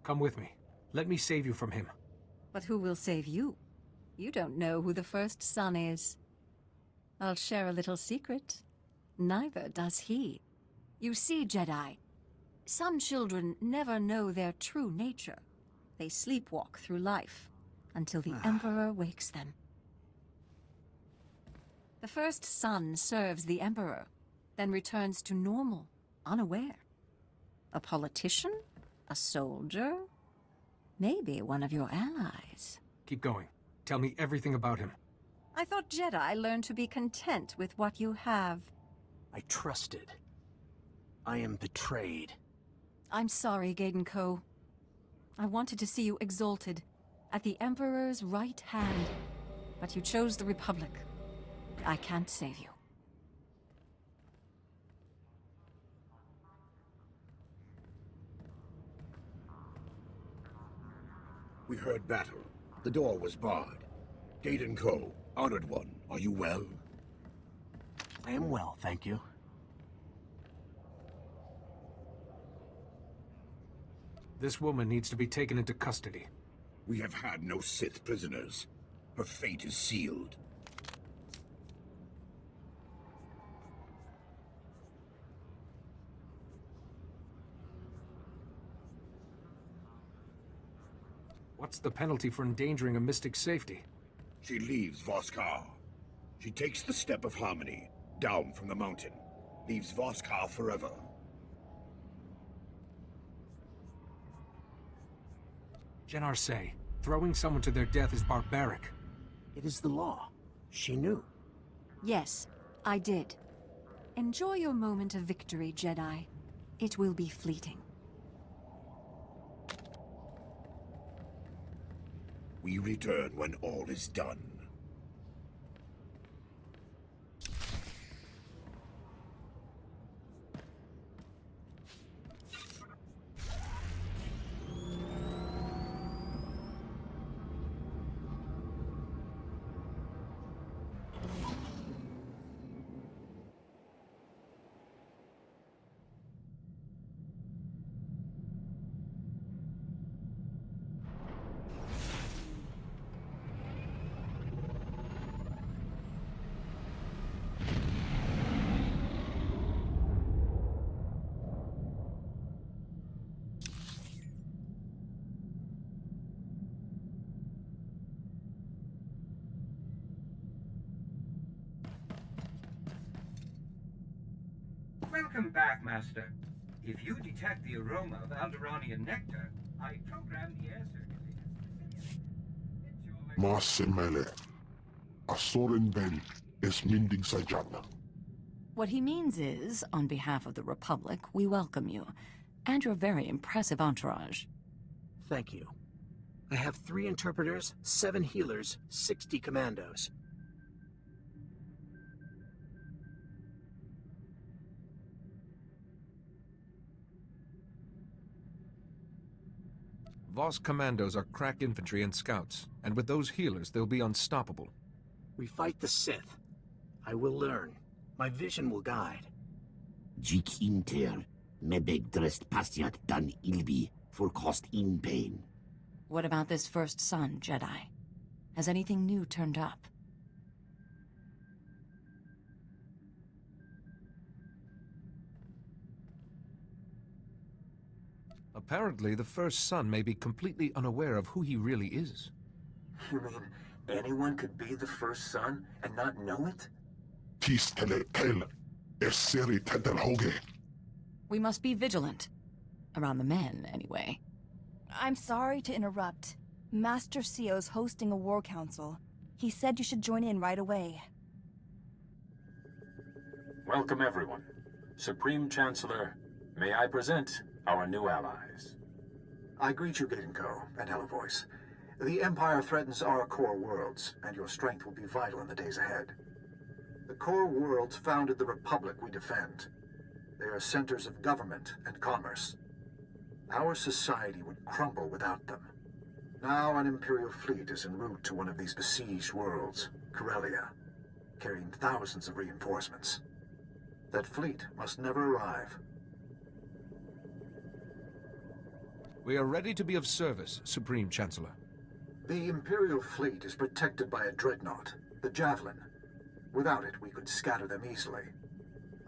Come with me. Let me save you from him. But who will save you? You don't know who the first son is. I'll share a little secret. Neither does he. You see, Jedi, some children never know their true nature. They sleepwalk through life until the Emperor wakes them. The first son serves the Emperor, then returns to normal, unaware. A politician? A soldier? Maybe one of your allies. Keep going. Tell me everything about him. I thought Jedi learned to be content with what you have. I trusted. I am betrayed. I'm sorry, Gaten Ko. I wanted to see you exalted, at the Emperor's right hand. But you chose the Republic. I can't save you. We heard battle. The door was barred. Gaiden Ko, Honored One, are you well? I am well, thank you. This woman needs to be taken into custody. We have had no Sith prisoners. Her fate is sealed. What's the penalty for endangering a mystic's safety? She leaves Voskar. She takes the Step of Harmony, down from the mountain. Leaves Voskar forever. Jyn Erso, throwing someone to their death is barbaric. It is the law. She knew. Yes, I did. Enjoy your moment of victory, Jedi. It will be fleeting. We return when all is done. Welcome back, Master. If you detect the aroma of Alderaanian nectar, I program the air circuit. Maasemele, Asoren Ben is minding Sajana. What he means is, on behalf of the Republic, we welcome you, and your very impressive entourage. Thank you. I have 3 interpreters, 7 healers, 60 commandos. Voss commandos are crack infantry and scouts, and with those healers, they'll be unstoppable. We fight the Sith. I will learn. My vision will guide. Jik inter, mebeg drest pastiat dan ilbi, for cost in pain. What about this first son, Jedi? Has anything new turned up? Apparently, the first son may be completely unaware of who he really is. You mean anyone could be the first son and not know it? We must be vigilant. Around the men, anyway. I'm sorry to interrupt. Master Seo's hosting a war council. He said you should join in right away. Welcome, everyone. Supreme Chancellor, may I present our new allies. I greet you, Gaiden Ko and Hello Voice. The Empire threatens our core worlds, and your strength will be vital in the days ahead. The core worlds founded the Republic we defend. They are centers of government and commerce. Our society would crumble without them. Now an Imperial fleet is en route to one of these besieged worlds, Corellia, carrying thousands of reinforcements. That fleet must never arrive. We are ready to be of service, Supreme Chancellor. The Imperial fleet is protected by a dreadnought, the Javelin. Without it, we could scatter them easily.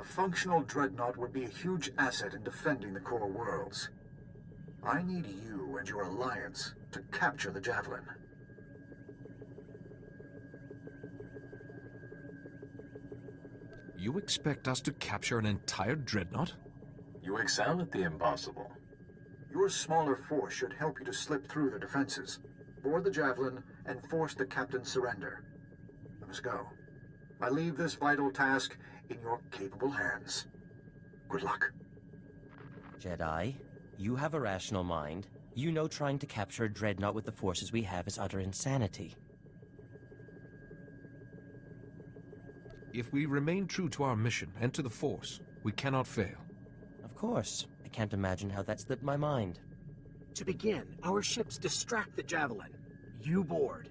A functional dreadnought would be a huge asset in defending the core worlds. I need you and your alliance to capture the Javelin. You expect us to capture an entire dreadnought? You excel at the impossible. Your smaller force should help you to slip through the defenses, board the Javelin, and force the captain's surrender. Let us go. I leave this vital task in your capable hands. Good luck. Jedi, you have a rational mind. You know trying to capture a dreadnought with the forces we have is utter insanity. If we remain true to our mission and to the Force, we cannot fail. Of course. I can't imagine how that slipped my mind. To begin, our ships distract the Javelin. You board.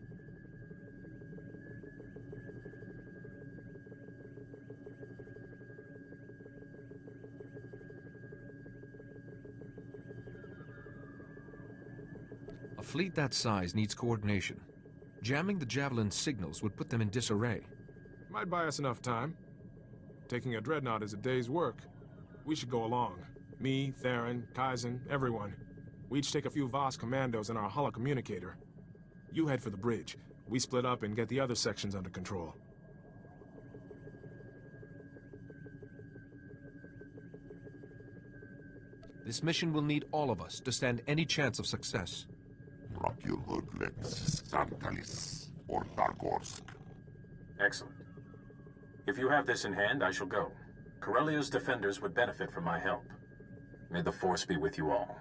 A fleet that size needs coordination. Jamming the Javelin's signals would put them in disarray. Might buy us enough time. Taking a dreadnought is a day's work. We should go along. Me, Theron, Kaizen, everyone. We each take a few Voss commandos and our holocommunicator. You head for the bridge. We split up and get the other sections under control. This mission will need all of us to stand any chance of success. Excellent. If you have this in hand, I shall go. Corellio's defenders would benefit from my help. May the Force be with you all.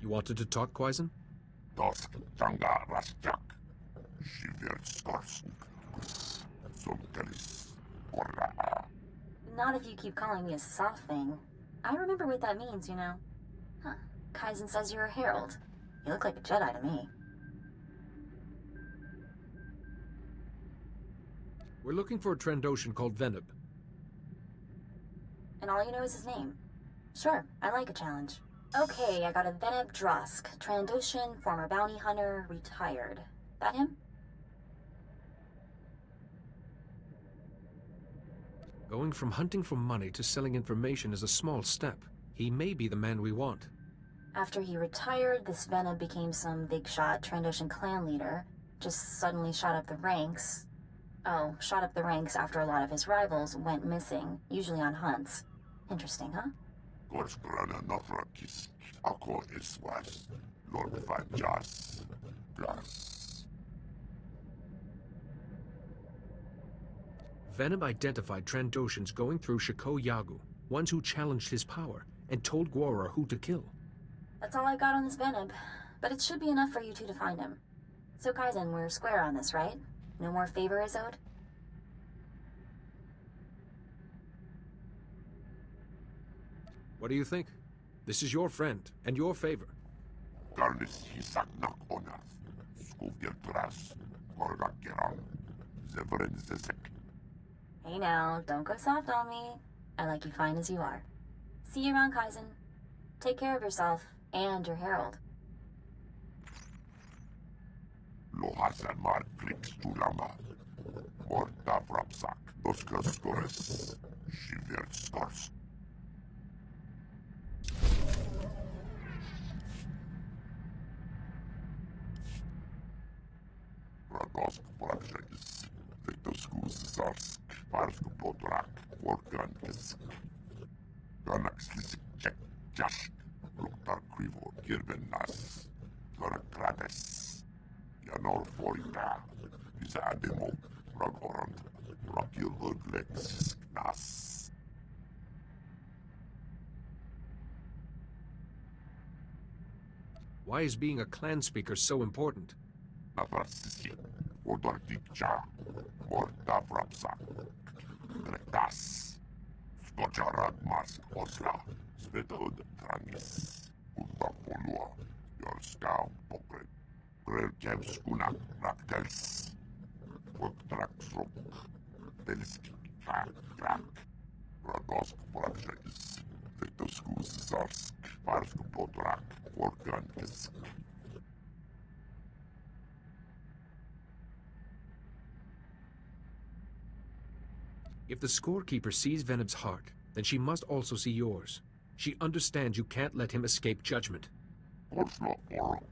You wanted to talk, Kaizen? Not if you keep calling me a soft thing. I remember what that means, you know. Huh. Kaizen says you're a herald. You look like a Jedi to me. We're looking for a Trandoshan called Venib. And all you know is his name. Sure, I like a challenge. Okay, I got a Venib Drosk. Trandoshan, former bounty hunter, retired. That him? Going from hunting for money to selling information is a small step. He may be the man we want. After he retired, this Venib became some big shot Trandoshan clan leader. Just suddenly shot up the ranks. Oh, shot up the ranks after a lot of his rivals went missing, usually on hunts. Interesting, huh? Venib identified Trandoshans going through Shako Yagu, ones who challenged his power, and told Gwora who to kill. That's all I've got on this Venib, but it should be enough for you two to find him. So Kaizen, we're square on this, right? No more favor is owed? What do you think? This is your friend, and your favor. Hey now, don't go soft on me. I like you fine as you are. See you around, Kaizen. Take care of yourself, and your herald. Why is being a clan speaker so important? Gojaragmas Osla, Svedod Trangis, Untapolua, Yorskau Pokret, Grelkevskunak Raktels, Woktraksrok, Delski Krak, Radosk Prakshais, Vetoskus Zarsk, Parsk Potrak, Workantisk. If the scorekeeper sees Venom's heart, then she must also see yours. She understands you can't let him escape judgment. Porslo Orok,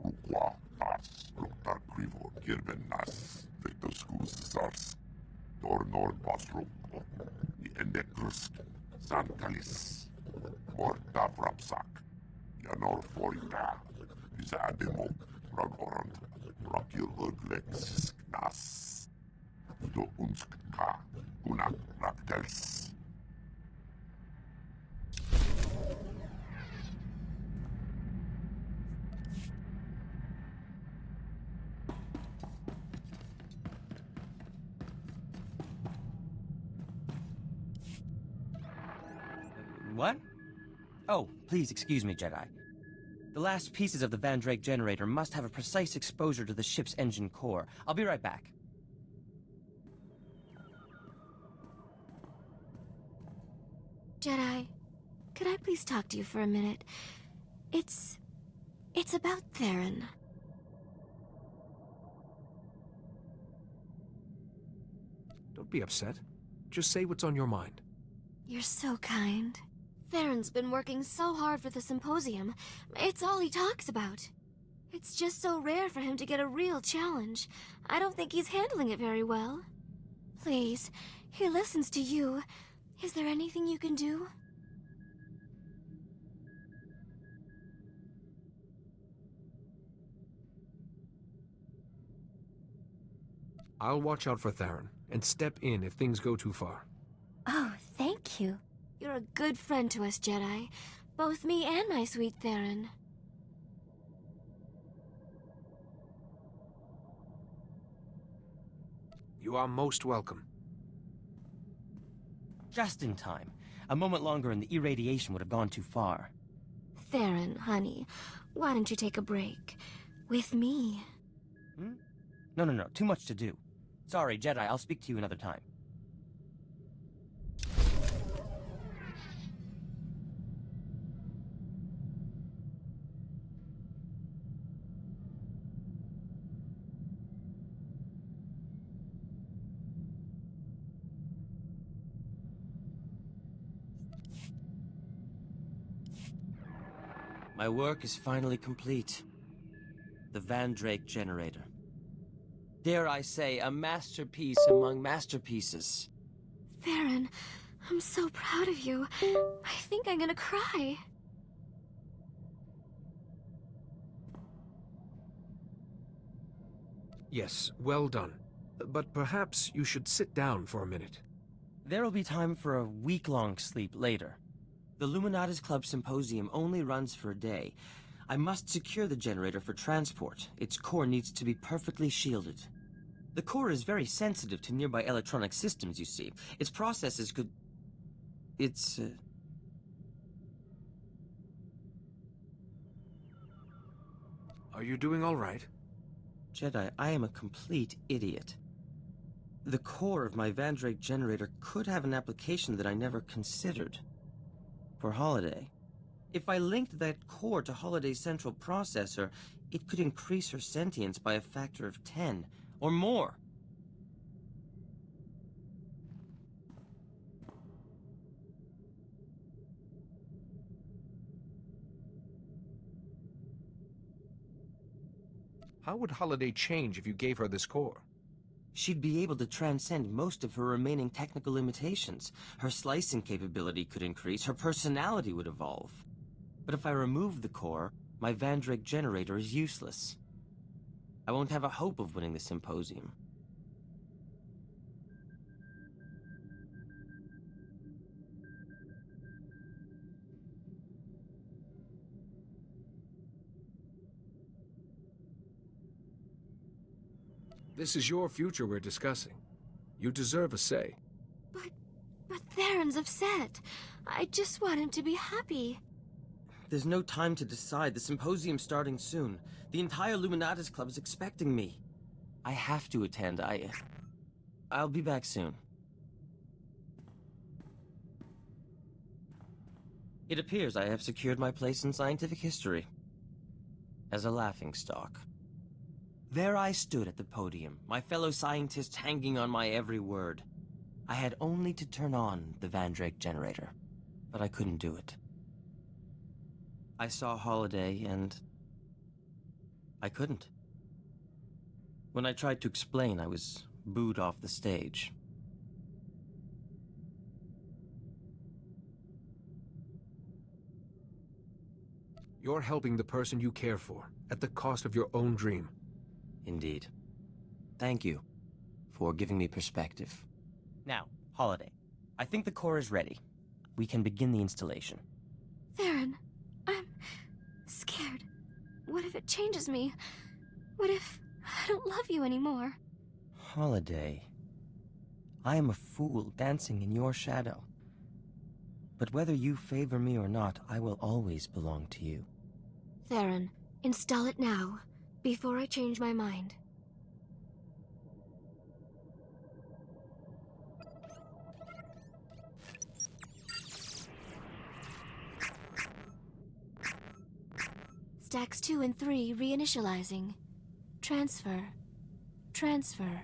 Rukwa, Tas, Ruktar Krivo, Kirvenas, Vetoskus Zarsk, Dornor Basruk, Endekrusk, Sankalis, Morta Vrapsak, Janor Foita, Izademo, Ragorand, Rakil Urglex, Nas, Do Unskka, Kunak Raktels. What? Oh, please excuse me, Jedi. The last pieces of the Van Drake generator must have a precise exposure to the ship's engine core. I'll be right back. Jedi, could I please talk to you for a minute? It's about Theron. Don't be upset. Just say what's on your mind. You're so kind. Theron's been working so hard for the symposium. It's all he talks about. It's just so rare for him to get a real challenge. I don't think he's handling it very well. Please, he listens to you. Is there anything you can do? I'll watch out for Theron, and step in if things go too far. Oh, thank you. You're a good friend to us, Jedi. Both me and my sweet Theron. You are most welcome. Just in time. A moment longer and the irradiation would have gone too far. Theron, honey, why don't you take a break? With me. No. Too much to do. Sorry, Jedi. I'll speak to you another time. My work is finally complete. The Van Drake generator. Dare I say, a masterpiece among masterpieces. Theron, I'm so proud of you. I think I'm gonna cry. Yes, well done. But perhaps you should sit down for a minute. There'll be time for a week-long sleep later. The Luminatis Club Symposium only runs for a day. I must secure the generator for transport. Its core needs to be perfectly shielded. The core is very sensitive to nearby electronic systems, you see. Its processes could... Are you doing all right? Jedi, I am a complete idiot. The core of my Van Drake generator could have an application that I never considered. For Holiday. If I linked that core to Holiday's central processor, it could increase her sentience by a factor of 10, or more. How would Holiday change if you gave her this core? She'd be able to transcend most of her remaining technical limitations. Her slicing capability could increase, her personality would evolve. But if I remove the core, my Van Drake generator is useless. I won't have a hope of winning the symposium. This is your future we're discussing. You deserve a say. But Theron's upset. I just want him to be happy. There's no time to decide. The symposium's starting soon. The entire Luminatus Club is expecting me. I have to attend. I'll be back soon. It appears I have secured my place in scientific history. As a laughingstock. There I stood at the podium, my fellow scientists hanging on my every word. I had only to turn on the Vandrake generator, but I couldn't do it. I saw Holiday, and I couldn't. When I tried to explain, I was booed off the stage. You're helping the person you care for, at the cost of your own dream. Indeed. Thank you for giving me perspective. Now, Holiday, I think the core is ready. We can begin the installation. Theron, I'm scared. What if it changes me? What if I don't love you anymore? Holiday, I am a fool dancing in your shadow. But whether you favor me or not, I will always belong to you. Theron, install it now, before I change my mind. Stacks 2 and 3 reinitializing. Transfer. Transfer.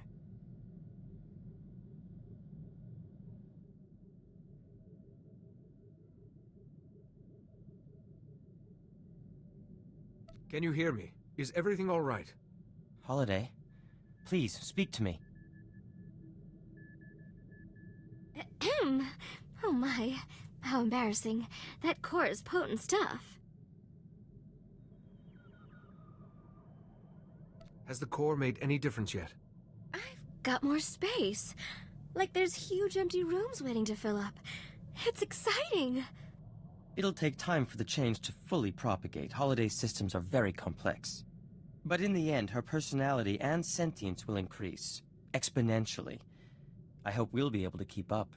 Can you hear me? Is everything all right? Holiday, please, speak to me. Ahem. Oh my, how embarrassing. That core is potent stuff. Has the core made any difference yet? Got more space. Like there's huge empty rooms waiting to fill up. It's exciting. It'll take time for the change to fully propagate. Holiday's systems are very complex. But in the end, her personality and sentience will increase. Exponentially. I hope we'll be able to keep up.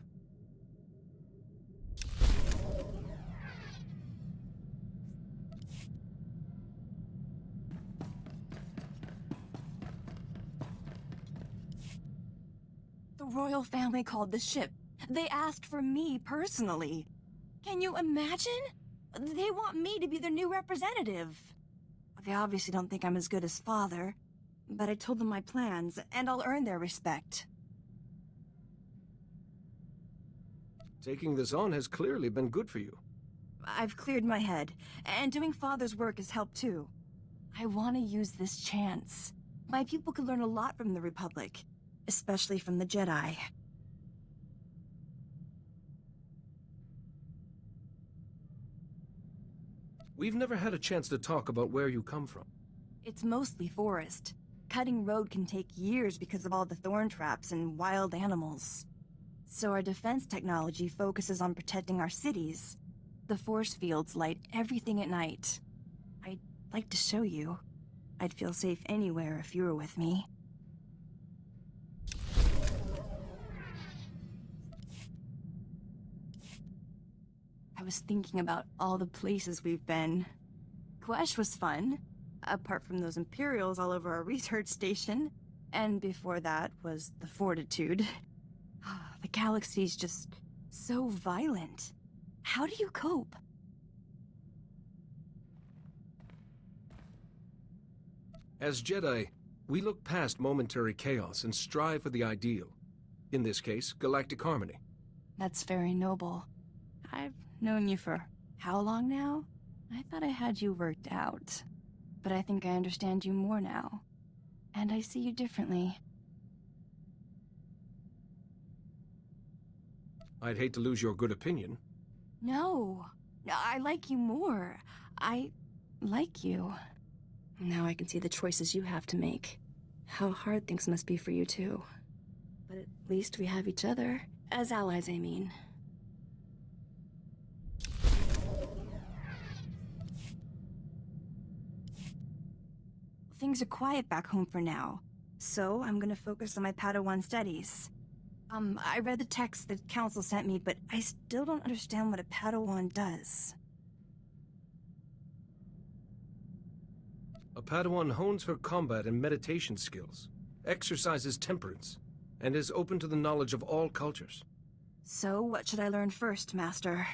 The royal family called the ship. They asked for me personally. Can you imagine? They want me to be their new representative. They obviously don't think I'm as good as father, but I told them my plans, and I'll earn their respect. Taking this on has clearly been good for you. I've cleared my head, and doing father's work has helped too. I want to use this chance. My people could learn a lot from the Republic, especially from the Jedi. We've never had a chance to talk about where you come from. It's mostly forest. Cutting road can take years because of all the thorn traps and wild animals. So our defense technology focuses on protecting our cities. The force fields light everything at night. I'd like to show you. I'd feel safe anywhere if you were with me. I was thinking about all the places we've been. Quesh was fun, apart from those Imperials all over our research station. And before that was the Fortitude. The galaxy's just so violent. How do you cope? As Jedi, we look past momentary chaos and strive for the ideal. In this case, galactic harmony. That's very noble. I've known you for how long now? I thought I had you worked out. But I think I understand you more now. And I see you differently. I'd hate to lose your good opinion. No. I like you more. I like you. Now I can see the choices you have to make. How hard things must be for you too. But at least we have each other. As allies, I mean. Things are quiet back home for now, so I'm gonna focus on my Padawan studies. I read the text the Council sent me, but I still don't understand what a Padawan does. A Padawan hones her combat and meditation skills, exercises temperance, and is open to the knowledge of all cultures. So, what should I learn first, Master?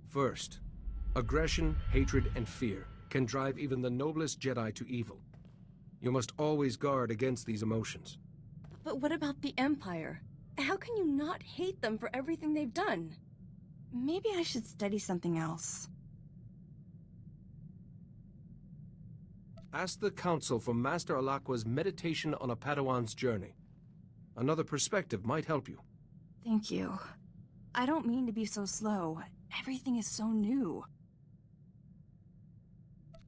First, aggression, hatred, and fear can drive even the noblest Jedi to evil. You must always guard against these emotions. But what about the Empire? How can you not hate them for everything they've done? Maybe I should study something else. Ask the Council for Master Alakwa's Meditation on a Padawan's Journey. Another perspective might help you. Thank you. I don't mean to be so slow. Everything is so new.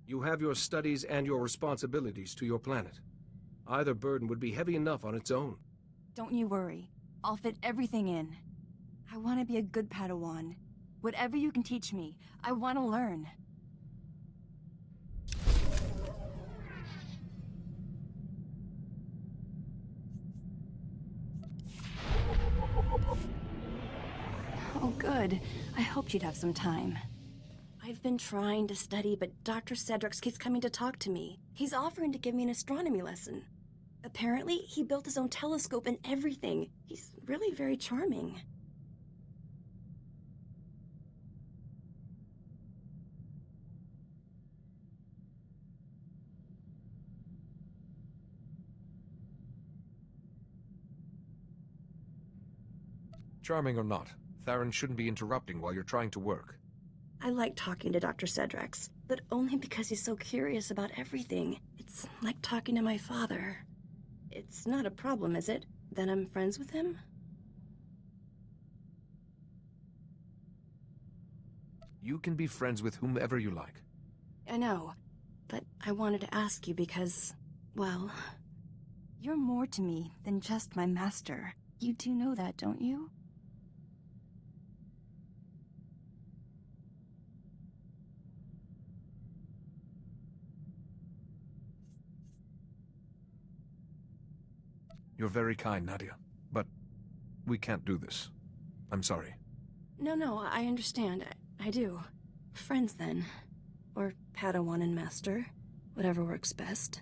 You have your studies and your responsibilities to your planet. Either burden would be heavy enough on its own. Don't you worry. I'll fit everything in. I want to be a good Padawan. Whatever you can teach me, I want to learn. Oh, good. I hoped you'd have some time. I've been trying to study, but Dr. Cedrix keeps coming to talk to me. He's offering to give me an astronomy lesson. Apparently, he built his own telescope and everything. He's really very charming. Charming or not, Theron shouldn't be interrupting while you're trying to work. I like talking to Dr. Cedrix, but only because he's so curious about everything. It's like talking to my father. It's not a problem, is it? That I'm friends with him? You can be friends with whomever you like. I know, but I wanted to ask you because, well, you're more to me than just my master. You do know that, don't you? You're very kind, Nadia, but we can't do this. I'm sorry. No, I understand. I do. Friends, then. Or Padawan and Master. Whatever works best.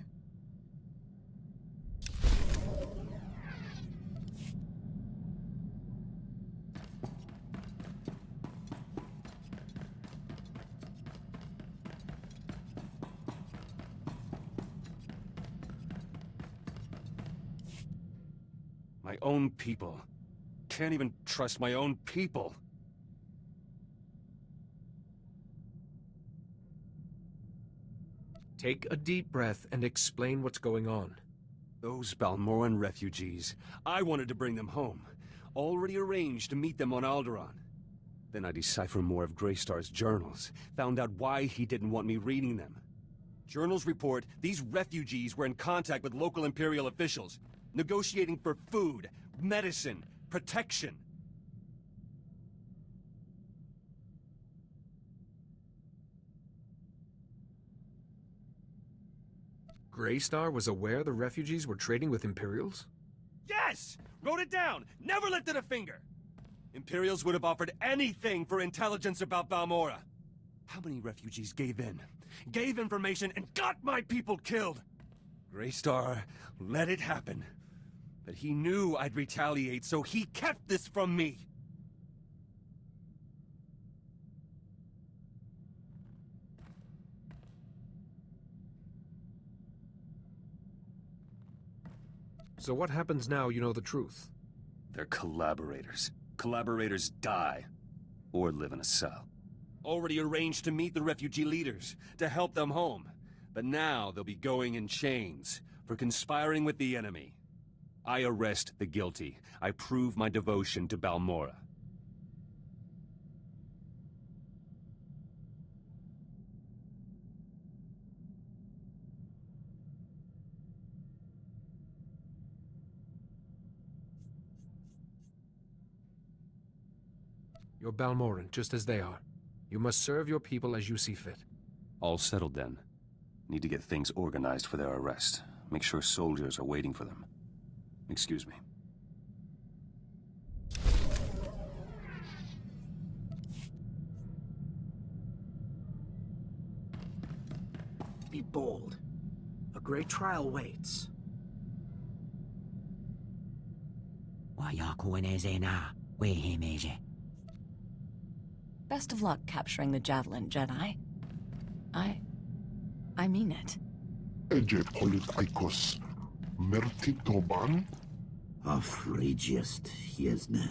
My own people. Can't even trust my own people. Take a deep breath and explain what's going on. Those Balmoran refugees. I wanted to bring them home. Already arranged to meet them on Alderaan. Then I deciphered more of Greystar's journals. Found out why he didn't want me reading them. Journals report these refugees were in contact with local Imperial officials, negotiating for food, medicine, protection. Greystar was aware the refugees were trading with Imperials? Yes! Wrote it down! Never lifted a finger! Imperials would have offered anything for intelligence about Balmora. How many refugees gave in? Gave information and got my people killed! Greystar let it happen. But he knew I'd retaliate, so he kept this from me. So what happens now you know the truth? They're collaborators. Collaborators die. Or live in a cell. Already arranged to meet the refugee leaders, to help them home. But now they'll be going in chains, for conspiring with the enemy. I arrest the guilty. I prove my devotion to Balmora. You're Balmoran, just as they are. You must serve your people as you see fit. All settled then. Need to get things organized for their arrest. Make sure soldiers are waiting for them. Excuse me. Be bold. A great trial waits. Best of luck capturing the Javelin, Jedi. I mean it. Eje Politykos Mertitoban? Outrageous, Hiesne.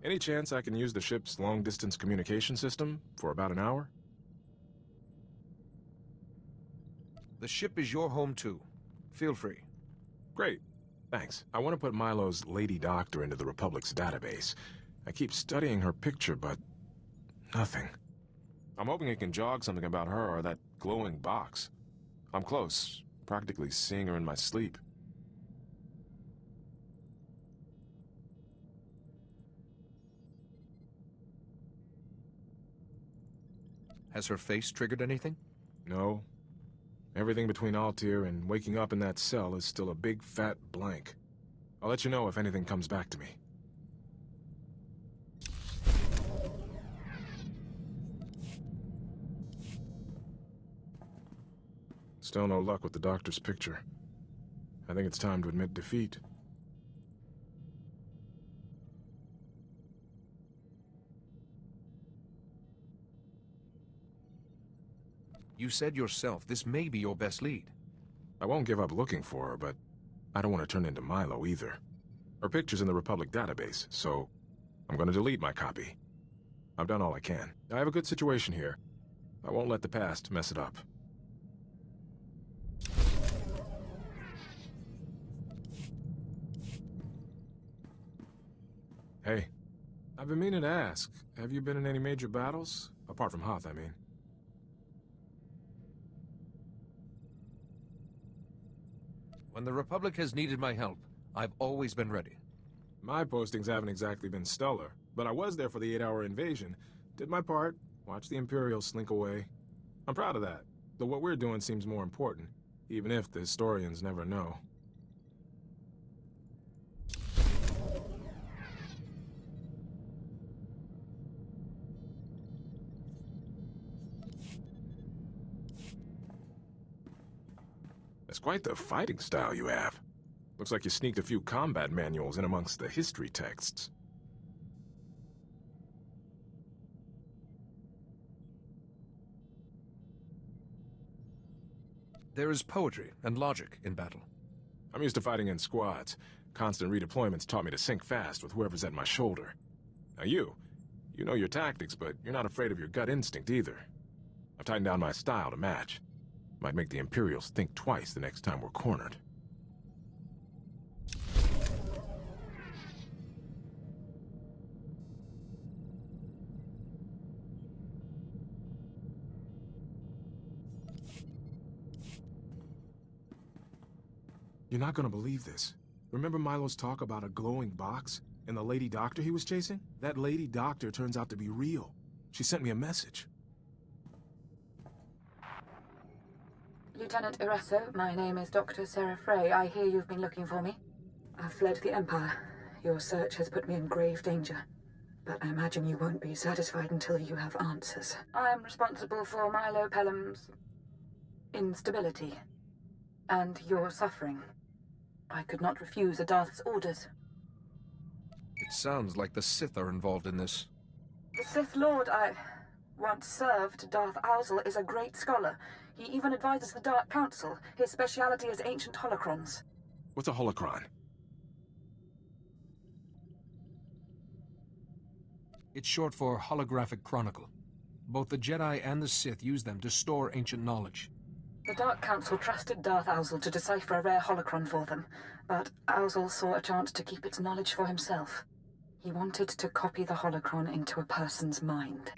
Any chance I can use the ship's long-distance communication system for about an hour? The ship is your home too. Feel free. Great. Thanks. I want to put Milo's Lady Doctor into the Republic's database. I keep studying her picture, but nothing. I'm hoping it can jog something about her or that glowing box. I'm close, practically seeing her in my sleep. Has her face triggered anything? No. Everything between Altair and waking up in that cell is still a big fat blank. I'll let you know if anything comes back to me. Still no luck with the doctor's picture. I think it's time to admit defeat. You said yourself this may be your best lead. I won't give up looking for her, but I don't want to turn into Milo either. Her picture's in the Republic database, so I'm going to delete my copy. I've done all I can. I have a good situation here. I won't let the past mess it up. Hey, I've been meaning to ask, have you been in any major battles? Apart from Hoth, I mean. When the Republic has needed my help, I've always been ready. My postings haven't exactly been stellar, but I was there for the 8-hour invasion. Did my part, watched the Imperials slink away. I'm proud of that, though what we're doing seems more important, even if the historians never know. That's quite the fighting style you have. Looks like you sneaked a few combat manuals in amongst the history texts. There is poetry and logic in battle. I'm used to fighting in squads. Constant redeployments taught me to sink fast with whoever's at my shoulder. Now you know your tactics, but you're not afraid of your gut instinct either. I've tightened down my style to match. Might make the Imperials think twice the next time we're cornered. You're not gonna believe this. Remember Milo's talk about a glowing box and the Lady Doctor he was chasing? That Lady Doctor turns out to be real. She sent me a message. Lieutenant Iresso, my name is Dr. Sarah Frey. I hear you've been looking for me. I've fled the Empire. Your search has put me in grave danger. But I imagine you won't be satisfied until you have answers. I am responsible for Milo Pelham's instability and your suffering. I could not refuse a Darth's orders. It sounds like the Sith are involved in this. The Sith Lord I once served, Darth Owsle, is a great scholar. He even advises the Dark Council. His speciality is ancient holocrons. What's a holocron? It's short for Holographic Chronicle. Both the Jedi and the Sith use them to store ancient knowledge. The Dark Council trusted Darth Owsle to decipher a rare holocron for them, but Owsle saw a chance to keep its knowledge for himself. He wanted to copy the holocron into a person's mind.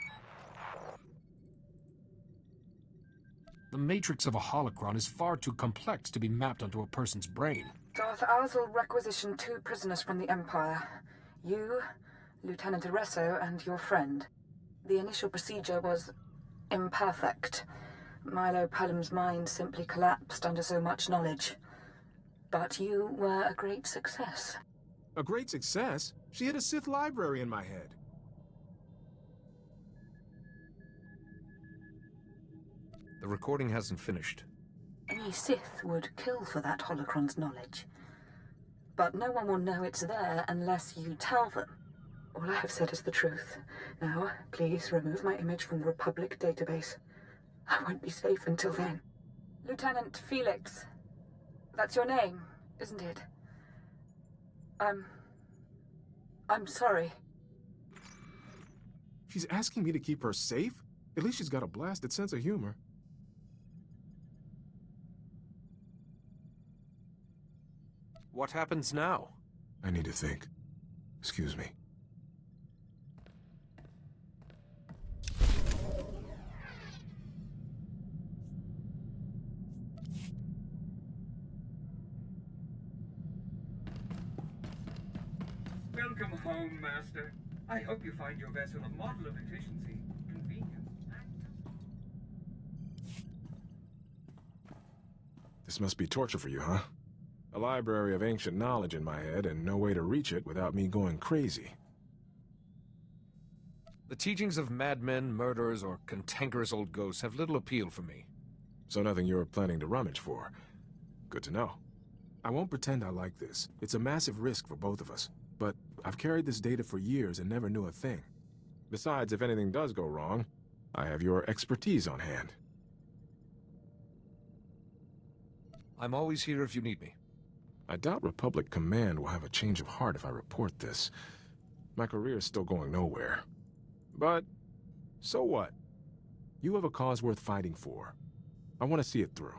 The matrix of a holocron is far too complex to be mapped onto a person's brain. Darth Alzal requisitioned 2 prisoners from the Empire. You, Lieutenant Arreso, and your friend. The initial procedure was imperfect. Milo Pelham's mind simply collapsed under so much knowledge. But you were a great success. A great success? She hit a Sith library in my head. The recording hasn't finished. Any Sith would kill for that holocron's knowledge. But no one will know it's there unless you tell them. All I have said is the truth. Now, please remove my image from the Republic database. I won't be safe until then. Lieutenant Felix. That's your name, isn't it? I'm sorry. She's asking me to keep her safe? At least she's got a blasted sense of humor. What happens now? I need to think. Excuse me. Welcome home, Master. I hope you find your vessel a model of efficiency, convenience, and... This must be torture for you, huh? A library of ancient knowledge in my head and no way to reach it without me going crazy. The teachings of madmen, murderers, or cantankerous old ghosts have little appeal for me. So nothing you're planning to rummage for. Good to know. I won't pretend I like this. It's a massive risk for both of us. But I've carried this data for years and never knew a thing. Besides, if anything does go wrong, I have your expertise on hand. I'm always here if you need me. I doubt Republic Command will have a change of heart if I report this. My career is still going nowhere. But, so what? You have a cause worth fighting for. I want to see it through.